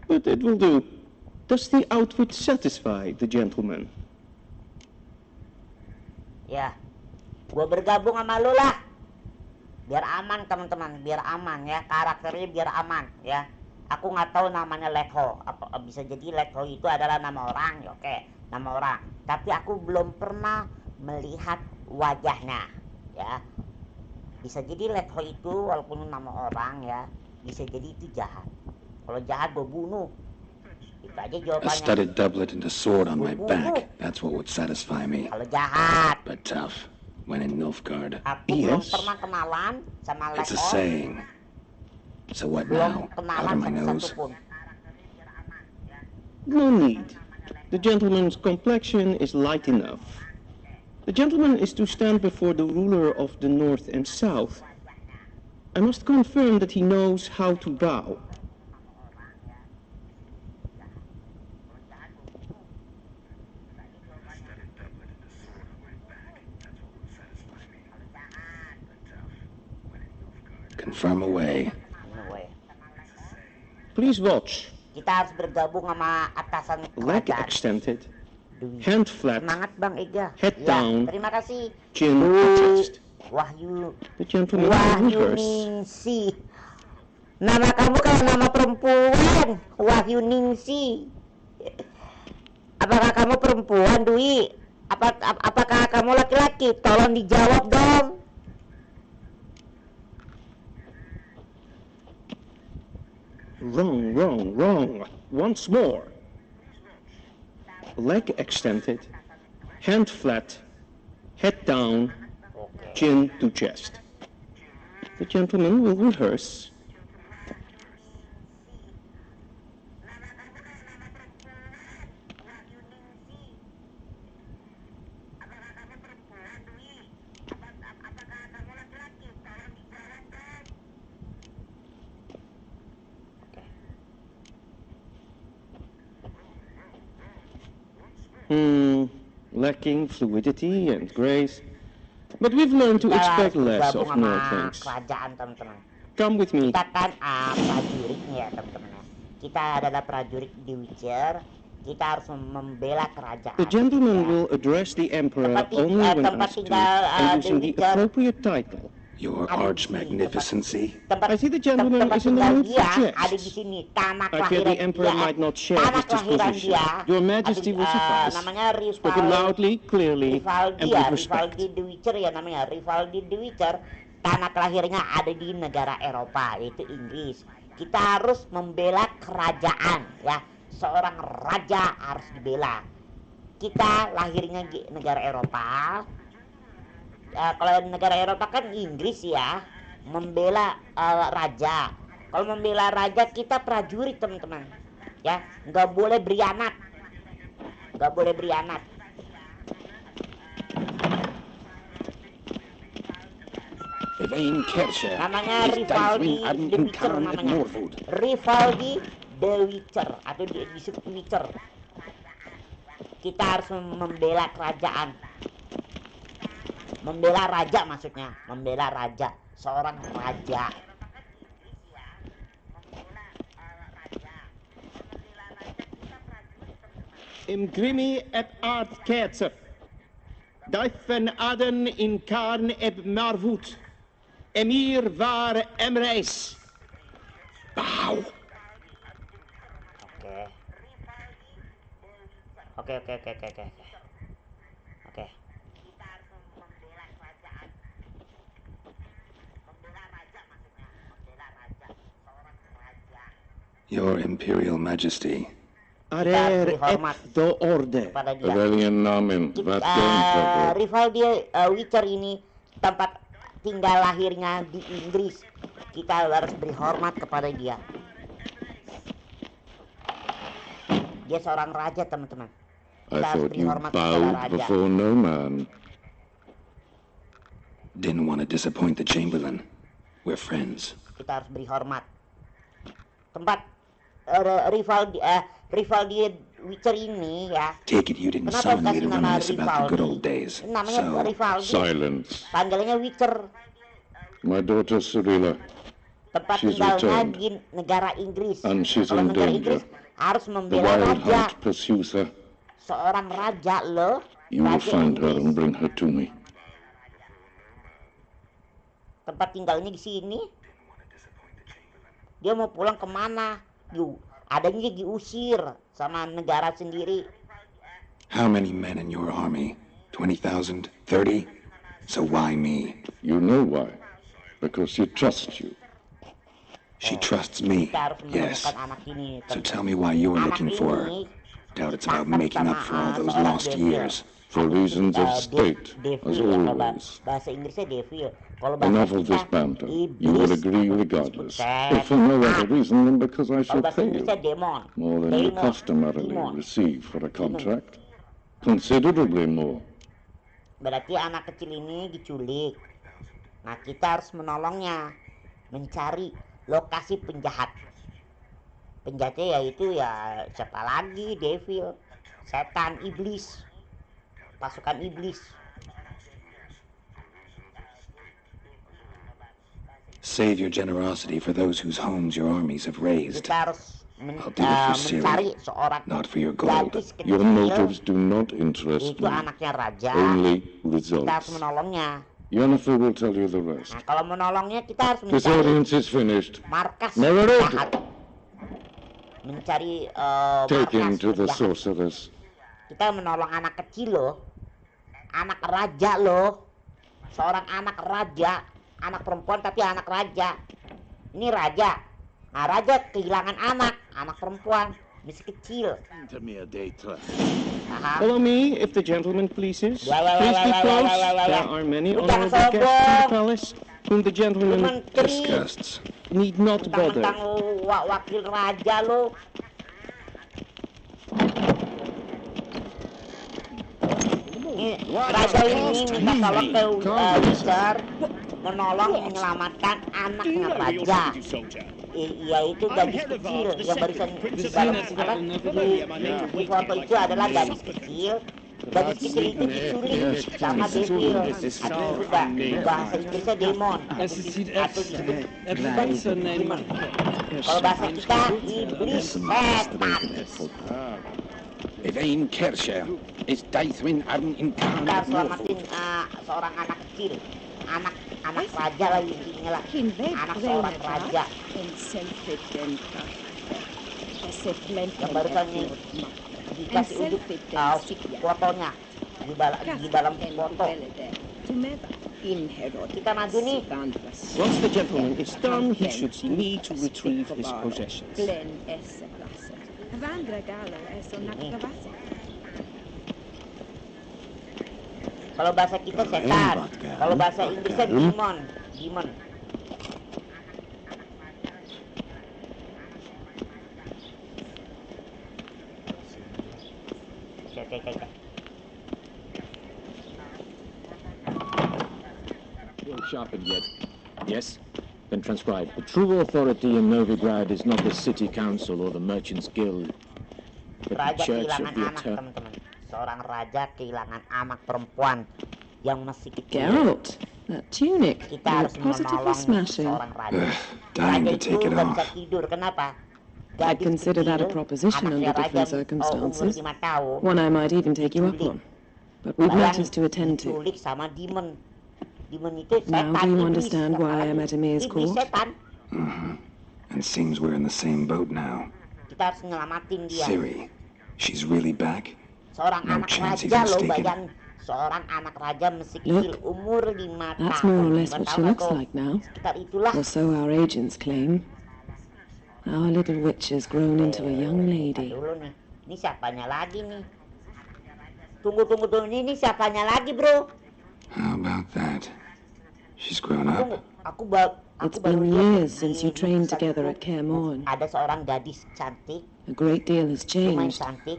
but it will do. Does the outfit satisfy the gentleman? Ya, gue bergabung sama lu lah. Biar aman teman-teman, biar aman ya, karakternya biar aman ya. Aku nggak tahu namanya Lekho, apa bisa jadi Lekho itu adalah nama orang, ya oke, nama orang. Tapi aku belum pernah melihat wajahnya, ya. Bisa jadi Lekho itu walaupun nama orang ya, bisa jadi itu jahat. Kalau jahat gue bunuh. Itu aja A jawabannya. studded doublet and a sword on my back. That's what would satisfy me. Kalau jahat. But tough. When in Nilfgaard. Aku belum pernah kenalan sama It's a Lekho. saying. So what Belum now? kenalan Powder my sama nose? satupun. No need. The gentleman's complexion is light enough. The gentleman is to stand before the ruler of the North and South. I must confirm that he knows how to bow. Confirm away. Anyway, Please watch. kita harus bergabung sama atasan Leg kerajaan. extended. Hand flat. Semangat Bang Ega. Head Ya, down. terima kasih. Chin to chest. Wahyu. The gentleman will Wahyu reverse. Ningsi. Nama kamu kayak nama perempuan. Wahyu Ningsi. Apakah kamu perempuan, Dwi? Apakah kamu laki-laki? Tolong dijawab dong. Wrong. Once more. Leg extended. Hand flat. Head down. Chin to chest. The gentleman will rehearse. Lacking fluidity and grace. But we've learned to expect less of more things. Kerajaan, teman-teman. Come with me. Kita kan prajuritnya, teman-teman. Kita adalah prajurit di Witcher. Kita harus membela kerajaan. The gentleman will address the emperor only when asked to, and using the appropriate title. Your arch magnificency. I see the gentleman is in the mood for Ada di jest. sini, tanah I fear the kelahiran emperor dia. might not share Tanah this kelahiran disposition. dia. Your majesty will suffice. Namanya Spoken loudly, clearly, and with respect. Rivaldi the Witcher ya namanya. Rivaldi the Witcher. Tanah kelahirannya ada di negara Eropa, yaitu Inggris. Kita harus membela kerajaan, ya. Seorang raja harus dibela. Kita lahirnya di negara Eropa. Kalau negara Eropa kan Inggris ya, membela raja. Kalau membela raja kita prajurit, teman-teman. Ya, nggak boleh berianat. Nggak boleh berianat. Yvain Kercher. Namanya is Rivaldi Deithrin the Witcher Adn at namanya. Norwood. Rivaldi the Witcher atau di Witcher. Kita harus membela kerajaan. Membela raja maksudnya, membela raja, seorang raja. Imgrimi et ad Ketzer. Duifen Aden in Karn eb Marvoet. Emir var Emreis. Bau. Oke. Your Imperial Majesty. Arer et do orde. Aurelian Namen, wat dan Rival dia Witcher ini tempat tinggal lahirnya di Inggris. Kita harus beri hormat kepada dia. Dia seorang raja, teman-teman. I Kita harus thought beri you hormat kepada bowed raja. before no man. Didn't want to disappoint the Chamberlain. We're friends. Kita harus beri hormat. Tempat rival dia Witcher ini ya. Take it you didn't Kenapa summon me dikasih to nama reminisce about the good old days. Namanya So, Rivaldi. Silence. Panggilannya Witcher. My daughter Cyrilla. Tempat She's tinggalnya returned. di negara Inggris. And she's Kalau in negara danger. Inggris harus The membela wild raja. hunt pursues her. Seorang raja loh. You will Raja find her Inggris. and bring her to me. Tempat tinggalnya di sini. Dia mau pulang kemana? Adanya diusir sama negara sendiri. How many men in your army? 20,000? 30? So why me? You know why? Because she trusts you. She trusts me. Kita harus Yes. menemukan anak ini. So tell me why you're Anak looking for her. ini Doubt it's about making up for all those seorang lost devil. years. For reasons of state, Devil as ya, kalau always. bahasa Inggrisnya devil. Kalau bahasa Enough of kita this banter. iblis. You will agree regardless. Buset. If for no other reason than because I Kalau shall bahasa pay you Inggrisnya demon. more than you Demon. customarily Demon. receive for a contract. Considerably more. Berarti anak kecil ini diculik. Nah, kita harus menolongnya, mencari lokasi penjahat. Penjahatnya yaitu ya siapa lagi? Devil, setan, iblis, pasukan iblis. Save your generosity for those whose homes your armies have razed. Kita harus I'll do it for mencari Ciri, seorang not for your gold. gadis kecil. Your motives do not interest Itu me. anaknya raja. Only Kita harus results. menolongnya. Yennefer will tell you the rest. Nah, kalau menolongnya kita harus This mencari audience is finished. markas Never penjahat. Mencari Take him markas to the penjahat. sorceress. Kita menolong anak kecil loh. Anak raja loh. Seorang anak raja. Anak perempuan tapi anak raja. Ini raja. Nah, raja kehilangan anak. Anak perempuan. Masih kecil. Aha. Follow me, if the gentleman pleases. Ya, ya, ya, Please ya, be ya, close. ya, ya, ya, ya. There are many Lu honorable jangan guests in the sombong. palace whom the gentleman Menteri. Disgusts. need not bother. Mentang-mentang lu wakil raja lo. Ini raja ini minta tolong ke Witcher menolong menyelamatkan anaknya raja. Yaitu gadis kecil yang barusan di dalam apa di foto itu adalah gadis kecil. Gadis kecil itu diculik sama devil. Atau juga bahasa Inggrisnya demon. Atau disebut demon. Kalau bahasa kita iblis setan. Evain Kersher is Daithwin Aden in Kita harus selamatin seorang anak kecil. Anak raja lagi intinya lah. Anak seorang raja yang barusan dikasih unjuk fotonya di dalam foto. Kita maju nih. Once the gentleman is done, he should need to retrieve his possessions. Kalau bahasa kita setan, kalau bahasa Inggrisnya demon. Demon. Oke. Not sharpened yet. Yes? Then transcribe. The true authority in Novigrad is not the city council or the merchants guild, but the Raja church of kehilangan the anak, teman-teman. Seorang raja kehilangan anak perempuan yang masih kecil. Geralt, that tunic, Kita you harus were positively menolong smashing. seorang raja. Dying Raja to itu take it nggak off. bisa tidur. Kenapa? I'd Gadis consider that a kecil, proposition anaknya under raja different umur circumstances. 5 tahun. One I might even take you up on. But we've matters to attend to. Diculik sama demon. Demon itu setan. Now do you iblis, understand why I'm at Emir's iblis court? setan. Mm-hmm. And seems we're in the same boat now. Kita harus nyelamatin dia. Siri, she's really back? Seorang No anak chance he's raja lo mistaken. bayang. Seorang anak raja mesti kecil umur 5 tahun. That's more or less what she looks like now. Sekitar itulah. Or so our agents claim. Our little witch has grown into a young lady. Dulu nih. Ini siapanya lagi nih? Tunggu. Ini siapanya lagi, bro? How about that? She's grown up. It's been years since you trained together at Kaer Morhen. Ada seorang gadis cantik, A great deal has lumayan changed. cantik.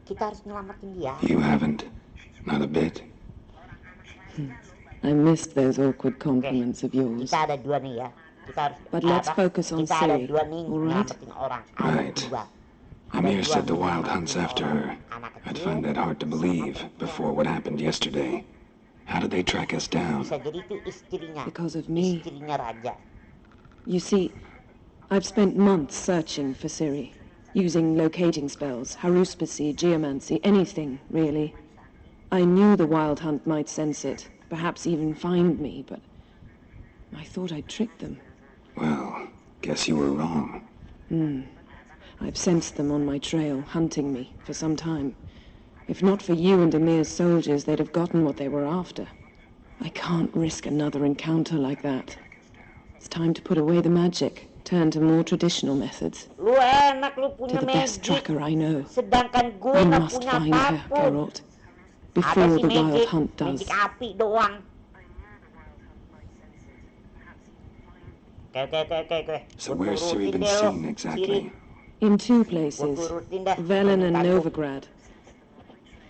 Kita harus nyelamatin dia. You haven't. Not a bit. I missed those awkward compliments of yours. Kita ada dua nih ya. Kita harus. But let's focus on Kita ada Siri, dua nih all right? nyelamatin orang. Right. Amir said the Wild Hunt's after her. I'd find that hard to believe before what happened yesterday. How did they track us down? Bisa jadi itu istrinya. Because of me. Istrinya raja. You see, I've spent months searching for Siri, using locating spells, haruspicy, geomancy, anything, really. I knew the Wild Hunt might sense it, perhaps even find me, but I thought I'd tricked them. Well, guess you were wrong. I've sensed them on my trail, hunting me, for some time. If not for you and Emir's soldiers, they'd have gotten what they were after. I can't risk another encounter like that. It's time to put away the magic, turn to more traditional methods. Lu enak lu To punya the best magic. tracker I know. Sedangkan gue We nggak must punya find her, apapun. Geralt, Ada before sih the Wild magic, Hunt does. magic api doang. Oke. So where's Siri been seen exactly? In two places, Velen and Novigrad.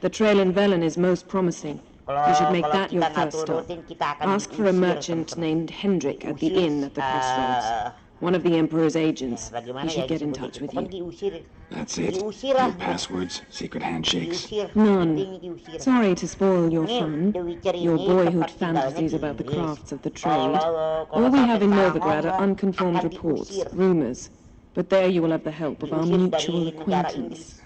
The trail in Velen is most promising. You should make that your first stop. Ask for a merchant named Hendrik at the inn at the crossroads. One of the Emperor's agents. He should get in touch with you. That's it? No passwords? Secret handshakes? None. Sorry to spoil your fun, your boyhood fantasies about the crafts of the trade. All we have in Novigrad are unconfirmed reports, rumors. But there you will have the help of our mutual acquaintance.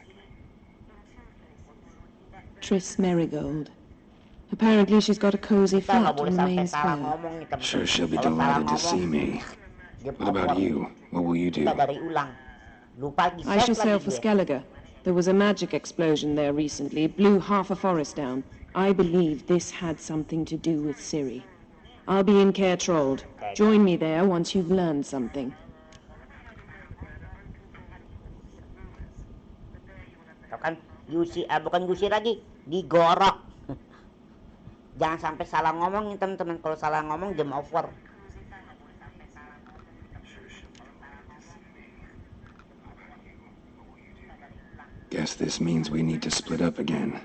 Triss Merigold. Apparently she's got a cozy flat on the main square. Sure she'll be delighted to see me. What about you? What will you do? I shall sail for Skellige. There was a magic explosion there recently, blew half a forest down. I believe this had something to do with Ciri. I'll be in Caer Trold. Join me there once you've learned something. Kan bukan Yusi lagi, digorok. Jangan sampai salah ngomong nih teman-teman. Kalau salah ngomong game over. Guess this means we need to split up again.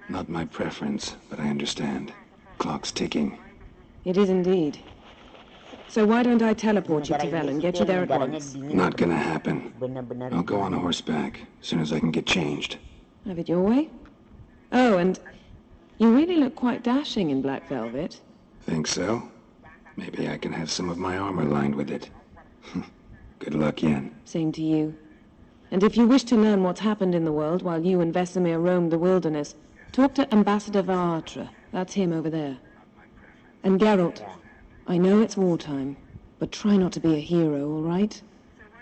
Not my preference, but I understand. Clock's ticking. It is indeed. So why don't I teleport you to Velen, get you there at once? Not gonna happen. I'll go on horseback, as soon as I can get changed. Have it your way? Oh, and you really look quite dashing in black velvet. Think so? Maybe I can have some of my armor lined with it. Good luck, Yen. Same to you. And if you wish to learn what's happened in the world while you and Vesemir roamed the wilderness, talk to Ambassador Varatra. That's him over there. And Geralt, I know it's wartime, but try not to be a hero, all right?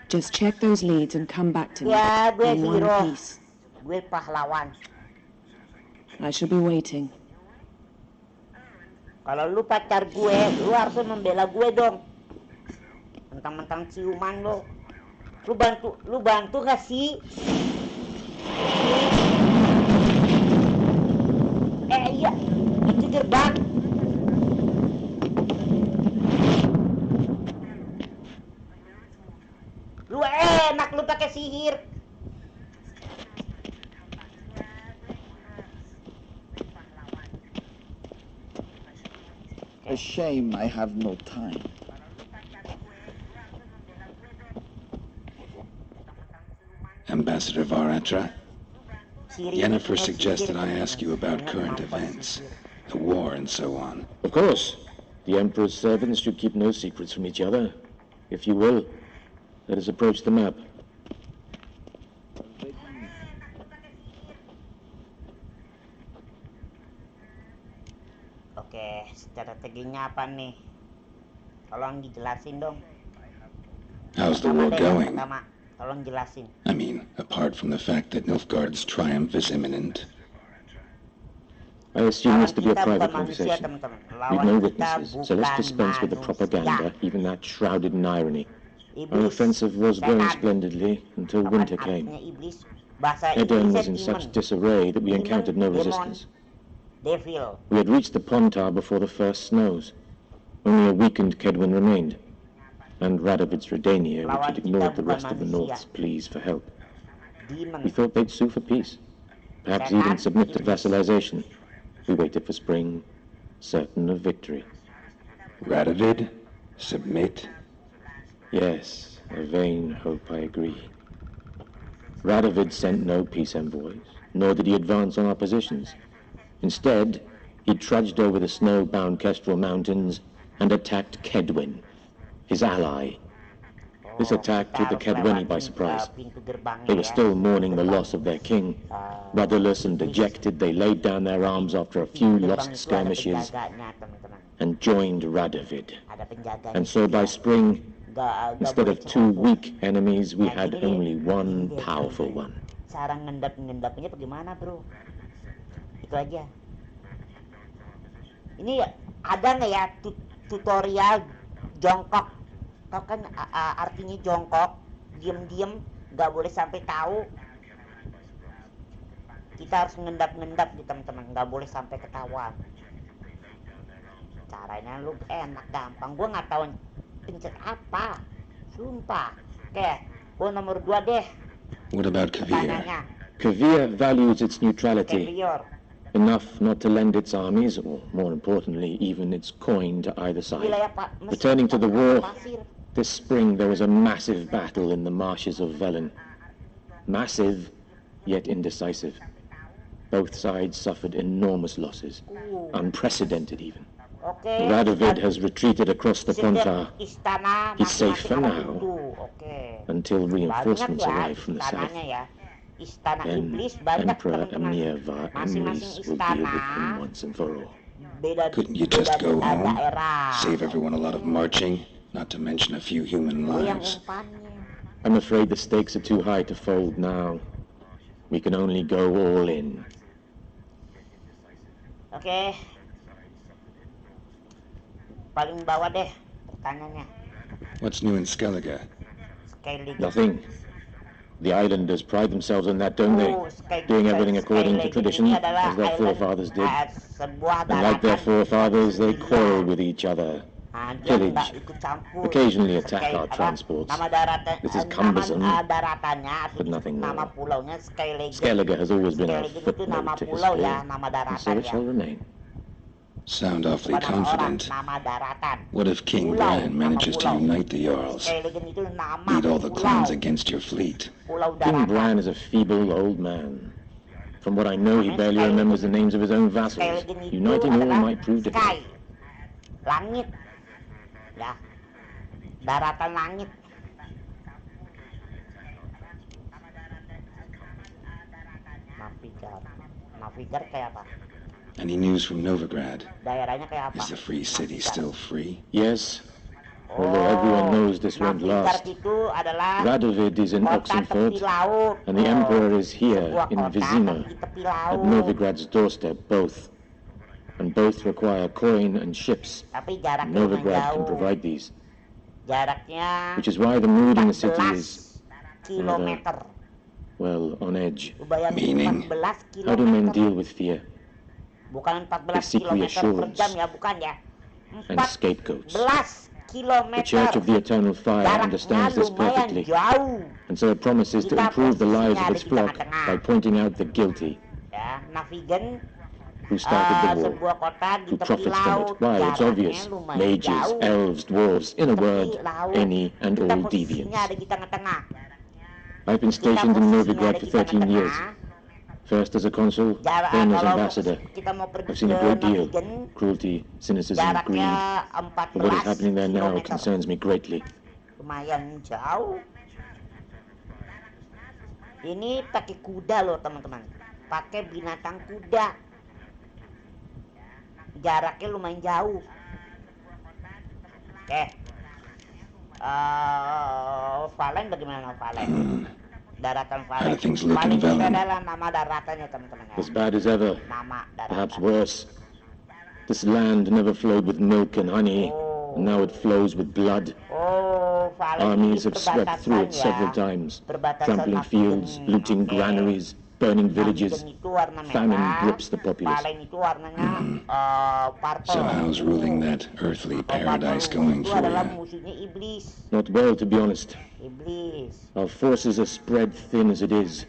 Just check those leads and come back to me Ya, gue in one hero. piece. Gue pahlawan. I shall be waiting. Kalau lu pacar gue, lu harus membela gue dong. Mentang-mentang ciuman lo. Lu bantu gak sih? Iya, itu gerbang. Lu enak lu pakai sihir. A shame I have no time. Ambassador Varatra, Yennefer suggested I ask you about current events, the war and so on. Of course. The Emperor's servants should keep no secrets from each other. If you will, let us approach the map. Oke, strateginya apa nih? Tolong dijelasin dong. How's the Pertama war deh, going? pertama, tolong jelasin. I mean, apart from the fact that Nilfgaard's triumph is imminent. I assume this to be a Kita private bukan manusia, conversation. teman-teman. We've Lawan no kita witnesses, so let's bukan dispense with the propaganda, manusia. even that shrouded in irony. Our Iblis, offensive was going setan. splendidly until Apa winter artinya came. iblis? Bahasa Edern Inggrisnya was in demon. such disarray that we Demon, encountered no demon, resistance. Devil. We had reached the Pontar before the first snows. Only a weakened Kedwin remained, and Radovid's Redania, which had ignored the rest of the North's pleas for help. Demon. We thought they'd sue for peace, perhaps even submit to vassalization. We waited for spring, certain of victory. Radovid? Submit? Yes, a vain hope, I agree. Radovid sent no peace envoys, nor did he advance on our positions. Instead, he trudged over the snow-bound Kestrel Mountains and attacked Kedwin, his ally. This attack took the Kedweni by surprise. They were still mourning the loss of their king. Rudderless and dejected, they laid down their arms after a few lost skirmishes and joined Radovid. And so by spring, instead of two weak enemies, we had only one powerful one. Cara ngendap-ngendapnya bagaimana, bro? Itu aja. Ini ada nggak ya tutorial jongkok? Kau kan artinya jongkok, diem-diem, nggak boleh sampai tahu. Kita harus ngendap-ngendap nih teman-teman, nggak boleh sampai ketahuan. Caranya lu enak, gampang. Gua nggak tahu pencet apa, sumpah. Oke, gua nomor 2 deh. What about Kavir? Pertanyaannya. Kavir values its neutrality, Kavir. enough not to lend its armies, or more importantly, even its coin to either side. Wilayah Mesir, Returning to the war, pasir. this spring there was a massive battle in the marshes of Velen. Massive, yet indecisive. Both sides suffered enormous losses, unprecedented even. Oke. Radovid has retreated across the Pontar. Istana He's safe for masing-masing ada now, pintu. Oke. until reinforcements Banyak ya arrive from the south. istananya ya. Istana Then iblis banyak Emperor teman-teman. Emirvar Masing-masing Emrys will deal with istana them once and for all. beda Couldn't you just go home? daerah. Save everyone a lot of marching, not to mention a few human Lu yang lives. umpannya. I'm afraid the stakes are too high to fold now. We can only go all in. Oke. Paling bawah deh pertanyaannya. What's new in Skellige? Sekali lagi. Nothing. The islanders pride themselves on that, don't they? Sekali Doing lagi, everything according to sekali lagi. tradition, Ini adalah as their island, forefathers did. sebuah And like their daratan. forefathers, they quarrel with each other, Dia nggak pillage, ikut campur. occasionally attack Sekali- our transports. Nama daratan, This is cumbersome, daratannya, but nothing nama more. pulaunya Skellige. Skellige has always been a Skellige itu nama footnote to pulau history, ya, nama and so it daratannya. shall remain. Sound awfully Bukan nama orang, confident. nama daratan. What if King Pulau, Bran nama manages to pulau. unite the Jarls? Skellige itu nama Lead all the pulau. clans against your fleet? Pulau King daratan. Bran is a feeble old man. From what I know, he barely remembers the names of his own vassals. Skellige itu Uniting all adalah might prove difficult. sky, langit, ya, daratan langit. Navigar kayak apa? Any news from Novigrad? Daerahnya kayak apa? Is the free city still free? Yes, although everyone knows this won't Navigar last. itu adalah Radovid is in kota Oxenford, tepi laut. and the Emperor is here Sebuah in kota Vizima, di tepi at laut. Novigrad's doorstep, both. And both require coin and ships. Tapi jaraknya lumayan Novigrad can jauh. provide these, Jaraknya which is why the mood in the city 14 is, kilometer. well, on edge. Lu bayangin Meaning? 14 How do men kilometer. deal with fear Bukan 14 They seek kilometer per reassurance. jam ya, bukan ya. and scapegoats? 14 kilometer. The Church of the Eternal Fire Jaraknya understands this lumayan perfectly, jauh. and so it promises to Kita improve the lives of posisinya its ada di flock tengah-tengah. by pointing out the guilty Ya, Navigen who started the war, sebuah kota di who tepi profits from laut. it. Why? It's Jaraknya obvious. lumayan Mages, jauh. elves, dwarves, in a word, Tepi laut. any and Kita all posisinya deviants. ada di tengah-tengah. I've been Kita stationed in posisinya Novigrad ada for di 13 years. tengah-tengah. First as a consul, Jarak then as kalau ambassador. kita mau pergi I've seen a ke great deal. Navigen, Cruelty, cynicism, greed. jaraknya But what is 14 happening there now kilometer. concerns me greatly. Lumayan jauh. Ini pakai kuda loh teman-teman. Pakai binatang kuda. jaraknya lumayan jauh. Oke. Valen bagaimana Valen? Daratan Valen. things look Valen in itu Velen? adalah nama daratannya teman-teman ya. As bad as ever. Nama daratan. Perhaps worse. This land never flowed with milk and honey, and now it flows with blood. Oh, Valen Armies ini have swept through it perbatasan several ya. times, Perbatasan trampling Makijen. fields, looting granaries, burning villages. Makijen itu warna Famine merah. grips the populace. Valen itu warnanya purple. So how's ruling that earthly paradise going Itu for adalah you? musuhnya iblis. Not well, to be honest. Iblis. Our forces are spread thin as it is,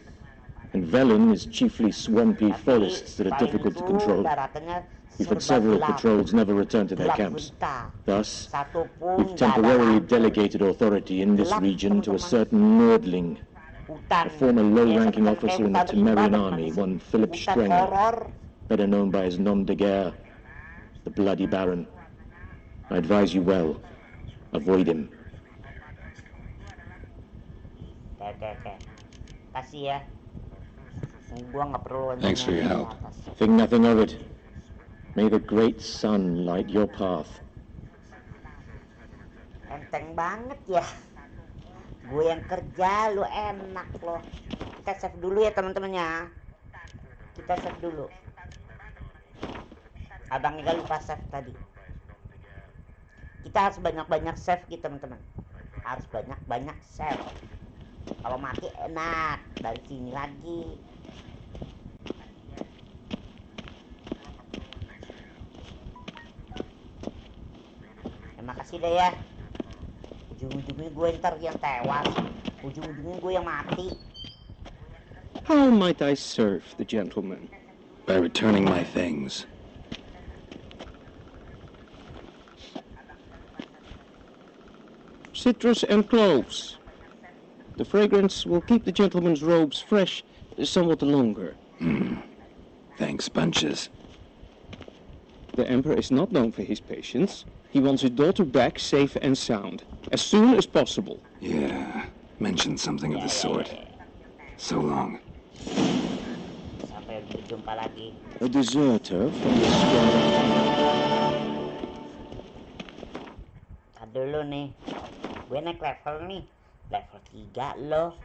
and Velen is chiefly swampy forests that are Valen difficult to itu control. daratannya We've had serba several gelap. patrols never return to their Gelap camps. gulita. Thus, Satu we've pun temporarily delegated authority in this Gelap, region to a teman-teman. certain Nordling, a hutan. former low-ranking Biasa officer in the hutan Temerian ibadah, army, manis. one Philip Hutan Strenger, horor. better known by his nom de guerre, the Bloody Baron. I advise you well. Avoid him. Oke. Kasih ya. Gua nggak perlu. Thanks for your help. Think nothing of it. May the great sun light your path. Enteng banget ya. Gue yang kerja, lu enak loh. Kita save dulu ya teman-teman ya. Kita save dulu. Abang Ega lupa save tadi. Kita harus banyak-banyak save gitu teman-teman. Harus banyak-banyak save. Kalau mati enak. Dari sini lagi. Terima kasih deh ya. Ujung-ujungnya gue ntar yang tewas. Ujung-ujungnya gue yang mati. How might I serve the gentleman? By returning my things. Citrus and cloves. The fragrance will keep the gentleman's robes fresh somewhat longer. Thanks, bunches. The Emperor is not known for his patience. He wants his daughter back safe and sound, as soon as possible. Yeah, mentioned something of the sort. So long. Sampai berjumpa lagi. A deserter from the squad. Tadi dulu nih. Gue naik level nih. Level 3 loh.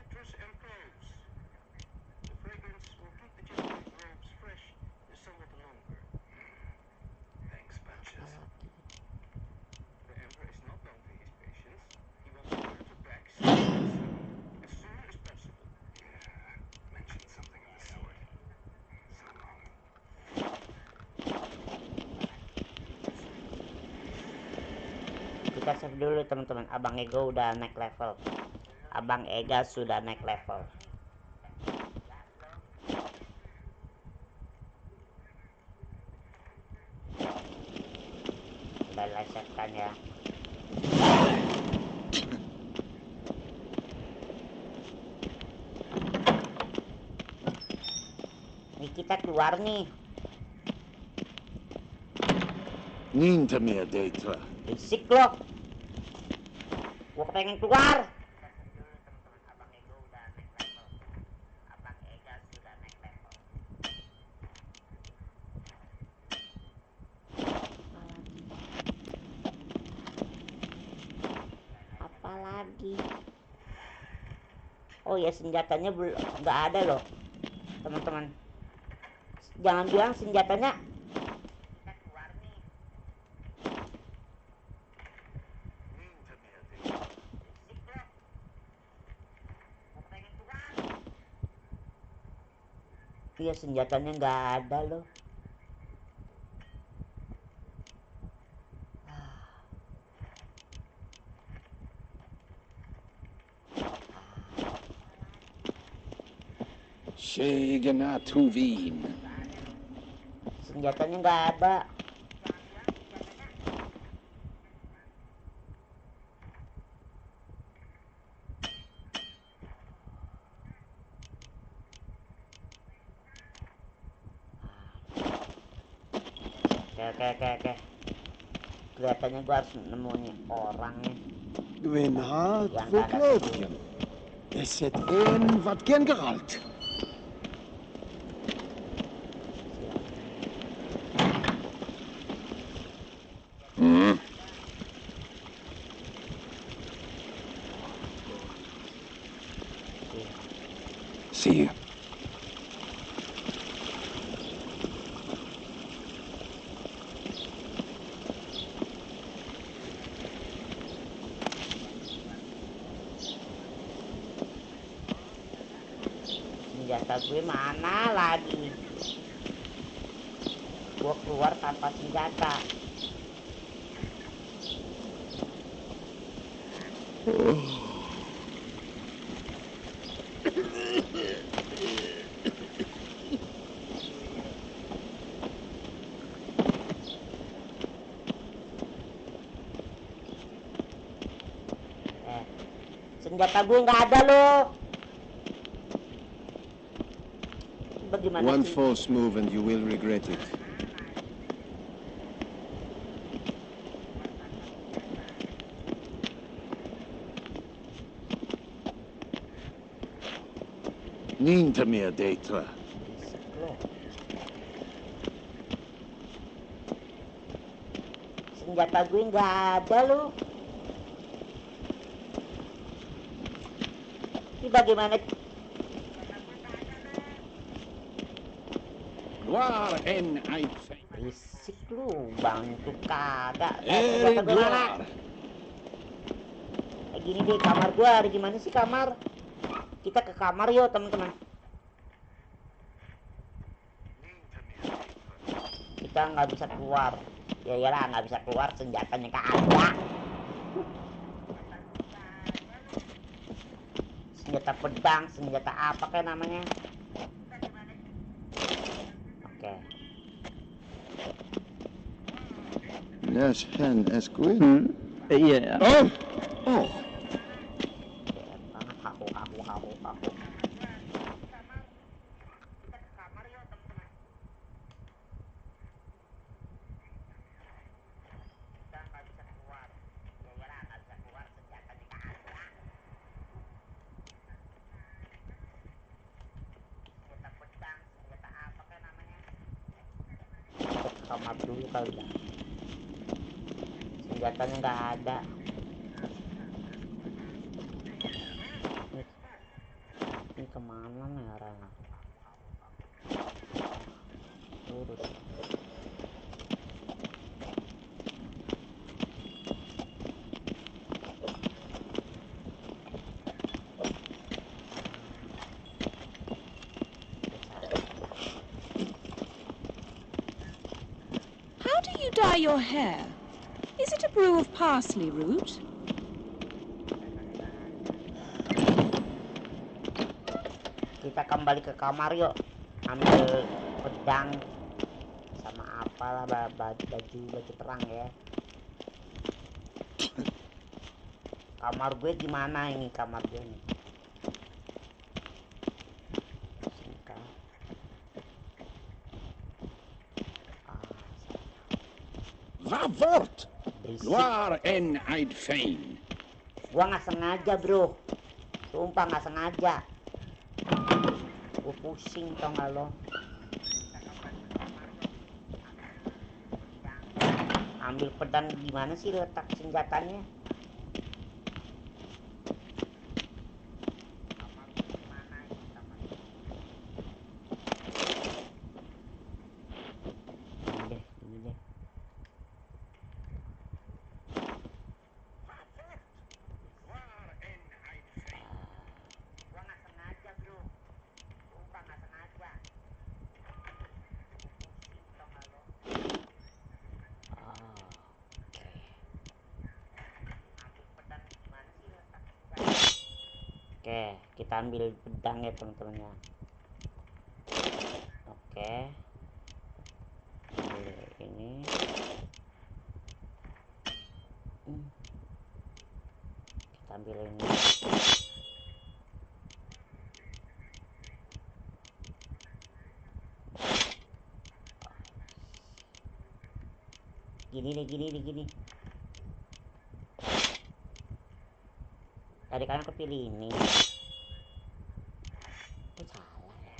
Kita save dulu teman-teman. Abang Ega udah naik level. Abang Ega sudah naik level. Udah lesetkan ya. Nih kita keluar nih. Niente mia detra. Berisik loh. Gua pengen keluar. Apalagi? Oh ya, senjatanya belum nggak ada loh, teman-teman. Jangan bilang senjatanya. Iya, senjatanya nggak ada loh. Shegenatuvin. Senjatanya nggak ada. Oke. Kelihatannya gua harus nemuin orangnya. Gwenhard Voklotjen. Es het een wat gen geralt. Senjata gue mana lagi? Gue keluar tanpa senjata. Senjata gue nggak ada loh. Bagaimana One sih? false move and you will regret it. Niente mia data. Senjata gue nggak ada loh. Ini bagaimana? Luar en ein Berisik lu, bantu kagak. Senjata gue mana? Kayak gini deh, kamar gue ada di mana sih kamar? Kita ke kamar yuk teman-teman. Kita nggak bisa keluar. Ya iyalah nggak bisa keluar, senjatanya nggak ada. Senjata pedang, senjata apa kayak namanya? Oke. Yes, hen es Gwyn. Iya. Oh! Oh! Haku. Kamar dulu kali ya. Senjatanya nggak ada. Ini kemana nih arahnya? Lurus. How do you dye your hair? Is it a brew of parsley root? Kita kembali ke kamar yuk. Ambil pedang sama apalah baju perang ya. Kamar gue gimana ini kamar gue nih? Vavort! Berisik. Luar en ein fein. Gua nggak sengaja bro, sumpah nggak sengaja. Gua pusing tau nggak lo. Ambil pedang gimana sih letak senjatanya? Ini deh. Oke, kita ambil pedang ya teman-teman ya. Oke. Ambil ini. Kita ambil ini. Gini. Tadi kan aku pilih ini. Itu salah ya.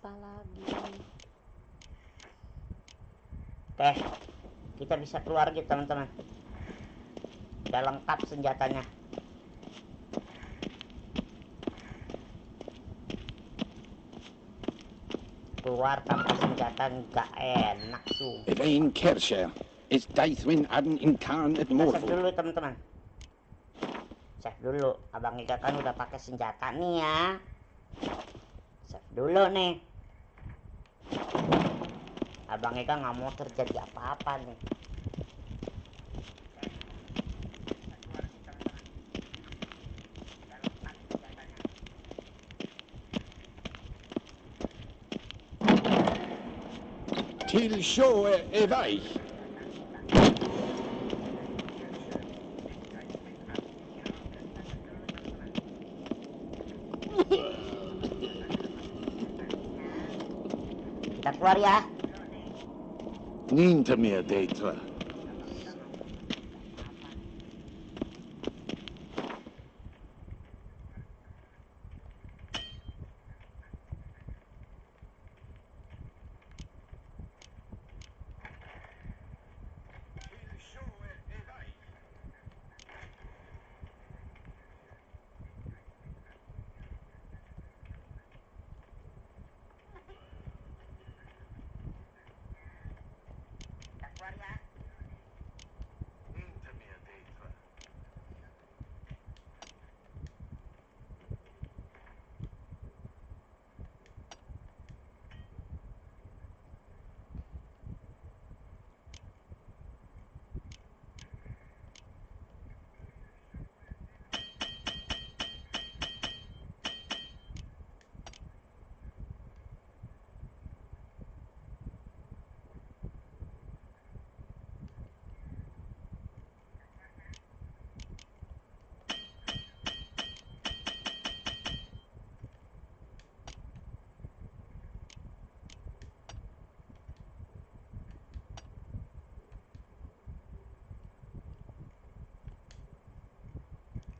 apa lagi? Oke, kita bisa keluar gitu teman-teman. Udah lengkap senjatanya. Keluar tanpa senjata nggak enak tuh. Elaine Kershaw is Daithwin Aden in Karn at Save Morphle. dulu teman-teman. Save dulu. Abang Ika kan udah pakai senjata nih ya. Save dulu nih. Abang Ika nggak mau terjadi apa-apa nih. Till show evai. Kita keluar ya. Niente mia detra.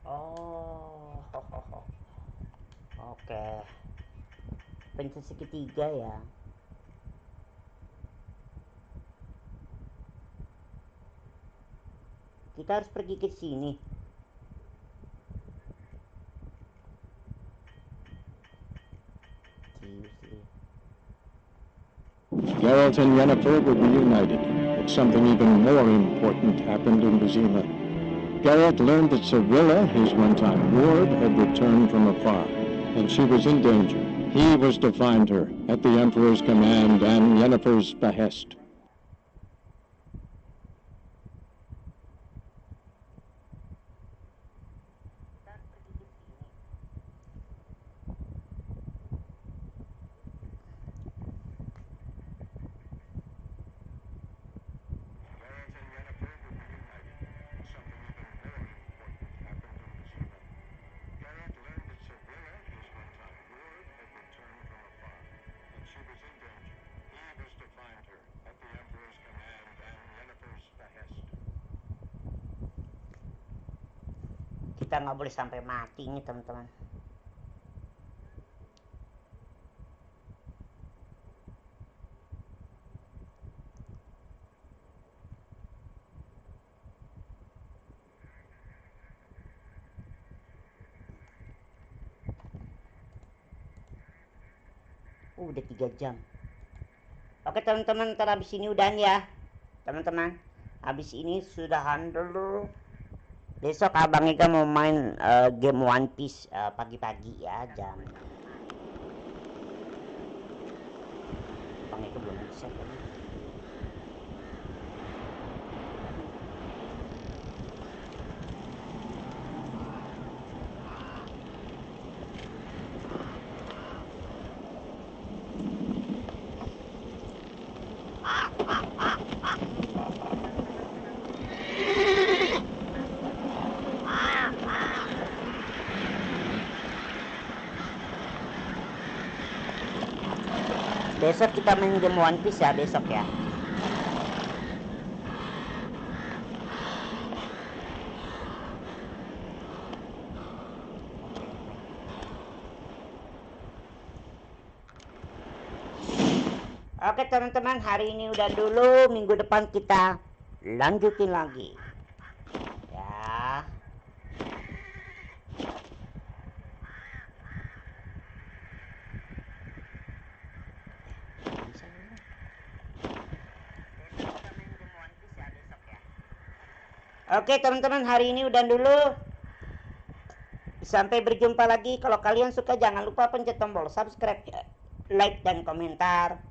Oh, oke. Princess ketiga ya. Kita harus pergi ke sini. Geralt and Yennefer were reunited, but something even more important happened in Vizima. Geralt learned that Cirilla, his one-time ward, had returned from afar, and she was in danger. He was to find her, at the Emperor's command and Yennefer's behest. Kita nggak boleh sampai mati nih teman-teman. Udah 3 jam. Oke teman-teman, ntar habis ini udahan ya teman-teman. Habis ini sudahan dulu. Besok Abang Ika mau main game One Piece pagi-pagi ya, jam. Abang Ika belum bisa kan. Besok kita main game One Piece ya, besok ya. Oke teman-teman, hari ini udah dulu, minggu depan kita lanjutin lagi ya. Oke teman-teman, hari ini udah dulu. Sampai berjumpa lagi. Kalau kalian suka jangan lupa pencet tombol subscribe, like dan komentar.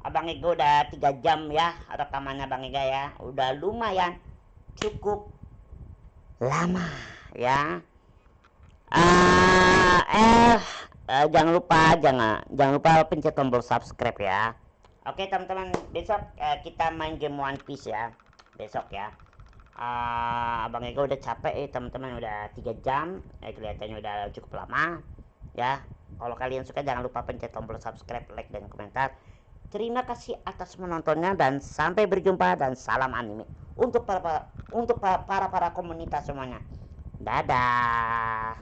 Abang Ega udah 3 jam ya rekamannya Bang Ega ya. Udah lumayan cukup lama ya. Jangan lupa pencet tombol subscribe ya. Oke teman-teman, besok kita main game One Piece ya. Besok ya. Abang Ega udah capek teman-teman, udah 3 jam kelihatannya udah cukup lama ya. Kalau kalian suka jangan lupa pencet tombol subscribe, like dan komentar. Terima kasih atas menontonnya dan sampai berjumpa dan salam anime untuk para komunitas semuanya. Dadah.